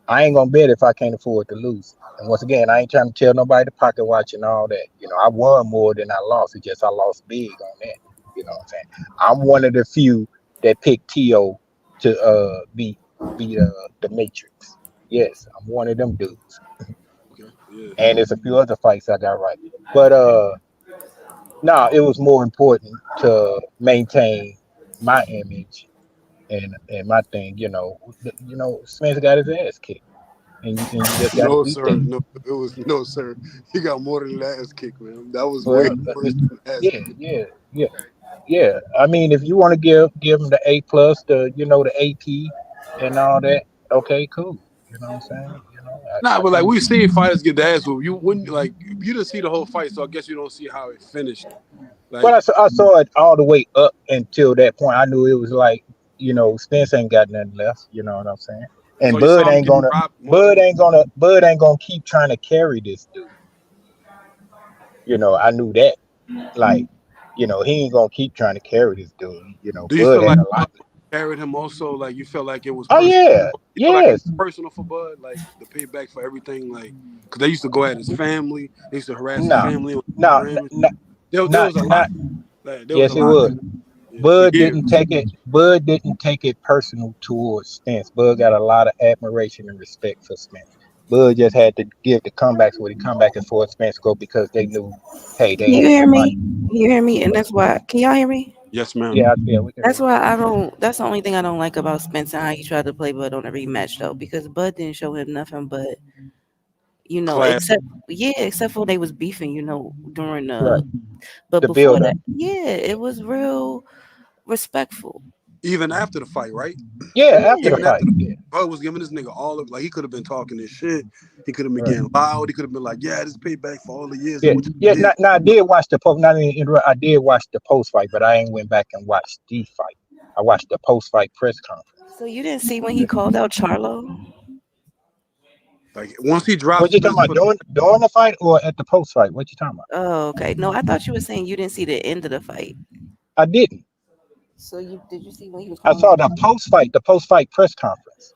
I ain't gonna bet if I can't afford to lose. And once again, I ain't trying to tell nobody to pocket watch and all that. You know, I won more than I lost. It's just I lost big on that. You know what I'm saying? I'm one of the few that picked T.O. to be the Matrix. Yes, I'm one of them dudes. Okay, yeah. And there's a few other fights I got right. But no, it was more important to maintain my image and my thing. Smith got his ass kicked, and you just got to No, beat that. sir. No, it was no, sir. He got more than the ass kick, man. That was way Well, worse than the ass yeah, kick. yeah. Yeah, I mean, if you want to give them the A+, the AP and all that, okay, cool. You know what I'm saying? Nah, I but like can't. we've seen fighters get the ass whooped. You wouldn't like you didn't see the whole fight, so I guess you don't see how it finished. Well, Like, I saw it all the way up until that point. I knew it was like, Spence ain't got nothing left. You know what I'm saying? so And you saw him get dropped multiple. Bud ain't gonna keep trying to carry this dude. I knew that. Like, he ain't gonna keep trying to carry this dude. Do you Bud feel had like a Bud lot. carried him also? Like you felt like it was Oh personal. yeah, You feel like it was yes. personal for Bud, like the payback for everything, like because they used to go at his family, they used to harass his No, family on no, Instagram. There not was a lot. not. Like, there was a Yes, it lot that was. yeah, for years. Bud didn't take it personal towards Spence. Bud got a lot of admiration and respect for Spence. Bud just had to give the comebacks where he come back as far as Spence go because they knew, hey, Can they you had hear some me? money. Can you hear me? And that's why. Can y'all hear me? Yes, ma'am. Yeah, we can hear That's you. why I don't. That's the only thing I don't like about Spence and how he tried to play Bud on a rematch though, because Bud didn't show him nothing but Class. except for they was beefing, during Right. the. But The before build up. that, yeah, it was real respectful. Even after the fight, right? Yeah, after the Even after fight. the Yeah. Bud was giving this nigga all of like he could have been talking this shit. He could have been Right. getting loud. He could have been like, "Yeah, this payback for all the years of Yeah. what you Yeah. did." Now I did watch the post. Not even interrupt. I did watch the post fight, but I ain't went back and watched the fight. I watched the post fight press conference. So you didn't see when he called out Charlo? Like once he dropped What you talking Spence about? for During the fight or at the post fight? What you talking about? Oh, okay. No, I thought you were saying you didn't see the end of the fight. I didn't. So did you see when he was I calling saw out? the post fight press conference.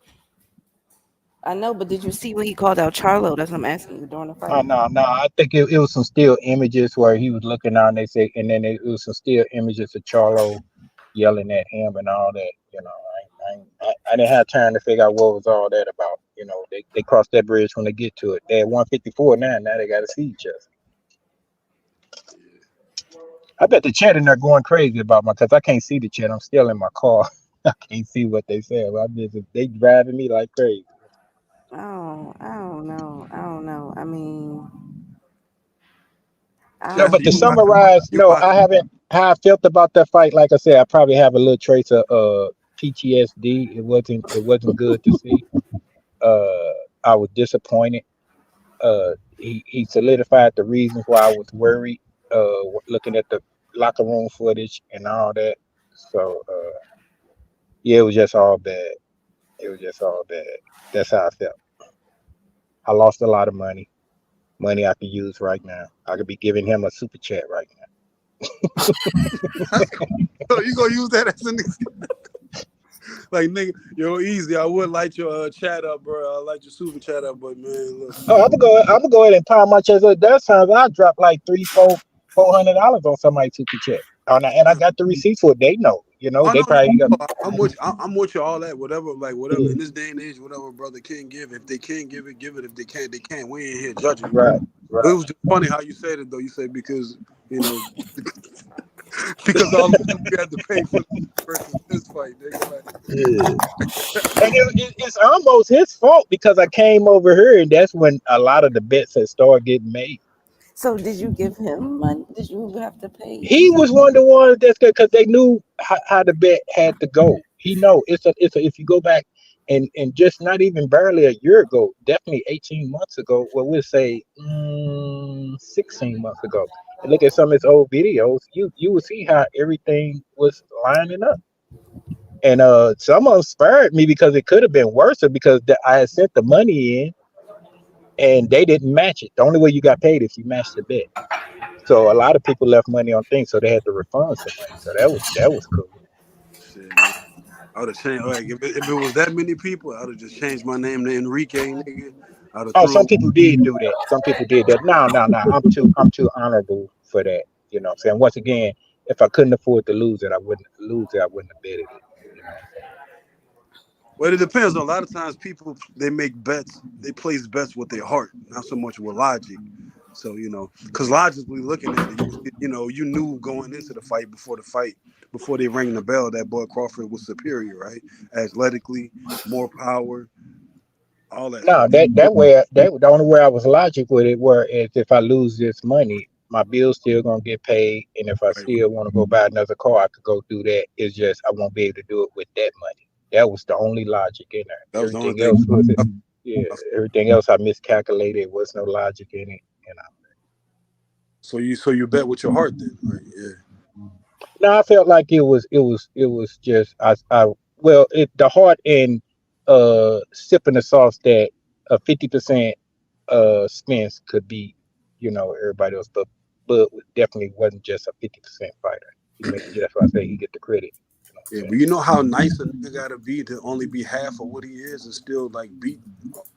I know, but did you see when he called out Charlo? That's what I'm asking you during the Oh fight. no, no. I think it was some still images where he was looking down. They say, and then it was some still images of Charlo yelling at him and all that. I didn't have time to figure out what was all that about. They cross that bridge when they get to it. They're at 154 now. Now they got to see each other. I bet the chat in there going crazy about because I can't see the chat. I'm still in my car. I can't see what they say. They driving me like crazy. Oh, I don't know. I don't know. I mean, I No, Jesse, don't but to you know. watching? summarize, You no, I watching? haven't. How I felt about that fight, like I said, I probably have a little trace of PTSD. It wasn't good to see. Uh, I was disappointed. He solidified the reasons why I was worried. Looking at the locker room footage and all that. So yeah, it was just all bad. It was just all bad. That's how I felt. I lost a lot of money I could use right now. I could be giving him a super chat right That's cool. So you gonna use that as an excuse? Like nigga, yo, easy. I would light your chat up, bro. I light your super chat up, but man, look. now. Oh, I'm gonna go ahead and pound my chest. There's times I dropped like $300-$400 on somebody's super chat. And I got the receipts for it. They know. Oh They no, no, probably got. no. I'm with you all that. Whatever, like whatever. In this day and age, whatever brother can give. If they can give it, give it. If they can't, they can't. We ain't here judging you. Right, But it right. was just funny how you said it though. You said because you know because all the money we had to pay for versus this fight, nigga. Like, Yeah. And it's almost his fault because I came over here, and that's when a lot of the bets had started getting made. So did you give him money? Did you have to pay? He was one of the ones that's good because they knew how the bet had to go. He know it's a if you go back And just not even barely a year ago, definitely 18 months ago, well, we'll say 16 months ago, and look at some of his old videos, you will see how everything was lining up. And some of them spurred me because it could have been worse because I had sent the money in and they didn't match it. The only way you got paid if you matched the bet. So a lot of people left money on things, so they had to refund some money. So that was cool. Shit, man. I would have changed. Like, if it was that many people, I would have just changed my name to Enrique, nigga. I'd have Oh, threw some people did do that. Some people did that. No, no, no. I'm too honorable for that. You know what I'm saying? Once again, if I couldn't afford to lose it, I wouldn't have betted it. You know. Well, it depends. A lot of times, people they make bets. They place bets with their heart, not so much with logic. So because logically looking at it, you knew going into the fight, before they rang the bell, that Bud Crawford was superior, right? Athletically, more power, all that No, stuff. that the only way I was logic with it were is if I lose this money, my bill's still gonna get paid, and if I Right. still want to go buy another car, I could go do that. It's just I won't be able to do it with that money. That was the only logic in there. That was the only Everything thing. else was it. Yeah, everything else I miscalculated. There was no logic in it. So you bet with your heart then, right? Yeah. No, I felt like it was just well the heart in sipping the sauce that a 50% Spence could beat, everybody else, but Bud definitely wasn't just a 50% fighter. That's why I say he get the credit. You know what I'm Yeah, saying? but you know how nice a nigga gotta be to only be half of what he is and still like beat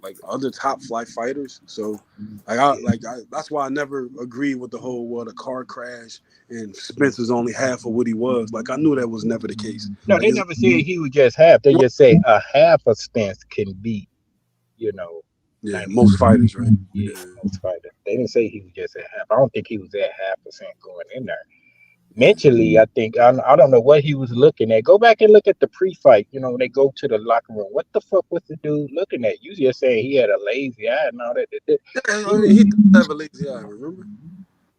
like other top flight fighters. So Yeah. that's why I never agreed with the whole the car crash and Spence is only half of what he was. Like I knew that was never the case. No, Like they it's never said he was just half. They just say a half of Spence can beat, you know, yeah, 90%. most fighters, right? Yeah, Yeah, most fighters. They didn't say he was just at half. I don't think he was at half percent going in there. yeah. Mentally, I think I don't know what he was looking at. Go back and look at the pre-fight. When they go to the locker room, what the fuck was the dude looking at? You just saying he had a lazy eye and all that. Yeah, He I was mean, he does have a lazy eye. Remember?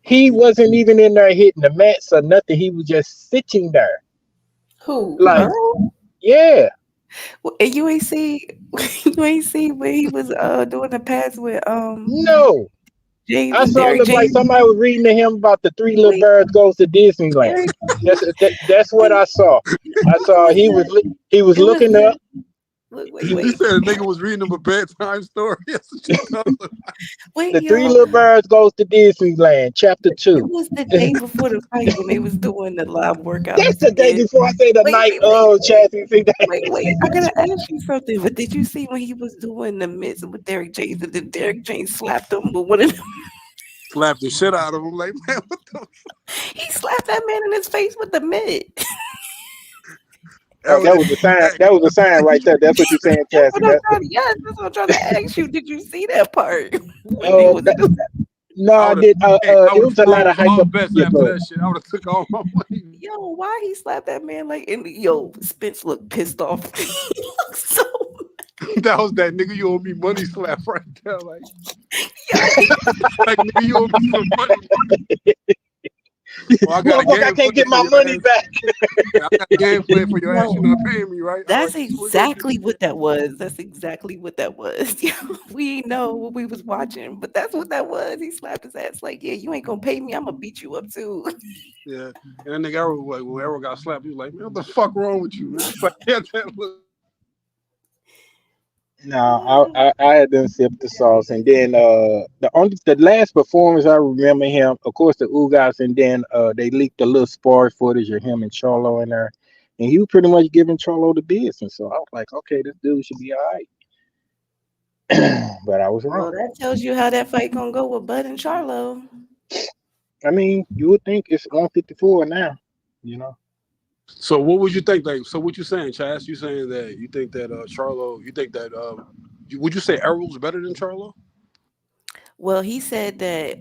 he He, wasn't even in there hitting the mats or nothing. He was just sitting there, Who? like Earl? yeah. And you ain't see you ain't see when he was doing the pass with No, James I and saw Derek him like James. somebody was reading to him about the three little Wait, birds goes to Disneyland. Derek, That's what wait, I saw. I it saw was the he was it was looking up. the look, wait, He you wait, said a nigga was reading him a bedtime story. That's what you talking about. wait, The three yo. little birds goes to Disneyland, chapter It two. was the day before the fight when they was doing the live That's workouts the day again. before I say the Wait, night wait, wait, of wait. Chassis. See that? Wait, I gotta ask you something. But did you see when he was doing the mitts with Derek James and then Derek James slapped him with one of them? Slapped the shit out of him. Like, man, what the He slapped that man in his face with the mitt. Oh, Errol that did was a sign. that. That was a sign right there. That's what you're saying, That's Chassis. what I'm trying to yes, that's what I'm trying to ask you. Did you see that part when they Oh, was that, no, I I would have. did. Hey, I It would have was a lot of froze hype all up. bets Yeah, after go ahead. that shit. I would have took all my money. yo, why he slapped that man like and yo, Spence looked pissed off. He looked so That was that nigga you owe me money slap right there. yo, he Like nigga you owe me some money. Well, I got a Motherfucker, I game can't plan get for my your money ass. back. Yeah, I got a game plan for your ass. yo, You're not paying me, right? All right, that's cool. It's okay. exactly what that was. That's exactly what that was. Yo, we ain't know what we was watching, but that's what that was. He slapped his ass like, yeah, you ain't gonna pay me. I'm gonna beat you up too. Yeah. And then nigga Errol, like, when Errol got slapped, he was like, man, what the fuck wrong with you, man? It's like, yeah, that look. No, I had them sip the sauce, and then the last performance I remember him, of course, the Ugas, and then they leaked a little spar footage of him and Charlo in there, and he was pretty much giving Charlo the business. So I was like, okay, this dude should be all right, but I was wrong. Well, that tells you how that fight gonna go with Bud and Charlo. I mean, you would think it's 154 now, you know. So what would you think? Like, so what you saying, Chaz? You saying that you think that Charlo, you think that would you say Errol's better than Charlo? Well, he said that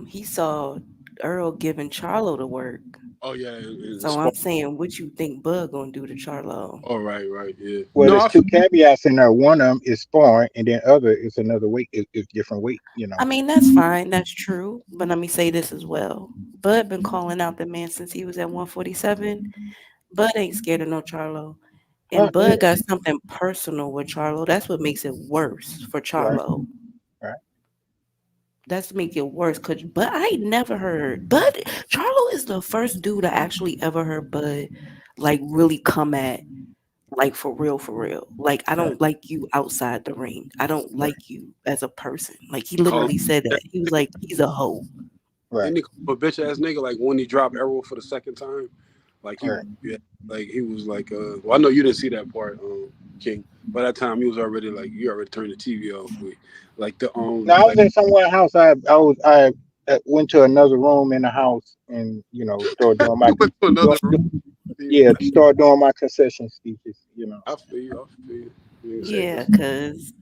he saw Earl giving Charlo the work. Oh yeah, and So I'm saying, what you think Bud gonna do to Charlo? oh right, yeah. Well, No, there's I two feel, caveats in there. One of them is sparring, and then other is another weight, is different weight, you know. I mean, that's fine, that's true. But let me say this as well. Bud been calling out the man since he was at 147. Bud ain't scared of no Charlo. And Yeah, Bud got something personal with Charlo. That's what makes it worse for right, Charlo. right. That's make it worse. But I ain't never heard Bud. Charlo is the first dude I actually ever heard Bud like really come at like for real, for real. Like I Right, don't like you outside the ring. I don't right, like you as a person. Like he Call literally said that that. He was like, he's a hoe. right, nigga a bitch ass nigga. Like when he dropped Arrow for the second time, like right. yeah, like he was like, well, I know you didn't see that part, King. By that time, he was already like, you already turned the TV off. Like the Now I was like in somewhere house. I went to another room in the house, and started doing my you went to another room. yeah, start doing my concession speeches. I feel you. I feel you. You didn't say Yeah, this. cause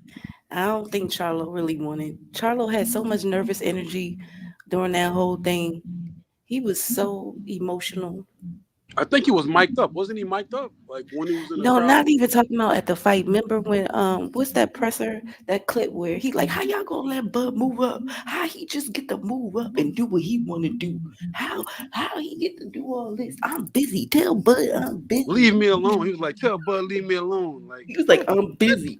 I don't think Charlo really wanted. Charlo had so much nervous energy during that whole thing. He was so emotional. I think he was mic'd up. Wasn't he mic'd up? Like when he was in the No, crowd. not even talking about at the fight. Remember when what's that presser, that clip where he like, how y'all gonna let Bud move up? How he just get to move up and do what he wanna do? How he get to do all this? I'm busy. Tell Bud I'm busy. Leave me alone. He was like, tell Bud, leave me alone. Like, He was like, what? I'm busy.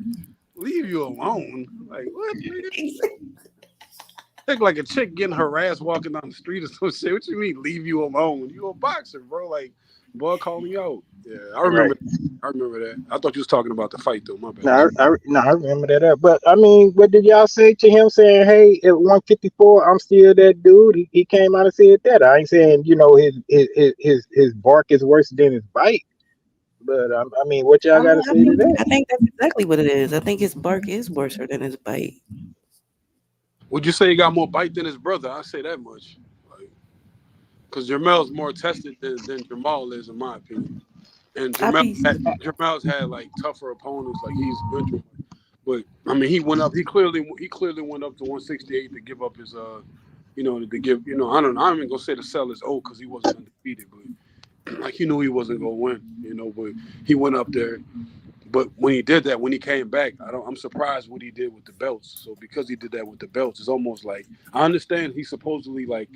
Leave you alone? Like, what, nigga? Think like a chick getting harassed walking down the street or some shit. What you mean, leave you alone? You a boxer, bro. Like, boy, call me out. Yeah, I Right. remember. I remember that. I thought you was talking about the fight, though. My bad. No, no, I remember that. But I mean, what did y'all say to him? Saying, "Hey, at 154, I'm still that dude." He came out and said that. I ain't saying his bark is worse than his bite. But I mean, what y'all got to say to that? I think that's exactly what it is. I think his bark is worse than his bite. Would you say he got more bite than his brother? I say that much. Like, because Jamel's more tested than Jamal is, in my opinion. And I be Jamel's had like tougher opponents. Like he's been through. But I mean, he went up. He clearly went up to 168 to give up his to give I don't know. I'm even gonna say to sell his oath because he wasn't undefeated, but like he knew he wasn't gonna win. But he went up there. But when he did that, when he came back, I'm surprised what he did with the belts. So because he did that with the belts, it's almost like I understand he's supposedly like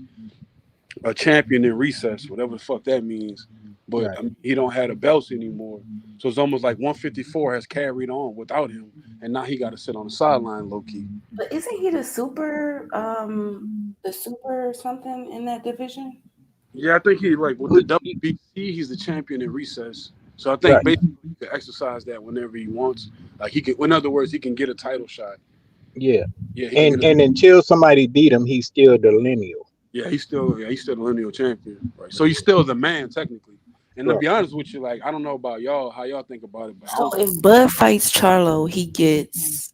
a champion in recess, whatever the fuck that means. But Right. I mean, he don't have the belts anymore, so it's almost like 154 has carried on without him, and now he got to sit on the sideline low key. But isn't he the super something in that division? Yeah, I think he like with the WBC, he's the champion in recess. So I think Right. basically he can exercise that whenever he wants. Like he can, in other words, he can get a title shot. Yeah. Yeah, he can And get a. and until somebody beat him, he's still the lineal. He's still the lineal champion, right? So he's still the man technically. And to Right. be honest with you, like I don't know about y'all, how y'all think about it, but I So don't. if Bud fights Charlo, he gets.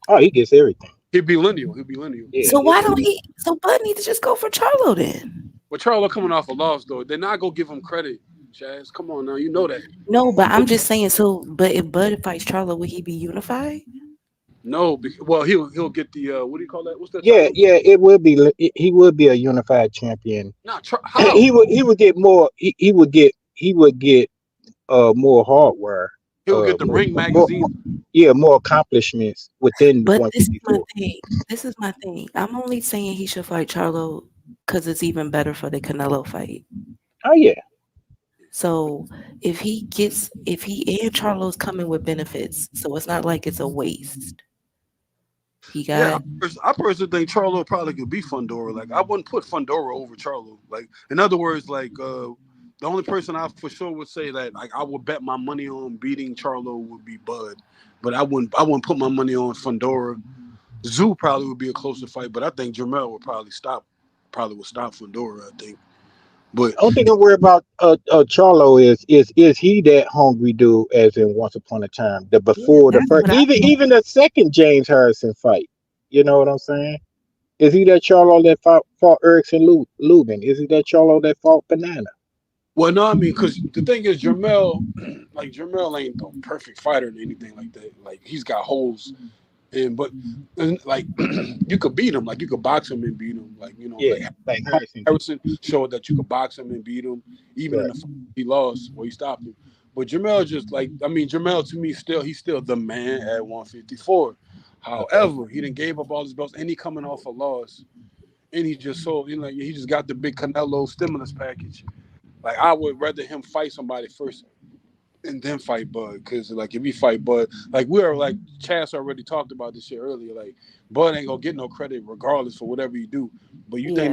Oh, he gets everything. He'd be lineal. He'd be lineal. Yeah, So he gets why don't everything. he? So Bud needs to just go for Charlo then. But Charlo coming off a loss though, they're not gonna give him credit. Chaz, come on now, you know that. No, but I'm just saying. So, but if Bud fights Charlo, would he be unified? No, well he'll get the what do you call that? What's that Yeah, title? yeah, he would be a unified champion. Not how He would get more. He would get more hardware. he'll get the Ring More, magazine. yeah, more accomplishments within But this is my 154. thing. This is my thing. I'm only saying he should fight Charlo because it's even better for the Canelo fight. Oh yeah, So if he and Charlo's coming with benefits, so it's not like it's a waste. He Yeah, got I personally think Charlo probably could be Fundora. Like I wouldn't put Fundora over Charlo. Like in other words, like the only person I for sure would say that like I would bet my money on beating Charlo would be Bud, but I wouldn't put my money on Fundora. Zoo probably would be a closer fight, but I think Jamel would probably would stop Fundora. I think, but only thing I worry about Charlo is he that hungry dude as in Once Upon a Time, the yeah, before the that's first, what I even the second James Harrison fight. You know what I'm saying? Is he that Charlo that fought Erickson Lubin? Is he that Charlo that fought Banana? well, no, I mean, because the thing is, Jamel, like Jamel ain't the perfect fighter or anything like that. Like he's got holes. And like you could beat him, like you could box him and beat him, like Yeah, like like Harrison did. Harrison showed that you could box him and beat him, even in Right. the fight he lost where he stopped him. But Jamel just like I mean Jamel to me he's still the man at 154. Okay. However, he didn't gave up all his belts and he coming off a loss, and he just sold like he just got the big Canelo stimulus package. Like I would rather him fight somebody first and then fight Bud. Because like if you fight Bud, like we're like Chaz already talked about this shit earlier. Like Bud ain't gonna get no credit regardless for whatever you do. But Yeah. you think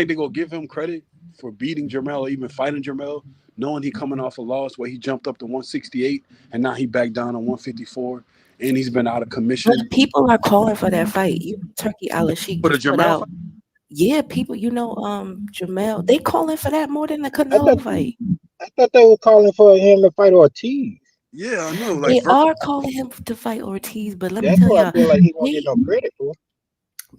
they gonna give him credit for beating Jermel or even fighting Jermel, knowing he coming off a loss where he jumped up to 168 and now he back down to 154 and he's been out of But commission people are calling for that fight. You know, Turkey Al Sheik for the just put Jermel out. fight. Yeah, people, Jamel, they calling for that more than the I thought Canelo fight. I thought they were calling for him to fight Ortiz. Yeah, I know. Like They first, are calling him to fight Ortiz, but let me That's tell what I y'all, feel like he won't get they no credit for.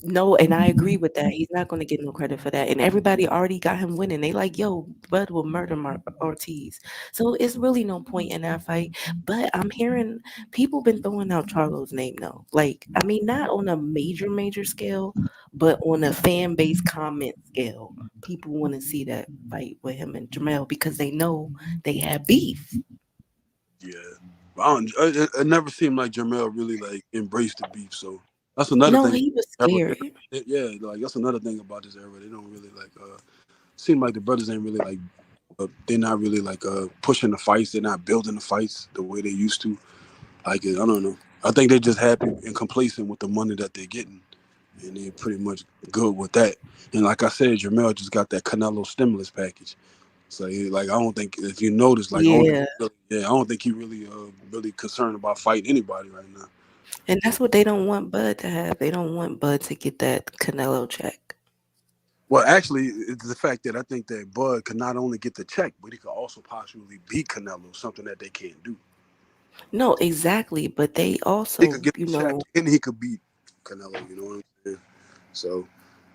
no, and I agree with that. He's not going to get no credit for that. And everybody already got him winning. They like, yo, Bud will murder Ortiz. So it's really no point in that fight. But I'm hearing people been throwing out Charlo's name though. Like, I mean, not on a major scale, but on a fan base comment scale. People want to see that fight with him and Jamel because they know they have beef. yeah, it never seemed like Jermel really like embraced the beef. So that's another No, thing. he was Ever, scared. yeah, like that's another thing about this era. They don't really like. Seem like the brothers ain't really like. They're not really like pushing the fights. They're not building the fights the way they used to. Like I don't know. I think they're just happy and complacent with the money that they're getting, and they're pretty much good with that. And like I said, Jermel just got that Canelo stimulus package. So like I don't think if you notice, like Yeah. yeah, I don't think he really concerned about fighting anybody right now. And that's what they don't want Bud to have. They don't want Bud to get that Canelo check. Well, actually, it's the fact that I think that Bud could not only get the check, but he could also possibly beat Canelo, something that they can't do. No, exactly. But they He could also, get the check and he could beat Canelo. You know what I'm saying? So,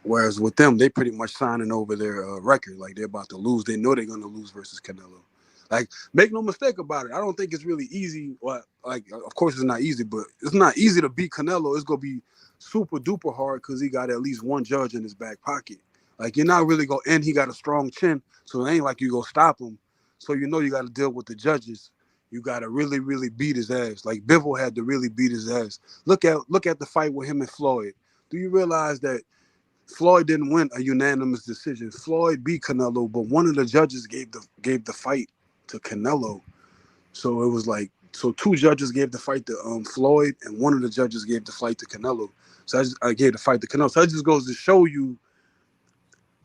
whereas with them, they pretty much signing over their record, like they're about to lose. They know they're going to lose versus Canelo. Like, make no mistake about it. I don't think it's really easy. Well, like, of course, it's not easy, but it's not easy to beat Canelo. It's gonna be super duper hard because he got at least one judge in his back pocket. Like, you're not really going, and he got a strong chin, so it ain't like you go stop him. So you know you got to deal with the judges. You got to really beat his ass. Like Bivol had to really beat his ass. Look at the fight with him and Floyd. Do you realize that Floyd didn't win a unanimous decision? Floyd beat Canelo, but one of the judges gave the fight to Canelo. So it was like two judges gave the fight to Floyd, and one of the judges gave the fight to Canelo. So I gave the fight to Canelo. So that just goes to show you,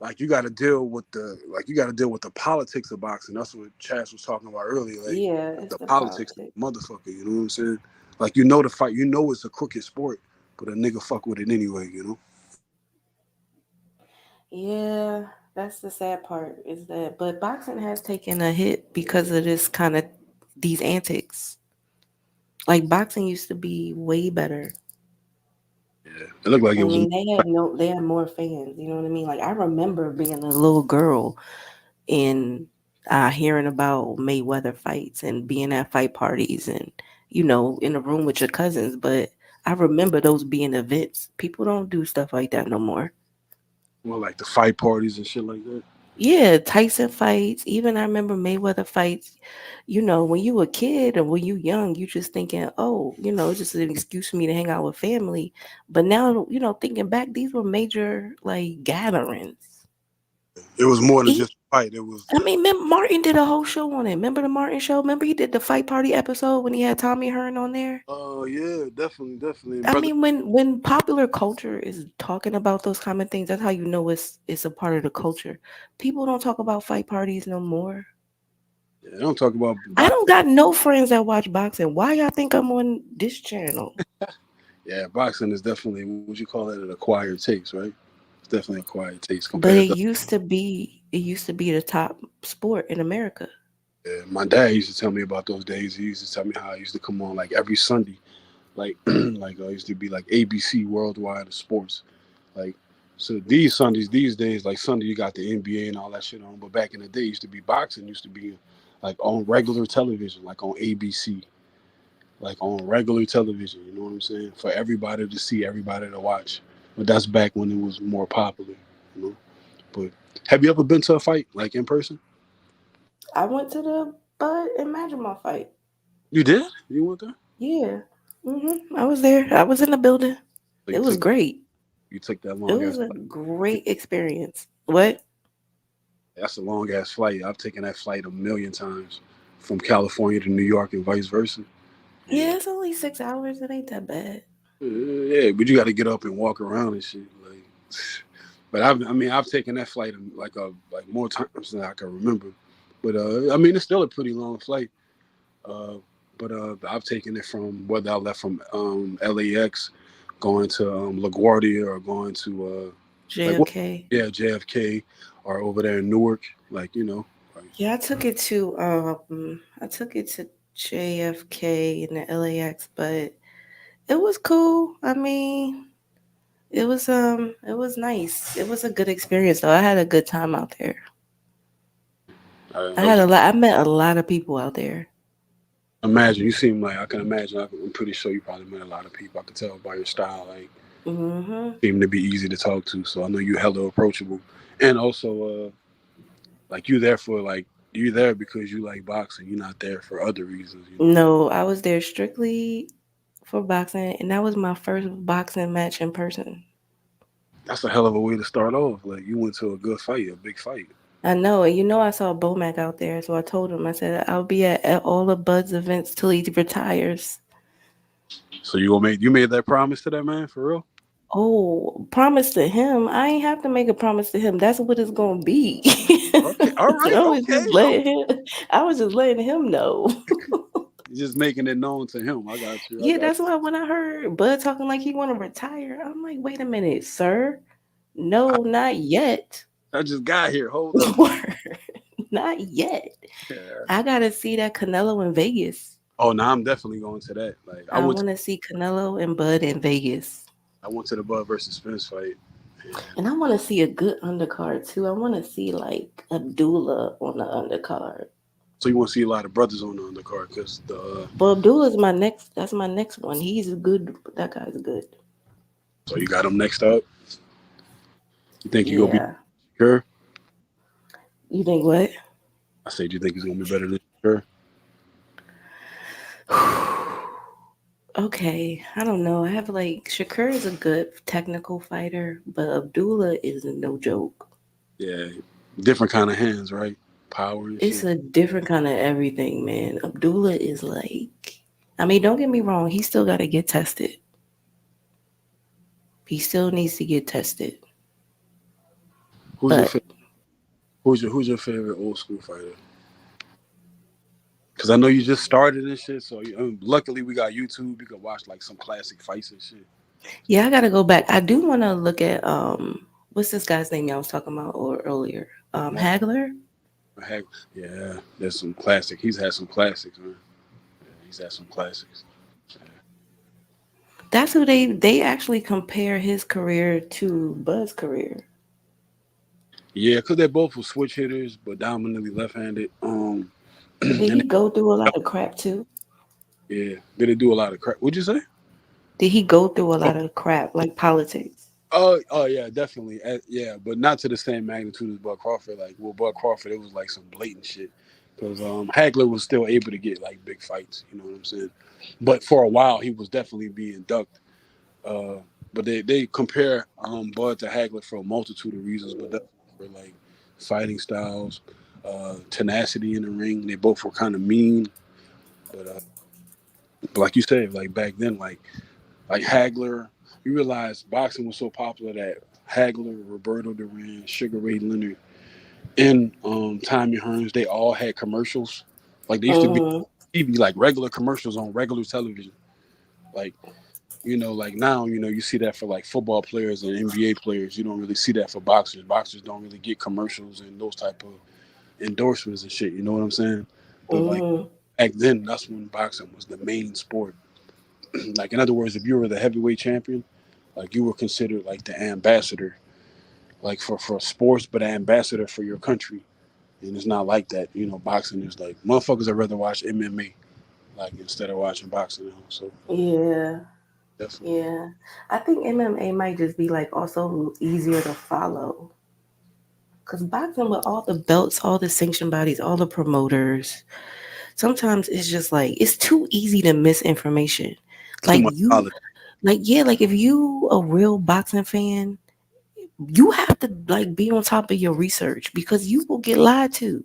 like you got to deal with the politics of boxing. That's what Chaz was talking about earlier. Like yeah, it's the the politics, politics. motherfucker. You know what I'm saying? Like you know the fight. You know it's a crooked sport, but a nigga fuck with it anyway. You know. Yeah, that's the sad part is that but boxing has taken a hit because of this kind of these antics. Like boxing used to be way better. Yeah, it looked like I it was. mean, they had more fans, you know what I mean? Like I remember being a little girl and hearing about Mayweather fights and being at fight parties and in a room with your cousins. But I remember those being events. People don't do stuff like that no more. Well, like the fight parties and shit like that. Yeah, Tyson fights. Even I remember Mayweather fights. When you a kid or when you young, you just thinking, oh, it's just an excuse for me to hang out with family. But now, thinking back, these were major like gatherings. It was more than just a fight. It was. I mean, Martin did a whole show on it. Remember the Martin show? Remember he did the fight party episode when he had Tommy Hearn on there? Oh yeah, definitely, I brother. mean, when popular culture is talking about those kind of things, that's how you know it's a part of the culture. People don't talk about fight parties no more. Yeah, I don't talk about I boxing. don't got no friends that watch boxing. Why y'all think I'm on this channel? Yeah, boxing is definitely what you call it, an acquired taste, right? It's definitely acquired taste But compared to. it used to be the top sport in America. Yeah, my dad used to tell me about those days. He used to tell me how I used to come on like every Sunday, like like I used to be like ABC Worldwide of Sports, like. So these Sundays, these days, like Sunday, you got the NBA and all that shit on. But back in the day, it used to be boxing. Used to be like on regular television, like on ABC, like on regular television. You know what I'm saying? For everybody to see, everybody to watch. But that's back when it was more popular, you know. But have you ever been to a fight like in person? I went to the Bud and Madrimov fight. You did? You went there? Yeah. I was there. I was in the building. So It was great. you took that It long was ass a flight. great experience. What? That's a long ass flight. I've taken that flight a million times. from California to New York and vice versa. Yeah, And it's only 6 hours. It ain't that bad. yeah, but you got to get up and walk around and shit. Like, but I've taken that flight like more times than I can remember. But I mean, it's still a pretty long flight. Uh, but I've taken it from whether I left from LAX, going to LaGuardia, or going to like what? JFK. Yeah, JFK, or over there in Newark. Like like, Yeah, I took it to JFK in the LAX, but it was cool. I mean, it was nice. It was a good experience though. I had a good time out there. I was I met a lot of people out there. imagine you seem like I can imagine. I'm pretty sure you probably met a lot of people. I could tell by your style. Like, Mhm. seem to be easy to talk to. So I know you hella approachable, and also like you there because you like boxing. You're not there for other reasons. No, I was there strictly for boxing, and that was my first boxing match in person. That's a hell of a way to start off. Like you went to a good fight, a big fight. I know, and I saw Bomac out there, so I told him, I said, I'll be at all the Bud's events till he retires. So you made that promise to that man for real? Oh, promise to him. I ain't have to make a promise to him. That's what it's gonna be. Okay, all So right, okay, I was just letting him know. just making it known to him. I got you. I Yeah, got that's why when I heard Bud talking like he wanna retire, I'm like, wait a minute, sir. No, not yet. I just got here. Hold up. Not yet. Yeah. I gotta see that Canelo in Vegas. Oh, now I'm definitely going to that. Like I want to see Canelo and Bud in Vegas. I went to the Bud versus Spence fight, and And I want to see a good undercard too. I want to see like Abdullah on the undercard. so you want to see a lot of brothers on the undercard because the But Abdullah's my next. That's my next one. He's good. That guy's good. so you got him next up. You think you gonna be Yeah. sure? You think what? I said you think he's gonna be better than sure. Okay, I don't know. I have like Shakur is a good technical fighter, but Abdullah is no joke. Yeah, different kind of hands, right? Power and It's shit. a different kind of everything, man. Abdullah is like, I mean, don't get me wrong. He still got to get tested. He still needs to get tested. Who's your But favorite? Who's your favorite old school fighter? Because I know you just started and shit. So luckily we got YouTube. You can watch like some classic fights and shit. yeah, I gotta go back. I do want to look at what's this guy's name I was talking about earlier? Mark, Hagler. heck, yeah, there's some classic. He's had some classics, man. Yeah, he's had some classics. That's who they actually compare his career to Bud's career. Yeah, because they both were switch hitters, but dominantly left-handed. Did And he go through a lot of crap too? yeah, did they do a lot of crap? What'd you say? Did he go through a lot of crap like politics? Oh yeah, definitely. Yeah, but not to the same magnitude as Bud Crawford. Like with Bud Crawford, it was like some blatant shit. Because Hagler was still able to get like big fights. You know what I'm saying? But for a while, he was definitely being ducked. Uh, but they compare Bud to Hagler for a multitude of reasons, but definitely for like fighting styles, tenacity in the ring. They both were kind of mean, but like you said, like back then, like Hagler, you realize boxing was so popular that Hagler, Roberto Duran, Sugar Ray Leonard, and Tommy Hearns, they all had commercials. Like they used to be Mm-hmm. TV, like regular commercials on regular television. Like like now, you see that for like football players and NBA players. You don't really see that for boxers. Boxers don't really get commercials and those type of endorsements and shit. You know what I'm saying? But like Mm-hmm. back then, that's when boxing was the main sport. Like in other words, if you were the heavyweight champion, like you were considered like the ambassador, like for sports, but an ambassador for your country. And it's not like that. Boxing is like motherfuckers. I'd rather watch MMA like instead of watching boxing. So Yeah. definitely. Yeah. I think MMA might just be like also easier to follow. Cause boxing with all the belts, all the sanction bodies, all the promoters, sometimes it's just like it's too easy to miss information. It's too Like much you knowledge. like yeah, like if you a real boxing fan, you have to like be on top of your research because you will get lied to.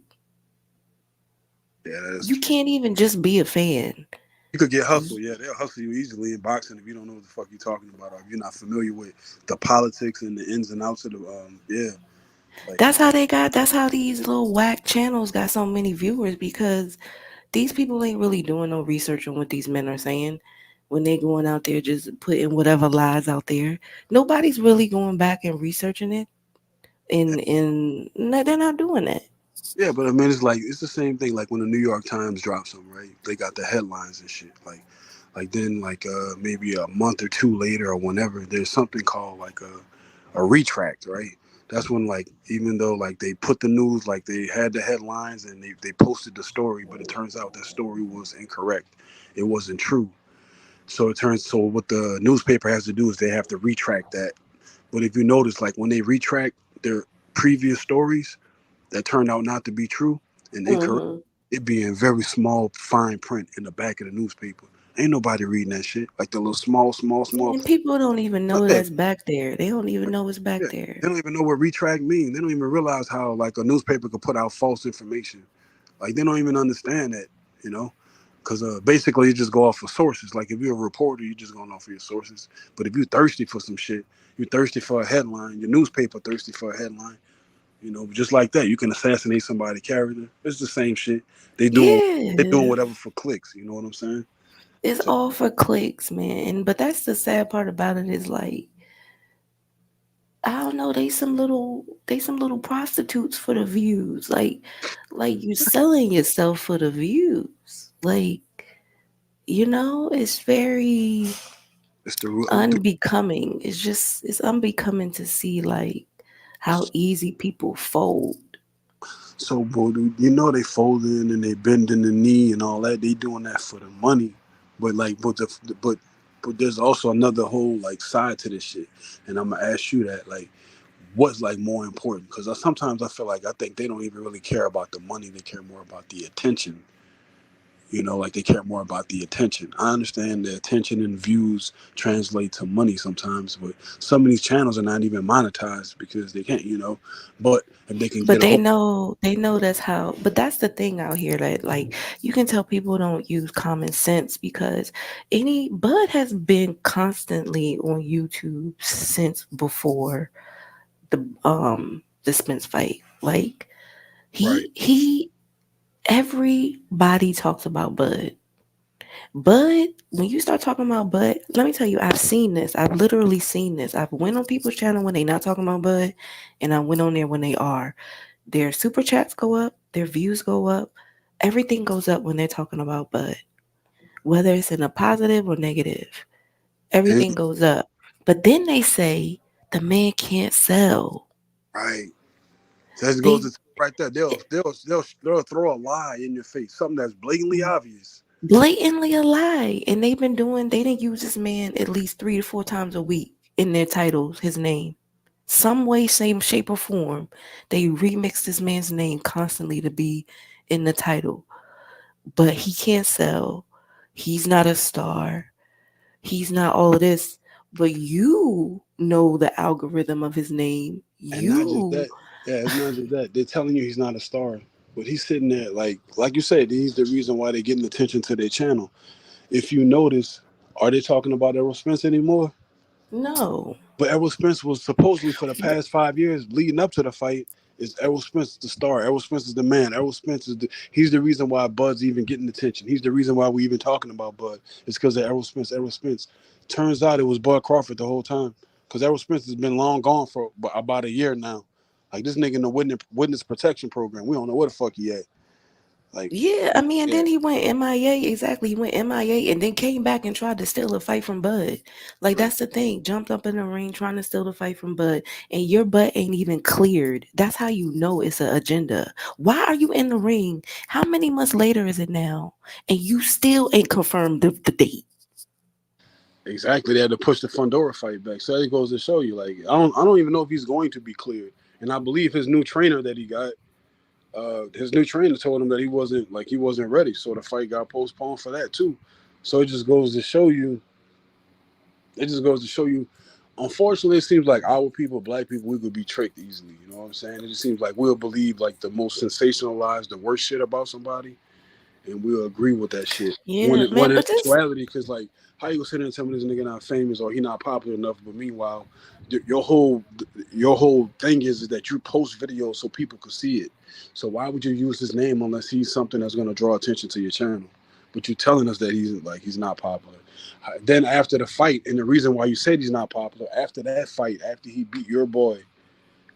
Yeah, that's You true. can't even just be a fan. You could get hustled. Yeah, they'll hustle you easily in boxing if you don't know what the fuck you're talking about, or if you're not familiar with the politics and the ins and outs of the yeah, like That's how these little whack channels got so many viewers because these people ain't really doing no research on what these men are saying when they going out there just putting whatever lies out there. Nobody's really going back and researching it, and no, they're not doing that. yeah, but I mean it's like it's the same thing. Like when the New York Times drops them, right? They got the headlines and shit. Like then like maybe a month or two later or whenever, there's something called like a retract, right? That's when like even though like they put the news like they had the headlines and they posted the story, but it turns out that story was incorrect. It wasn't true. So what the newspaper has to do is they have to retract that. But if you notice, like when they retract their previous stories that turned out not to be true and incorrect, Hmm. it be in very small fine print in the back of the newspaper. Ain't nobody reading that shit. Like the little small. And people don't even know Yeah, that's back there. They don't even know it's yeah. back there. They don't even know what retract mean. They don't even realize how like a newspaper could put out false information. Like they don't even understand that, you know. Because basically, you just go off of sources. Like if you're a reporter, you just going off of your sources. But if you're thirsty for some shit, you're thirsty for a headline. Your newspaper thirsty for a headline. You know, just like that, you can assassinate somebody's character. It's the same shit. They doing Yeah. whatever for clicks. You know what I'm saying? It's So all for clicks, man. But that's the sad part about it is like I don't know, they some little prostitutes for the views. Like you selling yourself for the views. Like, it's very it's the unbecoming. It's unbecoming to see like how easy people fold. so, bro, you know they folding and they bending the knee and all that. They doing that for the money, but like, but there's also another whole like side to this shit. And I'm gonna ask you that, like, what's like more important? Because sometimes I feel like I think they don't even really care about the money. They care more about the attention. You know, like they care more about the attention. I understand the attention and views translate to money sometimes, but some of these channels are not even monetized because they can't, you know. But if they can But get a hold, they know that's how, but that's the thing out here that like you can tell people don't use common sense because any Bud has been constantly on YouTube since before the Spence fight. Like right? he everybody talks about Bud. Bud, when you start talking about Bud, let me tell you, I've seen this. I've literally seen this. I've went on people's channel when they not talking about Bud, and I went on there when they are. Their super chats go up, their views go up, everything goes up when they're talking about Bud, whether it's in a positive or negative. And Everything goes up. But then they say the man can't sell. right, so that goes They to right there. They'll throw a lie in your face, something that's blatantly obvious. blatantly a lie, and they didn't use this man at least 3 to 4 times a week in their titles. His name, some way, same shape or form, they remix this man's name constantly to be in the title. But he can't sell. He's not a star. He's not all of this. But you know the algorithm of his name. And not just You that, yeah, it's not just that. They're telling you he's not a star, but he's sitting there like you said. He's the reason why they're getting attention to their channel. If you notice, are they talking about Errol Spence anymore? no. But Errol Spence was supposedly for the past 5 years leading up to the fight. Is Errol Spence the star? Errol Spence is the man. Errol Spence he's the reason why Bud's even getting attention. He's the reason why we even talking about Bud. It's because of Errol Spence. Errol Spence. Turns out it was Bud Crawford the whole time. Because Errol Spence has been long gone for about a year now. Like this nigga in the witness protection program. We don't know where the fuck he at. Like, Yeah, I mean, and yeah, then he went MIA. Exactly, he went MIA, and then came back and tried to steal a fight from Bud. Like right. that's the thing. Jumped up in the ring trying to steal the fight from Bud, and your butt ain't even cleared. That's how you know it's an agenda. Why are you in the ring? How many months later is it now? And you still ain't confirmed the date. Exactly. They had to push the Fundora fight back. So that goes to show you, like, I don't even know if he's going to be cleared. And I believe his new trainer that he got, his new trainer told him that he wasn't ready. So the fight got postponed for that too. So it just goes to show you. It just goes to show you. Unfortunately, it seems like our people, black people, we could be tricked easily. You know what I'm saying? It just seems like we'll believe like the most sensationalized, the worst shit about somebody, and we'll agree with that shit. Yeah, When man. in But this, actuality, because like, how you gonna sit there and tell me this nigga not famous or he not popular enough, but meanwhile, your whole thing is that you post videos so people could see it. So why would you use his name unless he's something that's gonna draw attention to your channel? But you're telling us that he's not popular. Then after the fight, and the reason why you said he's not popular, after that fight, after he beat your boy,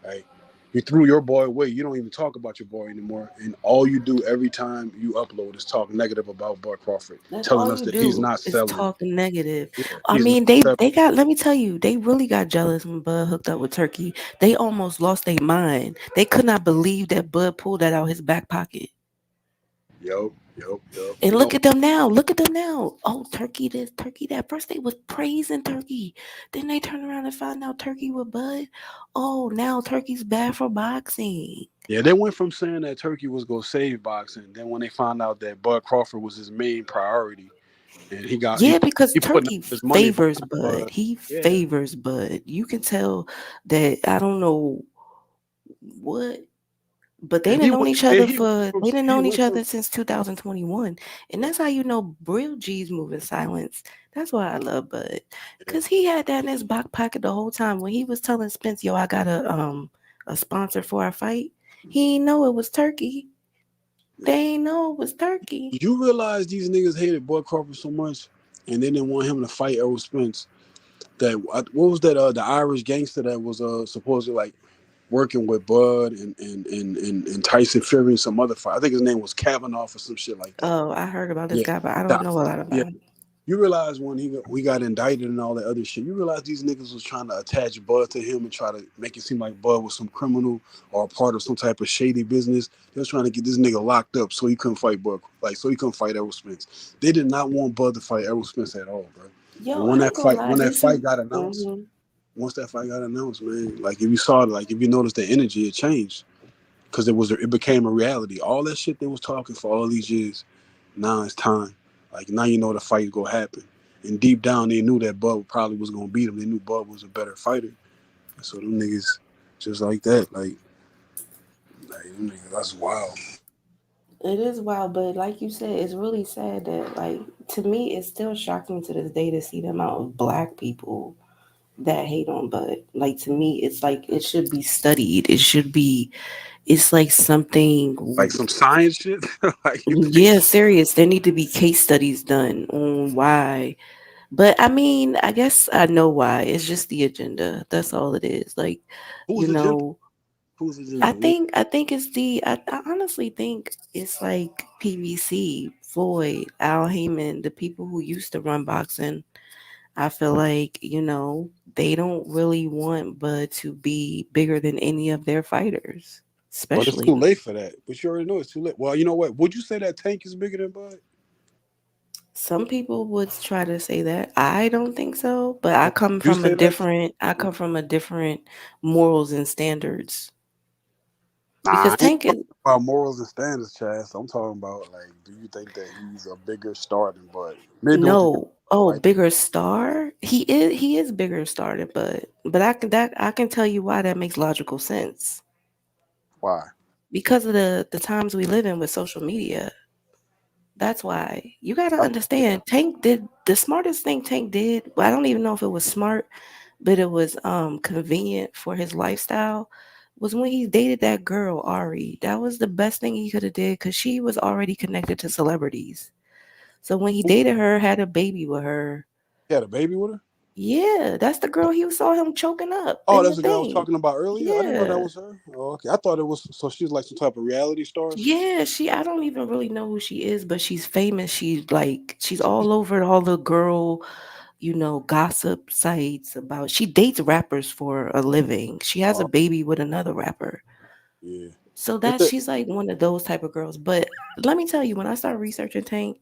right? You threw your boy away. You don't even talk about your boy anymore. And all you do every time you upload is talk negative about Bud Crawford, that's telling all us you that he's do not is selling. talk negative. Yeah, I he's not mean, selling. they got. Let me tell you, they really got jealous when Bud hooked up with Turkey. They almost lost their mind. They could not believe that Bud pulled that out his back pocket. Yup, yup, yup. And You know, look at them now. Look at them now. Oh, Turkey this, Turkey that. First they was praising Turkey. Then they turned around and found out Turkey with Bud. Oh, now Turkey's bad for boxing. yeah, they went from saying that Turkey was gonna save boxing, then when they found out that Bud Crawford was his main priority, and Yeah, because he putting Turkey his money favors behind Bud. Bud. He Yeah, favors Bud. You can tell that I don't know what, but they and didn't known each other they didn't he known went each from other since 2021. And that's how you know real G's move in silence. That's why I love Bud. yeah. Cause he had that in his back pocket the whole time. When he was telling Spence, yo, I got a sponsor for our fight. He ain't know it was Turkey. They ain't know it was Turkey. You realize these niggas hated Bud Crawford so much, and they didn't want him to fight Errol Spence. That what was that? The Irish gangster that was supposedly like working with Bud and Tyson Fury and some other fight. I think his name was Kavanaugh or some shit like that. Oh, I heard about this Yeah, guy, but I don't That- know a lot yeah. about him. You realize when we got indicted and all that other shit. You realize these niggas was trying to attach Bud to him and try to make it seem like Bud was some criminal or a part of some type of shady business. They was trying to get this nigga locked up so he couldn't fight Bud, like so he couldn't fight Errol Spence. They did not want Bud to fight Errol Spence at all, bro. And Yo, I ain't gonna lie. when that Did fight you? got announced, Mhm. once that fight got announced, man, like if you saw it, like if you noticed the energy, it changed because it became a reality. All that shit they was talking for all these years, now it's time. Like now you know the fight gonna happen. And deep down they knew that Bud probably was gonna beat him. They knew Bud was a better fighter. So them niggas just like that, like them niggas, that's wild. It is wild, but like you said, it's really sad that, like, to me, it's still shocking to this day to see the amount of black people that hate on Bud. Like, to me, it's like it should be studied. It should be, it's like Like something, some science shit. Like you think yeah, serious. There need to be case studies done on why. But I mean, I guess I know why. It's just the agenda. That's all it is. Like, you who's agenda? know, Who's agenda? I think it's I honestly think it's like PBC, Floyd, Al Heyman, the people who used to run boxing. I feel like, they don't really want Bud to be bigger than any of their fighters. But it's too Especially late for that. But you already know it's too late. Well, you know what? Would you say that Tank is bigger than Bud? some people would try to say that. I don't think so, but Would you say that? I come from a different morals and standards. Nah, Because I ain't Tank is about morals and standards, Chaz. I'm talking about like, do you think that he's a bigger star than Bud? Maybe with the No. Oh, fight. bigger star? He is bigger star than Bud. But I can tell you why that makes logical sense. Why? Because of the times we live in with social media. That's why. You got to I, understand Tank did the smartest thing Tank did. Well, I don't even know if it was smart, but it was convenient for his lifestyle. Was when he dated that girl Ari. That was the best thing he could have did because she was already connected to celebrities. So when he dated her, had a baby with her. he had a baby with her. Yeah, that's the girl he saw him choking up Oh, in the that's the girl I was thing. talking about earlier. I didn't know that Yeah. was her. Oh, okay. I thought it was. So she's like some type of reality star or something. Yeah, I don't even really know who she is, but she's famous. She's all over all the girl, gossip sites about she dates rappers for a living. She has a Oh, baby with another rapper. yeah. So It's that she's like one of those type of girls. But let me tell you, when I started researching Tank,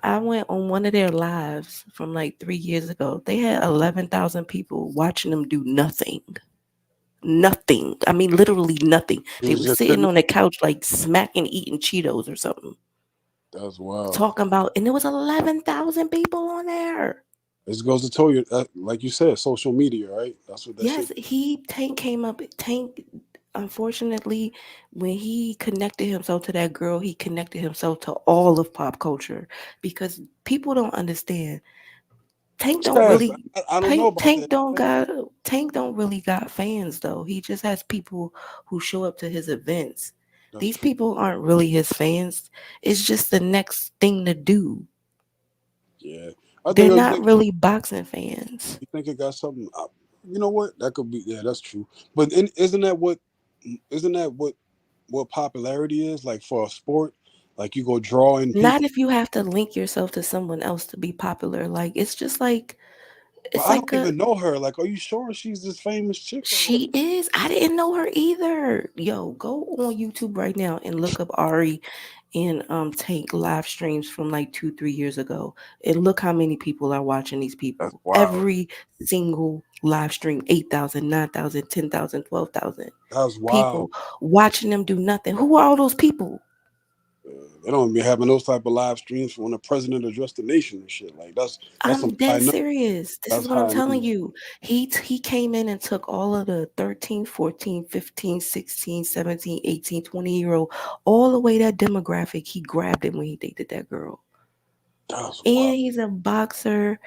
I went on one of their lives from like 3 years ago. They had 11,000 people watching them do nothing. Nothing. I mean, literally nothing. he They was were just sitting sitting. on the couch, like smacking, eating Cheetos or something, That's wild. talking about, and there was 11,000 people on there. This goes to tell you, like you said, social media, right? That's what that shit. Yes, Tank came up. Tank. unfortunately, when he connected himself to that girl, he connected himself to all of pop culture because people don't understand. Tank don't Chaz, really I don't know about that. Tank don't really got fans though. He just has people who show up to his events. That's These true. people aren't really his fans. It's just the next thing to do. Yeah, I They're think not really boxing fans. you think it got something. You know what? That could be. Yeah, that's true. But isn't that what popularity is like for a sport? Like you go draw in Not people. if you have to link yourself to someone else to be popular. Like it's just like But it's I don't like a even know her. Like, are you sure she's this famous chick or what? she is. I didn't know her either. Yo, go on YouTube right now and look up Ari and Tank live streams from like 2, 3 years ago. And look how many people are watching these That's people. wild. Every single live stream, 8,000, 9,000, 10,000, 12,000 That's wild. people watching them do nothing. Who are all those people? They don't be having those type of live streams when the president addressed the nation and shit. Like that's some I'm high dead number. serious. This That's is what I'm high telling number. you. He came in and took all of the 13, 14, 15, 16, 17, 18, 20-year old, all the way that demographic. He grabbed it when he dated that girl. That's And wild. he's a boxer.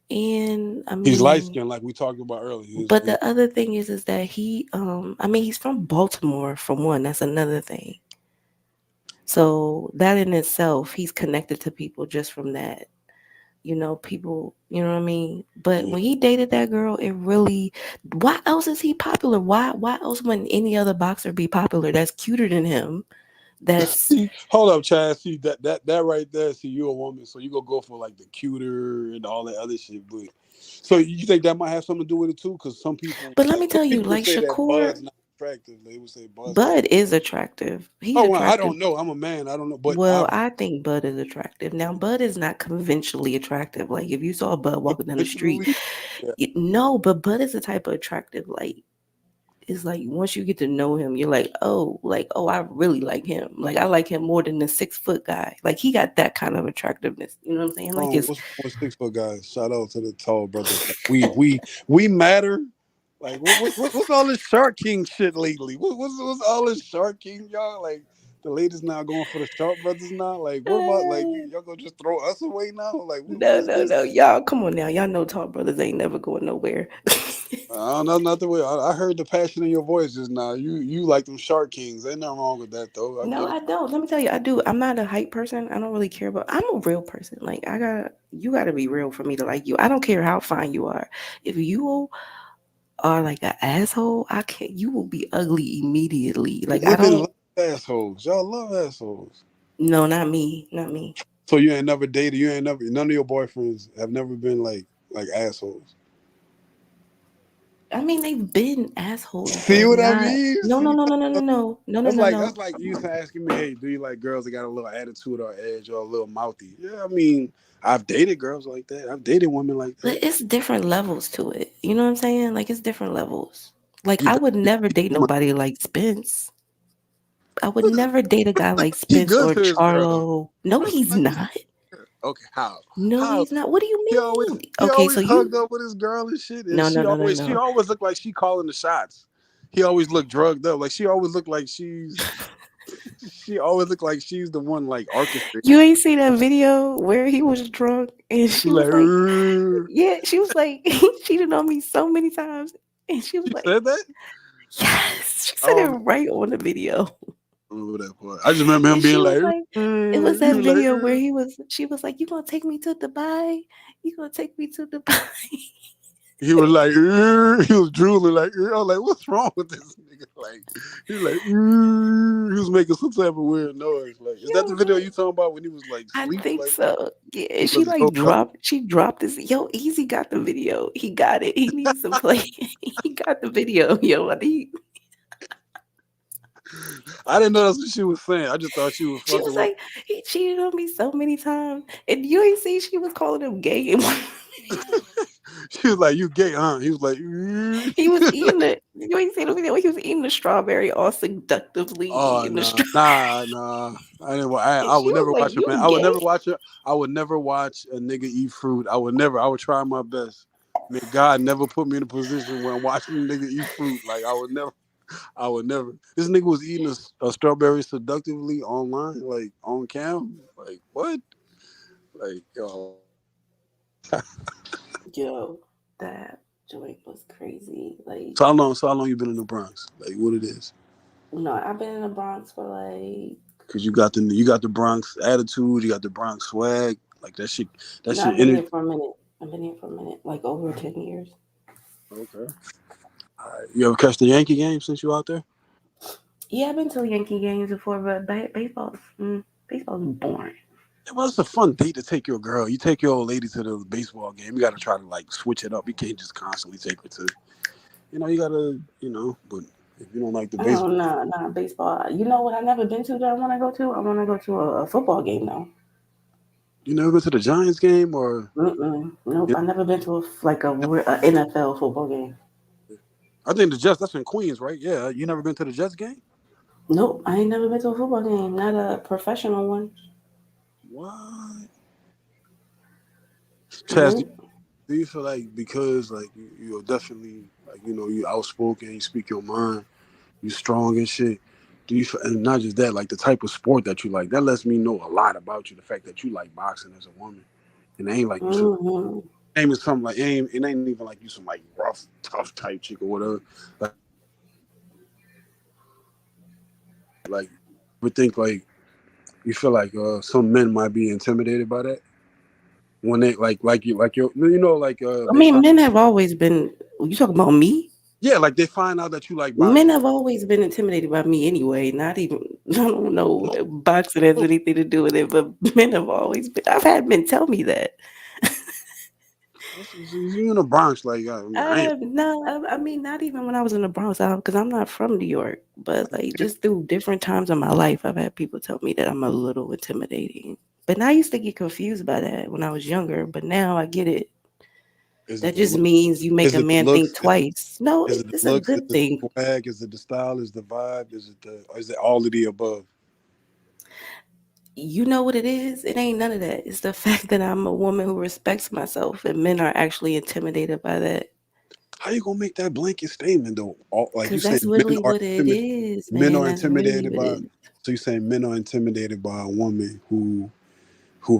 And I He's light mean, skinned like we talked about earlier. but the other thing is that he I mean he's from Baltimore for one. That's another thing. So that in itself, he's connected to people just from that. People, you know what I mean? But yeah. when he dated that girl, it really why else is he popular? Why else wouldn't any other boxer be popular that's cuter than him? That's See, hold up, Chad. See that right there. See, you're a woman, so you gonna go for like the cuter and all that other shit. But so you think that might have something to do with it too? Because but let like me some tell you, people would like say that Shakur, Bud's not attractive. They would say Bud's not. Bud is attractive. He's Oh, well, I attractive. don't know. I'm a man. I don't know, but Well, I think Bud is attractive. Now, Bud is not conventionally attractive. Like if you saw Bud walking down the street, conventionally, yeah. no, but Bud is the type of attractive like it's like once you get to know him, you're like, oh, I really like him. Like I like him more than the 6 foot guy. Like he got that kind of attractiveness. You know what I'm saying? Like it's What's wrong with 6 foot guys? Shout out to the tall brothers. Like we matter. Like what's all this Shark King shit lately? What's all this Shark King y'all like? The ladies now going for the Shark brothers now. Like what about like y'all gonna just throw us away now? Like no, what's no, this? no. Y'all come on now. Y'all know tall brothers ain't never going nowhere. I don't know, not the way. I heard the passion in your voice just now. You like them Shark Kings. Ain't nothing wrong with that though. I No, get it. I don't. Let me tell you, I do. I'm not a hype person. I don't really care about. I'm a real person. Like you gotta be real for me to like you. I don't care how fine you are. If you are like an asshole, I can't. You will be ugly immediately. Like I Women don't. love assholes. Y'all love assholes. No, not me. Not me. So you ain't never dated. You ain't never. None of your boyfriends have never been like assholes. I mean, they've been assholes, See but what I not. mean? No, no, See, no, no, no, no, no, no, no, that's no, like no. you asking me, hey, do you like girls that got a little attitude or edge or a little mouthy? Yeah, I mean, I've dated girls like that. I've dated women like But that. it's different levels to it. You know what I'm saying? Like it's different levels. Like You I got would never date nobody like Spence. I would never date a guy like he Spence good or to his girl. Charlo. No, I feel he's like he's not. okay. How? No, How? he's not. What do you He always mean? he Okay, so always hugged you up with his girl and shit, and no, no, no, no, she no. always looked like she calling the shots. He always looked drugged up. Like she always looked like she always looked like she's the one like orchestrating. You ain't see that video where he was drunk and She she like, was like, yeah, she was like, he cheated on me so many times. And she was she like, said that. yes, she I said it don't right on the video. remember that part. I just remember him And being she was like, like, it was he that was like, video where she was like, you gonna take me to Dubai? You gonna take me to Dubai? he was like, he was drooling like, I was like, what's wrong with this nigga? Like, he was like, he was making some type of weird noise. Like, is that the Yo, video you talking about when he was like I sleep? think Like, so. Yeah, she because it's like so dark. dropped this. Yo, Easy got the video. He got it. He needs to play. He got the video. Yo, I didn't know that's what she was saying. I just thought she was she fucking was with. like, he cheated on me so many times. And you ain't see she was calling him gay in one video. She was like, "You gay, huh?" He was like, He was eating it. You ain't seen the video where he was eating the strawberry all seductively "Oh eating the no, strawberry. nah." I didn't. And I she would was never like, watch a man. you I would gay? never watch it. I would never watch a nigga eat fruit. I would never. I would try my best. May God never put me in a position where I'm watching a nigga eat fruit. Like I would never. I would never. This nigga was eating a strawberry seductively online, like on cam. Like what? Like yo, Yo, that joint was crazy. Like, so how long? So how long you been in the Bronx? Like what it is? no, I've been in the Bronx for like, Cause you got the Bronx attitude, you got the Bronx swag, like that shit. That no, shit I've been energy. here for a minute. I've been here for a minute, like over 10 years. Okay. All right. You ever catch the Yankee game since you out there? Yeah, I've been to Yankee games before, but baseball's boring. It was a fun date to take your girl. You take your old lady to the baseball game. You got to try to like switch it up. You can't just constantly take her to. You gotta. But if you don't like the Oh, baseball, nah, baseball. You know what I never been to that I want to go to? I want to go to a football game though. you never go to the Giants game or. Nope, Yeah, I never been to a NFL football game. I think the Jets. That's in Queens, right? Yeah. You never been to the Jets game? Nope, I ain't never been to a football game, not a professional one. What? Chaz, do Nope. you feel like because like you're definitely like you outspoken, you speak your mind, you strong and shit. Do you and not just that, like the type of sport that you like, that lets me know a lot about you. The fact that you like boxing as a woman, and it ain't like you some Hmm. name is something like it ain't even like you some like rough, tough type chick or whatever. Like, would think like you feel like some men might be intimidated by that when they like you like like I they mean, find men have always been. You talking about me? yeah like they find out that you like Men boxing. have always been intimidated by me anyway. Not even I don't know if boxing has anything to do with it, but men have always been. I've had men tell me that. You in the Bronx, like I ain't. No, I mean, not even when I was in the Bronx, because I'm not from New York. But like, just through different times in my life, I've had people tell me that I'm a little intimidating. But I used to get confused by that when I was younger. But now I get it. Is it That the just look? means you make Is a it the man think looks? twice. No, Is it the it's a looks? Is good it thing. the swag? Is it the style? Is the vibe? Is it the? Or is it all of the above? You know what it is? It ain't none of that. It's the fact that I'm a woman who respects myself, and men are actually intimidated by that. How you gonna make that blanket statement though? Like you Because say, that's really what it is, men man. are That's really intimidated what it by. is. So you saying men are intimidated by a woman who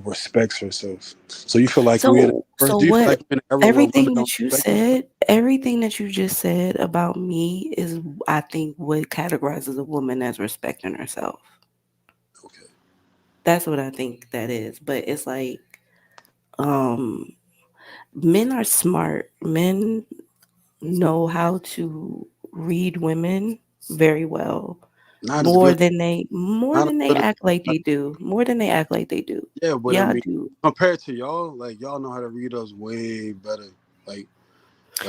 respects herself. So you feel like we're in So do you feel what? like we're in an era where women don't respect themselves? Everything that you just said about me is, I think, what categorizes a woman as respecting herself. Okay. That's what I think that is. But it's like, um, men are smart. Men know how to read women very well, Not as good. more Not as than they good as. act like they do. More than they act like they do. Yeah, but I Y'all mean, do. compared to y'all, like y'all know how to read us way better. Like,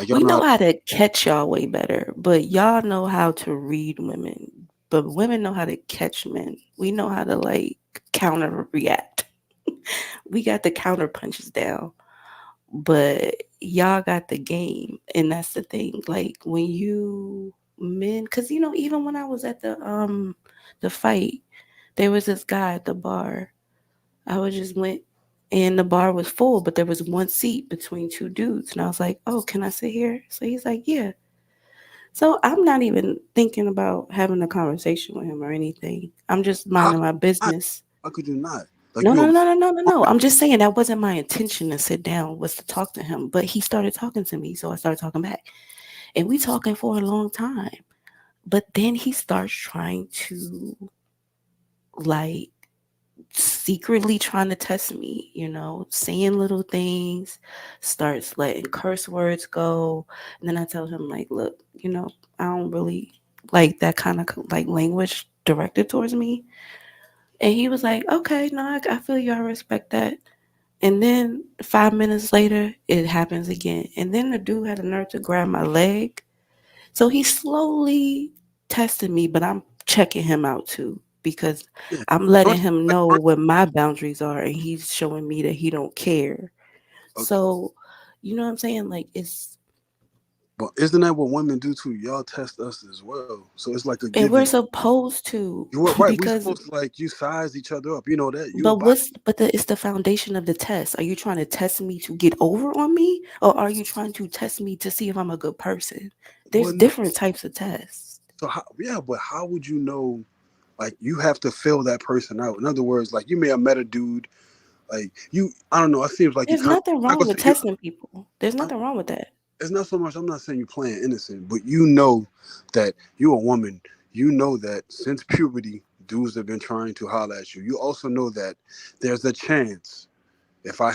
y'all We know how know to. how to catch y'all way better, but y'all know how to read women. But women know how to catch men. We know how to like counter react. We got the counter punches down, but y'all got the game, and that's the thing. Like when you men, because even when I was at the fight, there was this guy at the bar. I was just went, and the bar was full, but there was one seat between two dudes, and I was like, "Oh, can I sit here?" So he's like, "Yeah." So I'm not even thinking about having a conversation with him or anything. I'm just How minding could my you not? business. How could you not? Like No, you no, a no, no, no, no, no. woman. I'm just saying that wasn't my intention to sit down, was to talk to him. But he started talking to me, so I started talking back. And we talking for a long time. But then he starts trying to like secretly trying to test me, saying little things, starts letting curse words go. And then I tell him, like, look, I don't really like that kind of like language directed towards me. And he was like, okay, no, I feel you. I respect that. And then 5 minutes later, it happens again. And then the dude had the nerve to grab my leg. So he's slowly testing me, but I'm checking him out too because Yeah. I'm letting Don't you him like? know what my boundaries are, and he's showing me that he don't care. Okay. So, you know what I'm saying? Like But isn't that what women do too? Y'all test us as well. So it's like a and give we're and supposed to you are right. We because supposed to like you size each other up. You know that you a but body. it's the foundation of the test. Are you trying to test me to get over on me, or are you trying to test me to see if I'm a good person? There's Well, no. different types of tests. So yeah, but how would you know? Like you have to fill that person out. In other words, like you may have met a dude, like you, I don't know. It seems like you There's kind. nothing I'm not wrong gonna with say you. testing people. There's nothing wrong with that. It's not so much. I'm not saying you're playing innocent, but you know that you're a woman. You know that since puberty, dudes have been trying to holler at you. You also know that there's a chance if I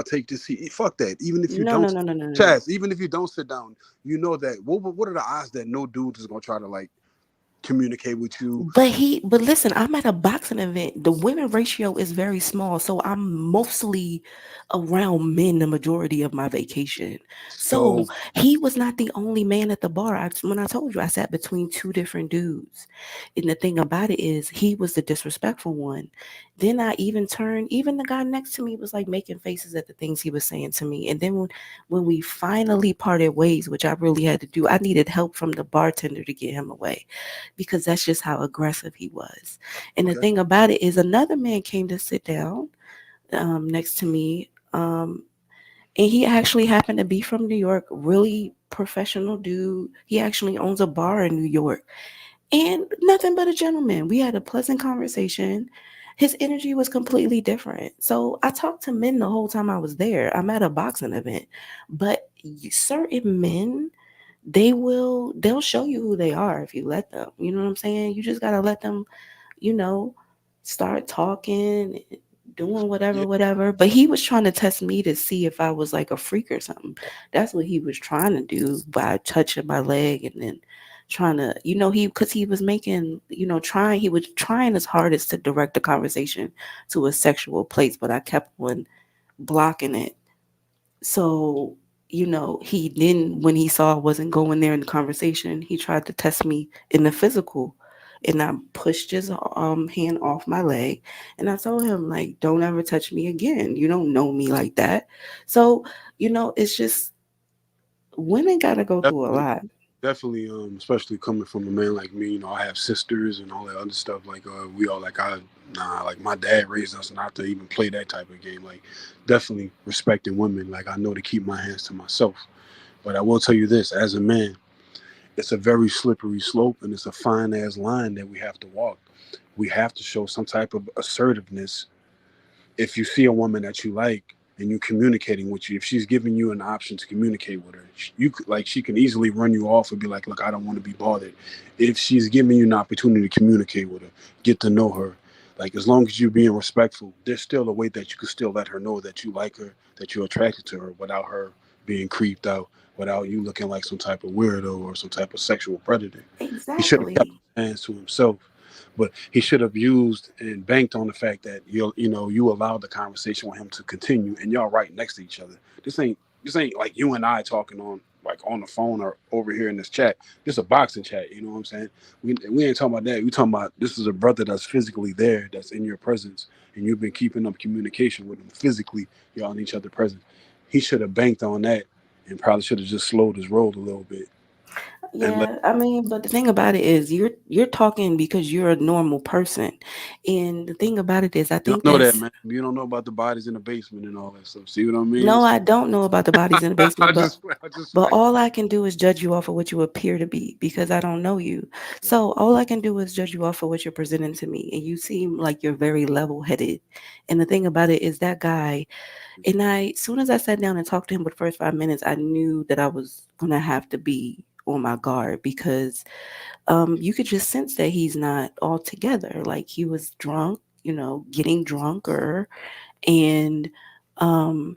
take this seat, fuck that. Even if you No, don't, no, no, no, no, no, no. Chaz, even if you don't sit down, you know that. What are the odds that no dude is gonna try to like communicate with you? But listen, I'm at a boxing event. The women ratio is very small, so I'm mostly around men the majority of my vacation. So So he was not the only man at the bar. When I told you, I sat between two different dudes, and the thing about it is, he was the disrespectful one. Then I even turned. Even the guy next to me was like making faces at the things he was saying to me. And then when we finally parted ways, which I really had to do, I needed help from the bartender to get him away because that's just how aggressive he was. And the okay, thing about it is, another man came to sit down next to me, and he actually happened to be from New York, really professional dude. He actually owns a bar in New York, and nothing but a gentleman. We had a pleasant conversation. His energy was completely different. So I talked to men the whole time I was there. I'm at a boxing event, but certain men, they'll show you who they are if you let them. You know what I'm saying? You just gotta let them, you know, start talking, doing yeah, whatever. But he was trying to test me to see if I was like a freak or something. That's what he was trying to do by touching my leg and then trying to, because he was making, he was trying his hardest to direct the conversation to a sexual place, but I kept on blocking it. So, he then, when he saw I wasn't going there in the conversation, he tried to test me in the physical. And I pushed his hand off my leg. And I told him, like, don't ever touch me again. You don't know me like that. So, it's just women got to go through a definitely, lot. definitely. Especially coming from a man like me, I have sisters and all that other stuff. Like, we all like like my dad raised us not to even play that type of game. Like, definitely respecting women. Like, I know to keep my hands to myself. But I will tell you this, as a man, it's a very slippery slope and it's a fine ass line that we have to walk. We have to show some type of assertiveness if you see a woman that you like and you communicating with you, if she's giving you an option to communicate with her, she can easily run you off and be like, look, I don't want to be bothered. If she's giving you an opportunity to communicate with her, get to know her, like as long as you're being respectful, there's still a way that you can still let her know that you like her, that you're attracted to her without her being creeped out, without you looking like some type of weirdo or some type of sexual predator. He should have kept Exactly. his hands to himself, but he should have used and banked on the fact that you allowed the conversation with him to continue, and y'all right next to each other. This ain't like you and I talking on the phone or over here in this chat. This is a boxing chat. You know what I'm saying? We ain't talking about that. We talking about this is a brother that's physically there, that's in your presence, and you've been keeping up communication with him physically. Y'all in each other presence. He should have banked on that and probably should have just slowed his roll a little bit and let. Yeah, I mean, but the thing about it is you're talking because you're a normal person. And the thing about it is I You think don't know that, that's man. You don't know about the bodies in the basement and all that stuff. See what I mean? no, I don't know about the bodies in the I basement, but just, I just, but all I can do is judge you off of what you appear to be because I don't know you. So all I can do is judge you off of what you're presenting to me. And you seem like you're very level-headed. And the thing about it is that guy, and as soon as I sat down and talked to him for the first 5 minutes, I knew that I was gonna have to be on my guard because you could just sense that he's not all together. Like he was drunk, getting drunker, and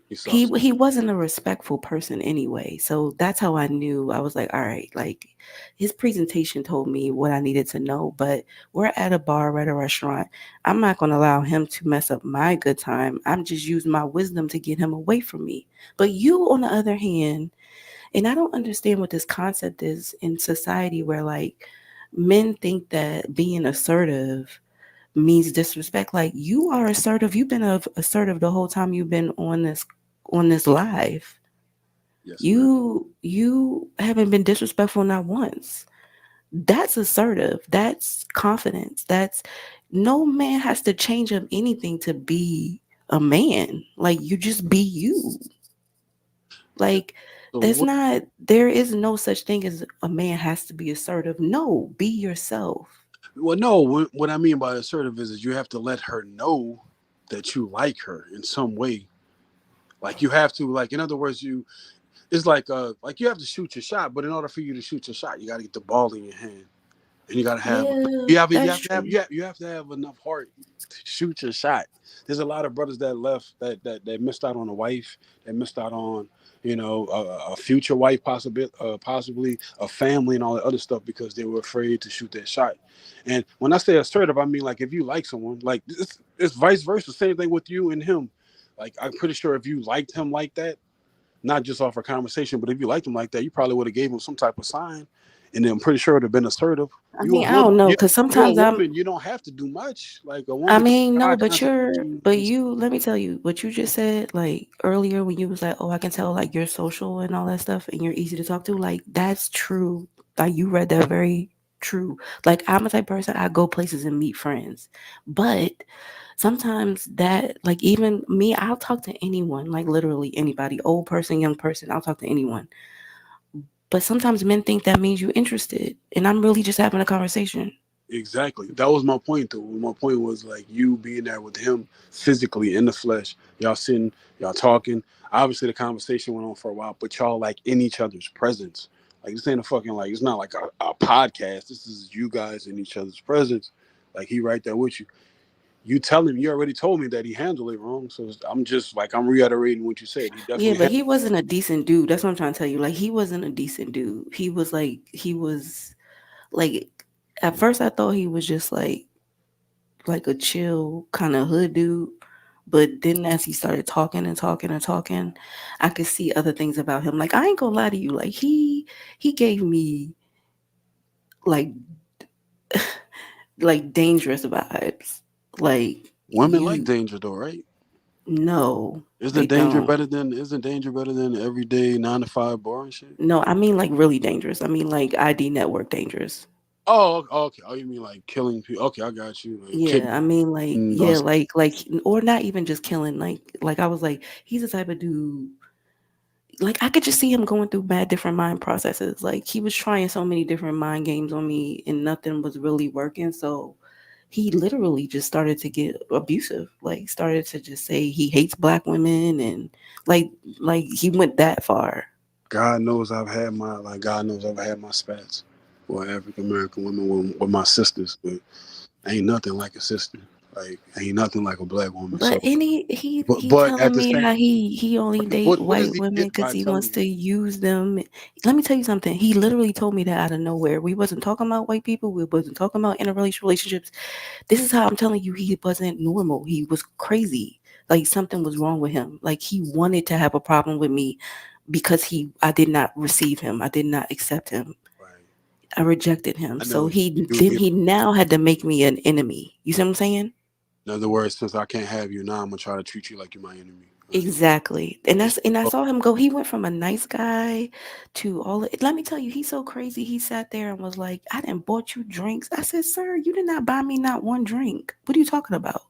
he saw he wasn't a respectful person anyway. So that's how I knew. I was like, all right, like his presentation told me what I needed to know, but we're at a bar, we're at a restaurant. I'm not going to allow him to mess up my good time. I'm just using my wisdom to get him away from me. But you, on the other hand, and I don't understand what this concept is in society where like men think that being assertive means disrespect. Like you are assertive. You've been assertive the whole time you've been on this live. yes, man. You haven't been disrespectful not once. That's assertive. That's confidence. That's no man has to change up anything to be a man. Like you just be you. Yeah, Like So It's what? not, there is no such thing as a man has to be assertive. No, be yourself. Well, no. What I mean by assertive is you have to let her know that you like her in some way. Like you have to, like in other words, you it's like you have to shoot your shot, but in order for you to shoot your shot, you got to get the ball in your hand, and you got to have Yeah, you that's have to have true. you have to have enough heart to shoot your shot. There's a lot of brothers that left that missed out on a wife, that missed out on a future wife, possibly a family and all that other stuff because they were afraid to shoot their shot. And when I say assertive, I mean like if you like someone, like it's vice versa, same thing with you and him. Like I'm pretty sure if you liked him like that, not just off a conversation, but if you liked him like that, you probably would have gave him some type of sign, and then I'm pretty sure it would have been assertive. I You a mean, I woman, don't know, because you're a sometimes I'm, woman. You don't have to do much. Like a I woman can mean, make no, eye but contact with you're, you. but you, let me tell you what you just said, like earlier when you was like, oh, I can tell like you're social and all that stuff and you're easy to talk to. Like, that's true. Like, you read that very true. Like, I'm a type person, I go places and meet friends. But sometimes that, like, even me, I'll talk to anyone, like literally anybody, old person, young person, I'll talk to anyone. But sometimes men think that means you're interested. And I'm really just having a conversation. Exactly. That was my point, though. My point was like you being there with him physically in the flesh. Y'all sitting, y'all talking. Obviously, the conversation went on for a while, but y'all like in each other's presence. Like this ain't a fucking like it's not like a podcast. This is you guys in each other's presence. Like he right there with you. You tell him you already told me that he handled it wrong. So I'm just like I'm reiterating what you said. He Yeah, definitely but handled he wasn't a decent dude. That's what I'm trying to tell you. Like, he wasn't a decent dude. He was like, at first I thought he was just like a chill kind of hood dude. But then as he started talking and talking and talking, I could see other things about him. Like, I ain't gonna lie to you. Like, he gave me like like dangerous vibes. Like, women like you, danger though, right? no, they don't. Isn't danger better than everyday 9 to 5 boring shit? No, I mean like really dangerous. I mean like ID network dangerous. Okay. Oh, you mean like killing people? Okay, I got you. Like Yeah, I mean like, kidnapping or yeah, like or not even just killing, like I was like, he's the type of dude, like I could just see him going through bad different mind processes. Like, he was trying so many different mind games on me and nothing was really working. So he literally just started to get abusive. Like, started to just say he hates black women and like like he went that far. God knows I've had my spats with African American women with my sisters, but ain't nothing like a sister. Like ain't nothing like a black woman. But So, any he but at telling the me same, how he only date what does white he women get because by he telling wants you? to use them. Let me tell you something. He literally told me that out of nowhere. We wasn't talking about white people. We wasn't talking about interracial relationships. This is how I'm telling you he wasn't normal. He was crazy. Like, something was wrong with him. Like, he wanted to have a problem with me because I did not receive him. I did not accept him. Right. I rejected him. I So know he now had to make me an enemy. You see what I'm saying? in other words, since I can't have you now, I'm gonna try to treat you like you're my enemy. Like, Exactly. And it's, I saw him go. He went from a nice guy to let me tell you, he's so crazy. He sat there and was like, I didn't bought you drinks. I said, sir, you did not buy me not one drink. What are you talking about?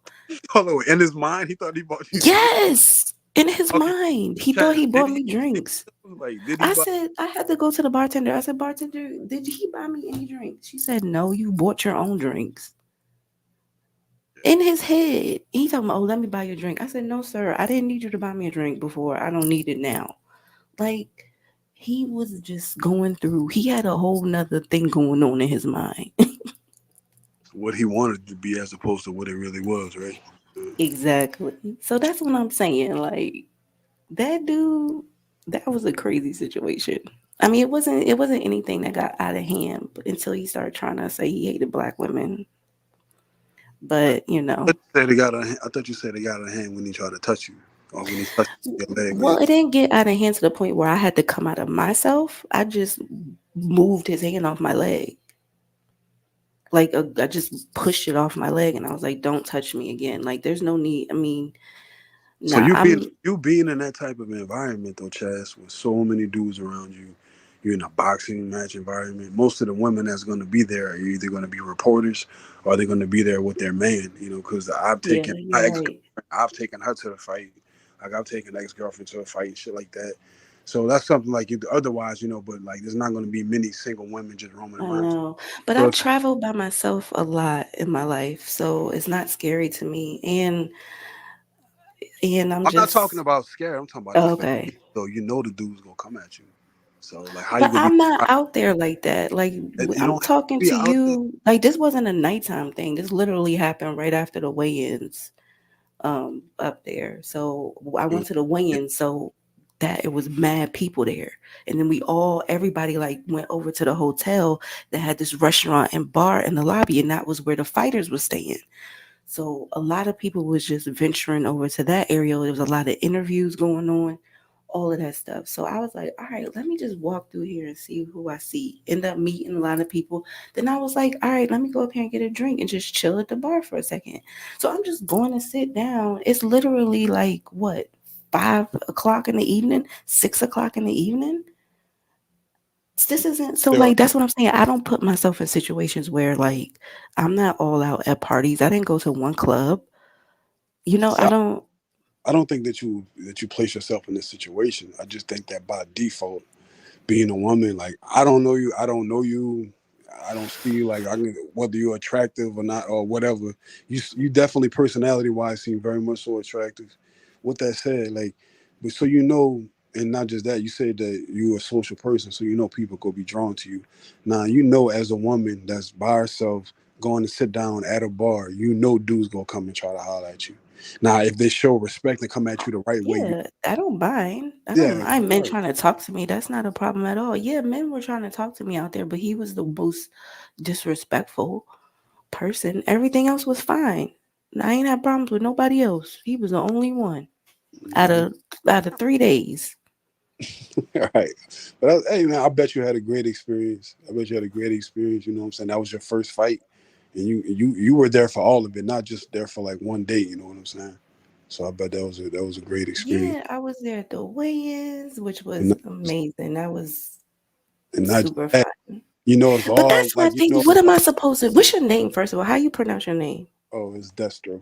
hold on, in his mind, he thought he bought you drink. Yes. In his Okay, mind, he thought Chaz, he did bought he? me drinks. Like, did he I buy? said, I had to go to the bartender. I said, bartender, did he buy me any drinks? She said, no, you bought your own drinks. In his head, he talking about, oh, let me buy you a drink. I said, no, sir, I didn't need you to buy me a drink before. I don't need it now. Like, he was just going through, he had a whole nother thing going on in his mind. What he wanted to be as opposed to what it really was, right? Exactly. So that's what I'm saying. Like, that dude, that was a crazy situation. I mean, it wasn't anything that got out of hand until he started trying to say he hated black women. But I thought you said it got out of hand when he tried to touch you, or when he touched your leg. Or well, it didn't get out of hand to the point where I had to come out of myself. I just moved his hand off my leg. Like, I just pushed it off my leg and I was like, don't touch me again. Like, there's no need. I mean, so nah, I'm you being in that type of environment though, Chaz, with so many dudes around you, you're in a boxing match environment. Most of the women that's going to be there are either going to be reporters or they're going to be there with their man. Because I've yeah, taken you're my ex, right. I've taken her to the fight. Like I've taken ex girlfriend to a fight and shit like that. So that's something like you. Otherwise, but like there's not going to be many single women just roaming I around. know, but So I've traveled by myself a lot in my life, so it's not scary to me. And I'm I'm not talking just about scare. I'm talking about okay. expectation. So the dude's gonna come at you. So like, how you But gonna be? I'm not out there like that. Like You I'm don't have to talking be to out there. you. Like this wasn't a nighttime thing. This literally happened right after the weigh-ins up there. So I It went was- to the weigh-in, so that it was mad people there. And then everybody like went over to the hotel that had this restaurant and bar in the lobby, and that was where the fighters were staying. So a lot of people was just venturing over to that area. There was a lot of interviews going on, all of that stuff. So I was like, all right, let me just walk through here and see who I see. End up meeting a lot of people. Then I was like, all right, let me go up here and get a drink and just chill at the bar for a second. So I'm just going to sit down. It's literally like what, 5 o'clock in the evening, 6 o'clock in the evening. This isn't so Still, like that's what I'm saying. I don't put myself in situations where like I'm not all out at parties. I didn't go to one club. see, I don't. I don't think that you place yourself in this situation. I just think that by default, being a woman, like I don't know you, I don't see you like I can, whether you're attractive or not or whatever. You definitely personality wise seem very much so attractive. With that said, like, but so and not just that, you said that you're a social person, so people could be drawn to you. Now as a woman that's by herself going to sit down at a bar, dudes gonna come and try to holler at you. Now, if they show respect and come at you the right way, Yeah, I don't mind. I don't yeah, mind men right. trying to talk to me. That's not a problem at all. Yeah, men were trying to talk to me out there, but he was the most disrespectful person. Everything else was fine. I ain't had problems with nobody else. He was the only one out Mhm. of out of 3 days. All right. But hey, man, I bet you had a great experience. I bet you had a great experience. You know what I'm saying? That was your first fight, and you were there for all of it, not just there for like one day. You know what I'm saying? So I bet that was a great experience, Yeah, I was there at the weigh-ins, which and was not, amazing. That was and not just super that. fun. It's But all that's my like thing. What am I supposed to? What's your name, first of all? How you pronounce your name? oh, it's Destro.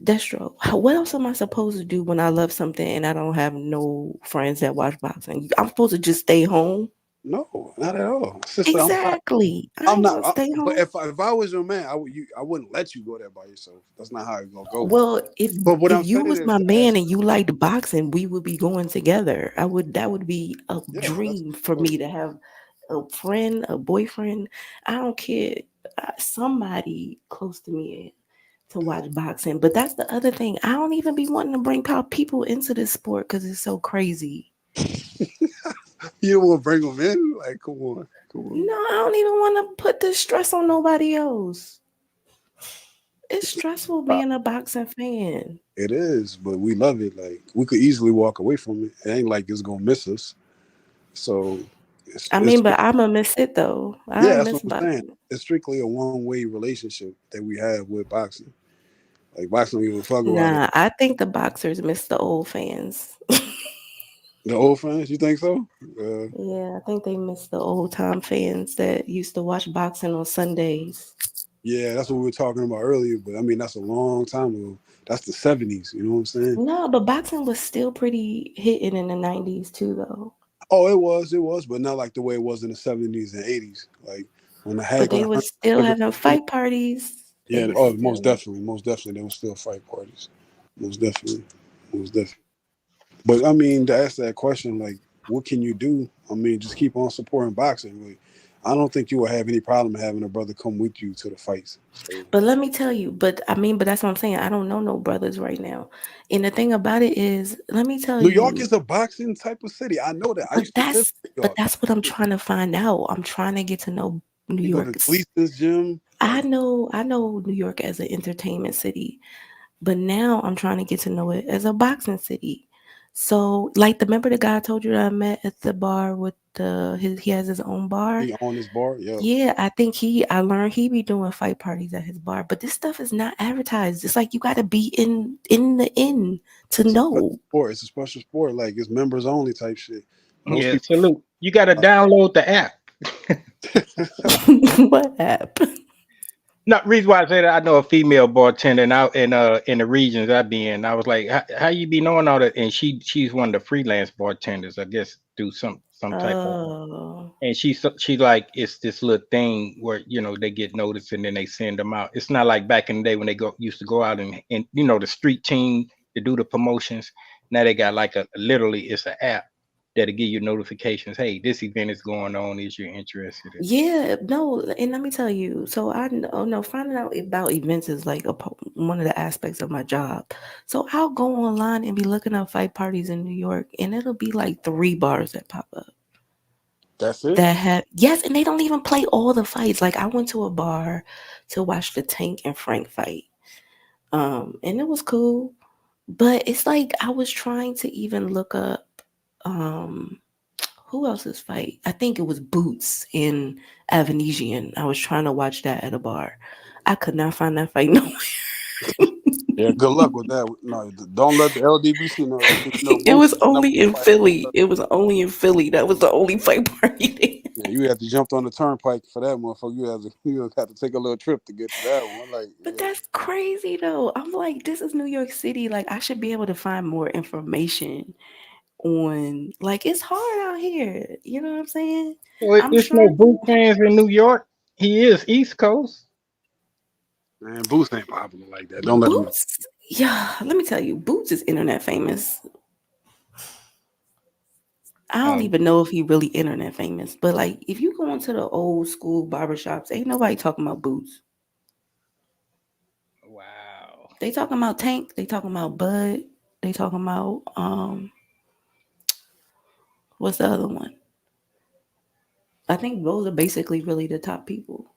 Destro. What else am I supposed to do when I love something and I don't have no friends that watch boxing? I'm supposed to just stay home. No, not at all, sister. I'm not. Exactly. I I'm ain't not. gonna stay But home. if I was your man, I wouldn't let you go there by yourself. That's not how it's gonna go. Well, if But what I'm if you saying was is my to man ask. and you liked boxing, we would be going together. I would that would be a Yeah, that's dream for so. me to have a friend, a boyfriend. I don't care. Somebody close to me to watch boxing. But that's the other thing. I don't even be wanting to bring people into this sport because it's so crazy. You don't want to bring them in? Like, come on, come on. No, I don't even want to put this stress on nobody else. It's stressful being a boxing fan. It is, but we love it. Like we could easily walk away from it. It ain't like it's gonna miss us. So I it's mean, but I'ma miss it though. I yeah, that's miss what I'm saying. boxing. It's strictly a one way relationship that we have with boxing. Like boxing don't even fuck about it. Nah, I think the boxers miss the old fans. The old fans, you think so? Uh, Yeah, I think they miss the old time fans that used to watch boxing on Sundays. yeah, that's what we were talking about earlier. But I mean, that's a long time ago. That's the '70s. You know what I'm saying? No, but boxing was still pretty hitting in the 90s too, though. Oh, it was, but not like the way it was in the '70s and '80s. Like when the But heck they when was still having fight parties. yeah, They oh, still. most definitely, there was still fight parties, most definitely, most definitely. But I mean, to ask that question, like, what can you do? I mean, just keep on supporting boxing. Like, I don't think you will have any problem having a brother come with you to the fights. So, But let me tell you, but that's what I'm saying. I don't know no brothers right now. And the thing about it is, let me tell New York you, is a boxing type of city. I know that. I but used to live that's in New but York. that's what I'm trying to find out. I'm trying to get to know New You go to York. Gleason's gym, like, I know New York as an entertainment city, but now I'm trying to get to know it as a boxing city. So, like, remember the guy I told you that I met at the bar with he has his own bar. he on his bar. Yep. Yeah, I learned he be doing fight parties at his bar, but this stuff is not advertised. It's like you got to be in the inn to It's a special know. sport. It's a special sport. Like it's members only type shit. Most Yeah, people. salute. You got to download the app. What app? Not reason why I say that, I know a female bartender and out in the regions I be in. I was like, how you be knowing all that? And she's one of the freelance bartenders. I guess through some type of. Oh. And she like it's this little thing where they get noticed and then they send them out. It's not like back in the day when they used to go out and the street team to do the promotions. Now they got like a literally it's an app that'll give you notifications. Hey, this event is going on. Is you interested in? Yeah, no, and let me tell you. So I know, no, finding out about events is like one of the aspects of my job. So I'll go online and be looking up fight parties in New York, and it'll be like 3 bars that pop up That's it. that have yes, and they don't even play all the fights. Like I went to a bar to watch the Tank and Frank fight, and it was cool. But it's like I was trying to even look up, um, who else's fight? I think it was Boots in Avenesian. I was trying to watch that at a bar. I could not find that fight nowhere. Yeah, good luck with that. No, don't let the LDBC know that. It Boots was is the number only one in fighter. Philly. It was only in Philly. That was the only fight party there. Yeah, you have to jump on the turnpike for that motherfucker. You have to take a little trip to get to that one. Like, But yeah. that's crazy though. I'm like, this is New York City. Like, I should be able to find more information on. Like, it's hard out here. You know what I'm saying? Well, I'm it's no trying boot to. fans in New York. He is East Coast. Man, Boots ain't popular like that. Don't let him know. Boots, yeah, let me tell you, Boots is internet famous. I don't Um, even know if he really internet famous, but like if you go into the old school barbershops, ain't nobody talking about Boots. wow. They talking about Tank, they talking about Bud, they talking about what's the other one? I think those are basically really the top people.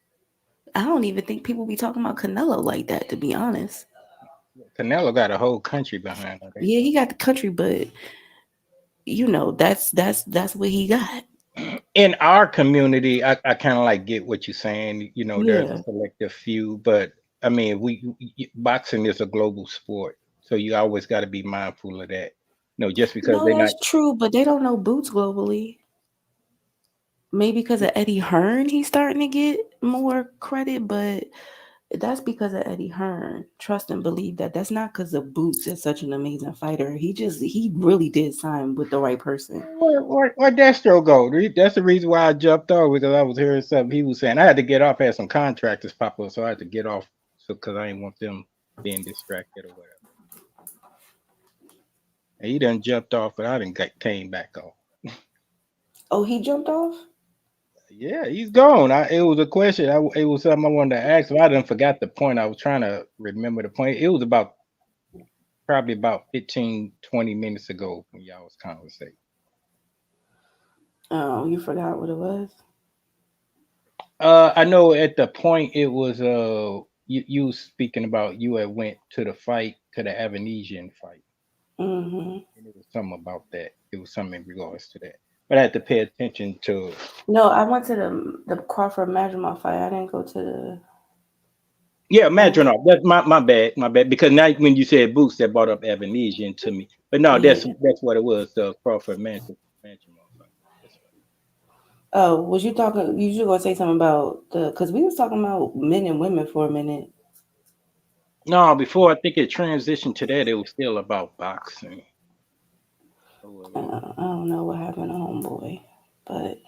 I don't even think people be talking about Canelo like that, to be honest. Canelo got a whole country behind him. Yeah, he got the country, but that's what he got. In our community, I kind of like get what you're saying. There's a Yeah. selective few, but I mean, boxing is a global sport, so you always got to be mindful of that. Just because No, they're not. that's true, but they don't know Boots globally. Maybe because of Eddie Hearn, he's starting to get more credit, but that's because of Eddie Hearn. Trust and believe that. That's not because of Boots is such an amazing fighter. He really did sign with the right person. Where Destro go? That's the reason why I jumped off because I was hearing something he was saying. I had to get off. I had some contractors pop up, so I had to get off, so because I didn't want them being distracted or whatever. And he done jumped off, but I didn't came back off. Oh, he jumped off? Yeah, he's gone. It was a question. It was something I wanted to ask him. I done forgot the point. I was trying to remember the point. It was probably about 15, 20 minutes ago when y'all was conversating. Oh, you forgot what it was? I know at the point it was you was speaking about you had went to the Avenesian fight, Mm-hmm. and it was something about that. It was something in regards to that. But I had to pay attention to. No, I went to the Crawford Madrimov fight. I didn't go to the. Yeah, I didn't. Madronov. That's my bad. Because now when you said Boots, that brought up Avenesian to me. But no, that's Yeah. that's what it was. The Crawford Madronov fight. That's Oh, was you talking? You should go say something about the because we was talking about men and women for a minute. right. No, before I think it transitioned to that, it was still about boxing. So it was. I don't know what happened to homeboy, but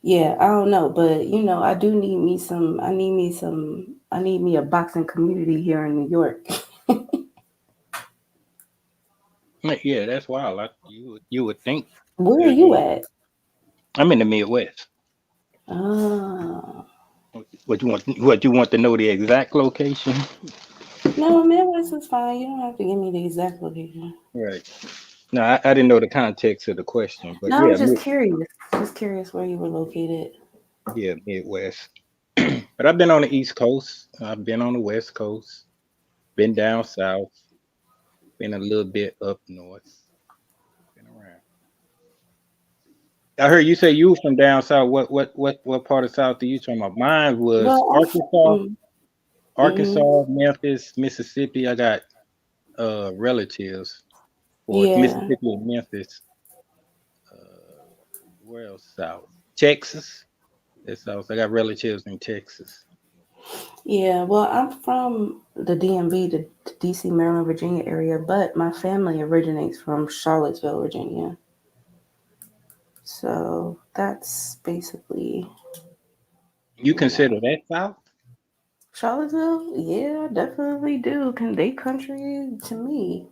yeah, I don't know. But I do need me some. I need me some. I need me a boxing community here in New York. Yeah, that's wild. You would think Where are there's you a. at? I'm in the Midwest. Oh, What you want to know the exact location? no, Midwest is fine. You don't have to give me the exact location. Right. No, I didn't know the context of the question, but No, I yeah, was just curious. Just curious where you were located. yeah, Midwest. But I've been on the East Coast. I've been on the West Coast. Been down south. Been a little bit up north. Been around. I heard you say you were from down south. What part of South are you talking about? Mine was Well, Arkansas, mm-hmm. Memphis, Mississippi. I got relatives or Yeah, Mississippi and Memphis. Uh, where else south? Texas. That's south. I got relatives in Texas. yeah. Well, I'm from the DMV, the DC, Maryland, Virginia area, but my family originates from Charlottesville, Virginia. So that's basically You consider that South? Charlottesville. Yeah, I definitely do. Can they country to me?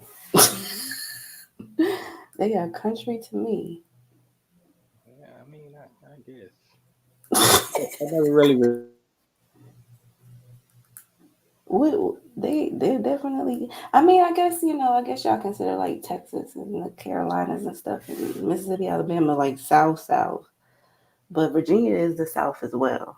They got country to me. Yeah, I mean, I guess. I never really They definitely. I mean, I guess I guess y'all consider like Texas and the Carolinas and stuff, and Mississippi, Alabama, like South. But Virginia is the South as well.